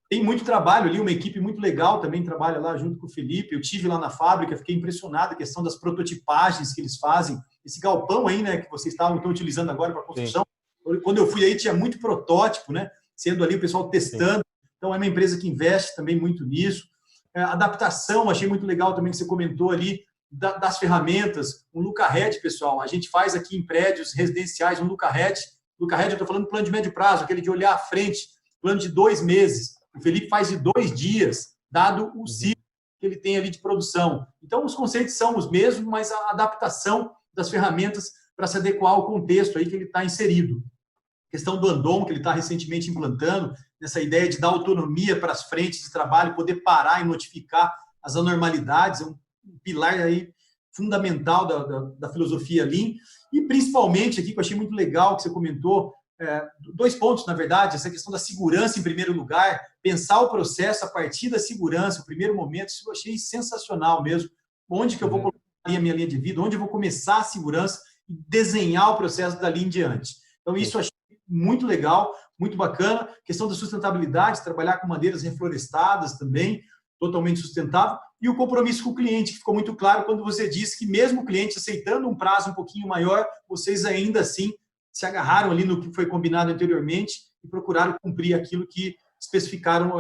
tem muito trabalho ali, uma equipe muito legal também trabalha lá junto com o Felipe. Eu tive lá na fábrica, fiquei impressionado com a questão das prototipagens que eles fazem. Esse galpão aí, né, que vocês estão utilizando agora para construção. Sim. Quando eu fui aí, tinha muito protótipo, né, sendo ali o pessoal testando. Sim. Então, é uma empresa que investe também muito nisso. Adaptação, achei muito legal também que você comentou ali, das ferramentas. Um Lucahead, pessoal, a gente faz aqui em prédios residenciais um Lucahead. Lucahead, eu estou falando plano de médio prazo, aquele de olhar à frente, plano de 2 meses. O Felipe faz de 2 dias, dado o ciclo que ele tem ali de produção. Então, os conceitos são os mesmos, mas a adaptação das ferramentas para se adequar ao contexto aí que ele está inserido. A questão do Andon, que ele está recentemente implantando, nessa ideia de dar autonomia para as frentes de trabalho, poder parar e notificar as anormalidades, é um pilar aí fundamental da filosofia Lean. E, principalmente, aqui que eu achei muito legal que você comentou, 2 pontos, na verdade, essa questão da segurança em primeiro lugar, pensar o processo a partir da segurança, o primeiro momento, isso eu achei sensacional mesmo. Onde que eu vou colocar a minha linha de vida, onde eu vou começar a segurança e desenhar o processo dali em diante. Então, isso eu achei muito legal, muito bacana. Questão da sustentabilidade, trabalhar com madeiras reflorestadas também, totalmente sustentável. E o compromisso com o cliente, que ficou muito claro quando você disse que mesmo o cliente aceitando um prazo um pouquinho maior, vocês ainda assim se agarraram ali no que foi combinado anteriormente e procuraram cumprir aquilo que especificaram,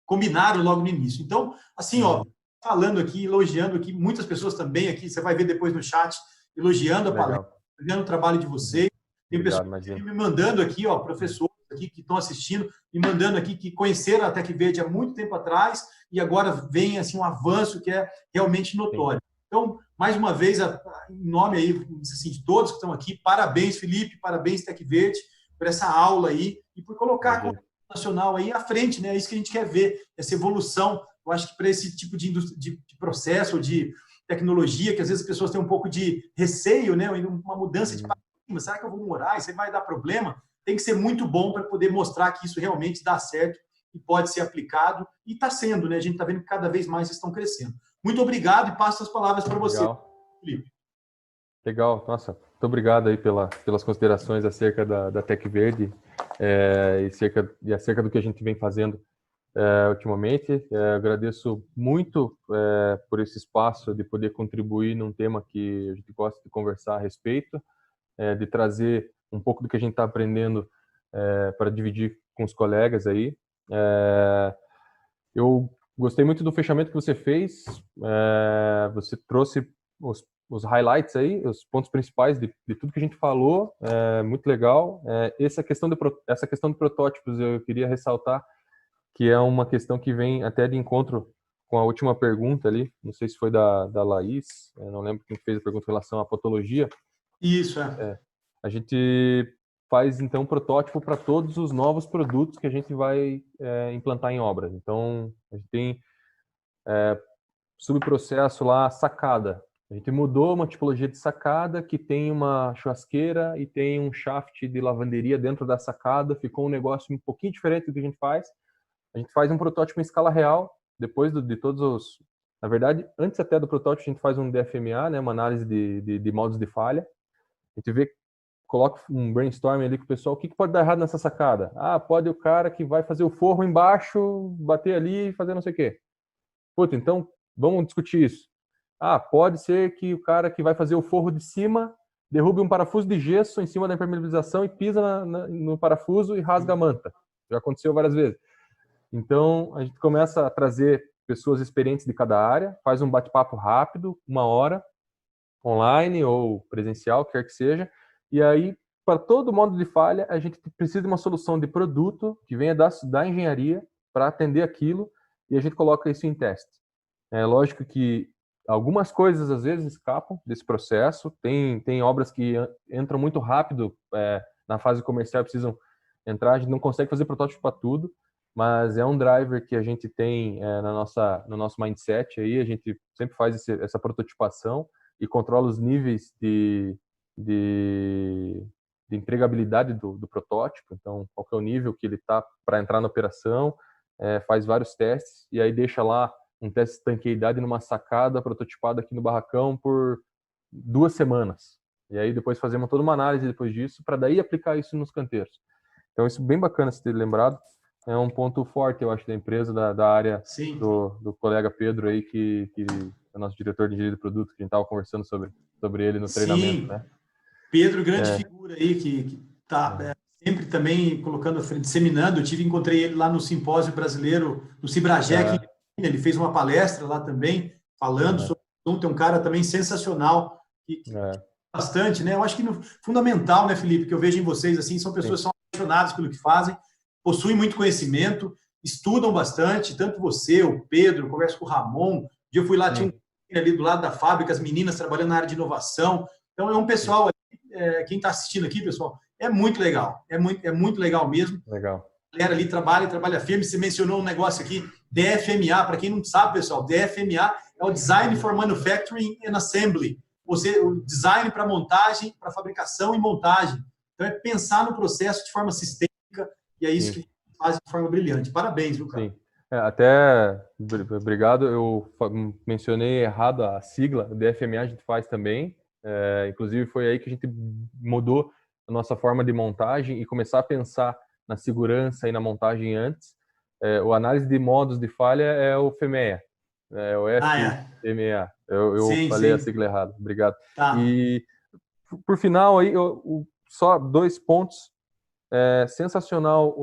combinaram logo no início. Então, assim, ó, falando aqui, elogiando aqui, muitas pessoas também aqui, você vai ver depois no chat, elogiando a palestra, elogiando o trabalho de vocês. Tem pessoas me mandando aqui, ó, professores aqui que estão assistindo, me mandando aqui que conheceram a Tec Verde há muito tempo atrás e agora vem assim, um avanço que é realmente notório. Então, mais uma vez, em nome aí, assim, de todos que estão aqui, parabéns, Felipe, parabéns, Tec Verde, por essa aula aí e por colocar a comunidade nacional aí à frente, né? É isso que a gente quer ver, essa evolução. Eu acho que para esse tipo de processo, de tecnologia, que às vezes as pessoas têm um pouco de receio, né? Uma mudança de paradigma, será que eu vou morar? Isso aí vai dar problema? Tem que ser muito bom para poder mostrar que isso realmente dá certo e pode ser aplicado, e está sendo, né? A gente está vendo que cada vez mais estão crescendo. Muito obrigado e passo as palavras para você, Felipe. Legal, nossa, muito obrigado aí pelas considerações acerca da Tec Verde e acerca do que a gente vem fazendo ultimamente. Agradeço muito por esse espaço de poder contribuir num tema que a gente gosta de conversar a respeito, de trazer um pouco do que a gente está aprendendo para dividir com os colegas aí. Eu gostei muito do fechamento que você fez. Você trouxe os highlights aí, os pontos principais de tudo que a gente falou. Muito legal. Essa questão de protótipos eu queria ressaltar que é uma questão que vem até de encontro com a última pergunta ali. Não sei se foi da Laís, não lembro quem fez a pergunta em relação à patologia. Isso, A gente faz, então, protótipo para todos os novos produtos que a gente vai implantar em obras. Então, a gente tem subprocesso lá, sacada. A gente mudou uma tipologia de sacada que tem uma churrasqueira e tem um shaft de lavanderia dentro da sacada. Ficou um negócio um pouquinho diferente do que a gente faz. A gente faz um protótipo em escala real, depois de todos os... Na verdade, antes até do protótipo, a gente faz um DFMA, né, uma análise de modos de falha. A gente vê, coloca um brainstorming ali com o pessoal, o que pode dar errado nessa sacada? Pode o cara que vai fazer o forro embaixo, bater ali e fazer não sei o quê. Puta, então, vamos discutir isso. Pode ser que o cara que vai fazer o forro de cima derrube um parafuso de gesso em cima da impermeabilização e pisa no parafuso e rasga a manta. Já aconteceu várias vezes. Então, a gente começa a trazer pessoas experientes de cada área, faz um bate-papo rápido, 1 hora, online ou presencial, quer que seja, e aí, para todo modo de falha, a gente precisa de uma solução de produto que venha da engenharia para atender aquilo, e a gente coloca isso em teste. É lógico que algumas coisas, às vezes, escapam desse processo, tem obras que entram muito rápido na fase comercial, precisam entrar, a gente não consegue fazer protótipo para tudo, mas é um driver que a gente tem no nosso mindset aí, a gente sempre faz essa prototipação e controla os níveis de empregabilidade do protótipo, então qual que é o nível que ele está para entrar na operação, faz vários testes e aí deixa lá um teste de tanqueidade numa sacada prototipada aqui no barracão por 2 semanas. E aí depois fazemos toda uma análise depois disso para daí aplicar isso nos canteiros. Então isso é bem bacana você ter lembrado. é um ponto forte, eu acho, da empresa, da área Sim. do colega Pedro aí, que é nosso diretor de engenharia de produto, que a gente estava conversando sobre ele no treinamento, Sim. né? Pedro, grande figura aí, que está sempre também colocando, disseminando. Encontrei ele lá no Simpósio Brasileiro, no Cibrajec, ele fez uma palestra lá também, falando sobre o assunto. É um cara também sensacional, que bastante, né? Eu acho que fundamental, né, Felipe, que eu vejo em vocês, assim, são pessoas que são apaixonadas pelo que fazem, possuem muito conhecimento, estudam bastante, tanto você, o Pedro, converso com o Ramon. Um dia eu fui lá, tinha um ali do lado da fábrica, as meninas trabalhando na área de inovação. Então, é um pessoal, quem está assistindo aqui, pessoal, é muito legal, é muito legal mesmo. Legal. A galera ali trabalha firme. Você mencionou um negócio aqui, DFMA, para quem não sabe, pessoal, DFMA é o Design for Manufacturing and Assembly, ou seja, o design para montagem, para fabricação e montagem. Então, é pensar no processo de forma sistêmica, e é isso que faz de forma brilhante. Parabéns, viu, cara? Sim. Até, obrigado, eu mencionei errado a sigla, o DFMA a gente faz também, inclusive foi aí que a gente mudou a nossa forma de montagem e começar a pensar na segurança e na montagem antes. O análise de modos de falha é o FMEA, é o FMEA. Eu falei a sigla errada, obrigado. Tá. E, por final, aí, só 2 pontos. Sensacional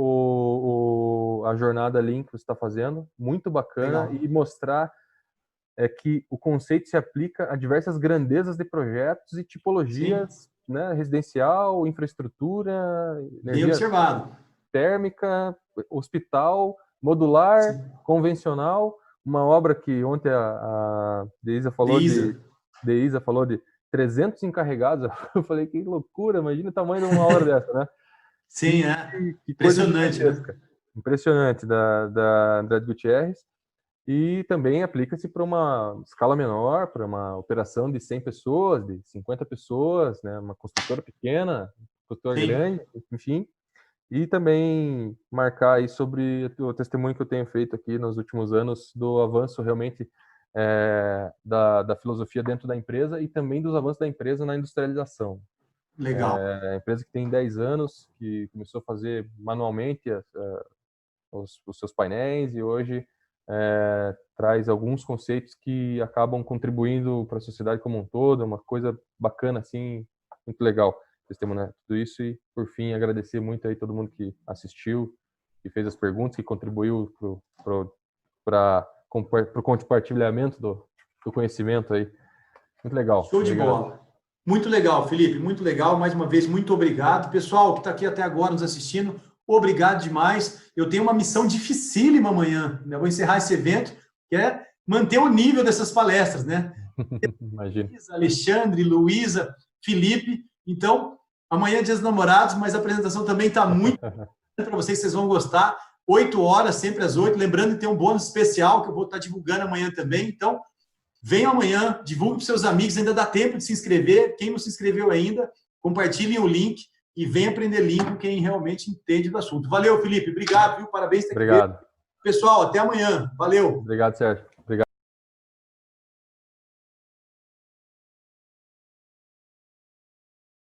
a jornada Lean que você está fazendo, muito bacana. Legal. E mostrar que o conceito se aplica a diversas grandezas de projetos e tipologias, né, residencial, infraestrutura, energia térmica, hospital, modular, convencional. Uma obra que ontem a Deisa falou de 300 encarregados. Eu falei, que loucura, imagina o tamanho de uma obra dessa, né? Sim, que impressionante, né? Impressionante da Andrade Gutierrez. E também aplica-se para uma escala menor, para uma operação de 100 pessoas, de 50 pessoas, né? Uma construtora pequena, construtora grande, enfim. E também marcar aí sobre o testemunho que eu tenho feito aqui nos últimos anos do avanço realmente da filosofia dentro da empresa e também dos avanços da empresa na industrialização. Legal. A empresa que tem 10 anos, que começou a fazer manualmente os seus painéis e hoje traz alguns conceitos que acabam contribuindo para a sociedade como um todo, uma coisa bacana, assim, muito legal testemunhar tudo isso. E, por fim, agradecer muito aí todo mundo que assistiu, que fez as perguntas, que contribuiu para o compartilhamento do conhecimento aí. Muito legal. Show de bola. Muito legal, Felipe, muito legal. Mais uma vez, muito obrigado. Pessoal que está aqui até agora nos assistindo, obrigado demais. Eu tenho uma missão dificílima amanhã. Eu vou encerrar esse evento, que é manter o nível dessas palestras, né? Imagina. Alexandre, Luísa, Felipe. Então, amanhã é Dia dos Namorados, mas a apresentação também está muito para vocês vão gostar. 8 horas, sempre às 8. Lembrando que tem um bônus especial que eu vou estar divulgando amanhã também. Então, venham amanhã, divulgue para seus amigos, ainda dá tempo de se inscrever. Quem não se inscreveu ainda, compartilhem o link e venha aprender Lean com quem realmente entende do assunto. Valeu, Felipe. Obrigado, viu? Parabéns. Obrigado. Pessoal, até amanhã. Valeu. Obrigado, Sérgio.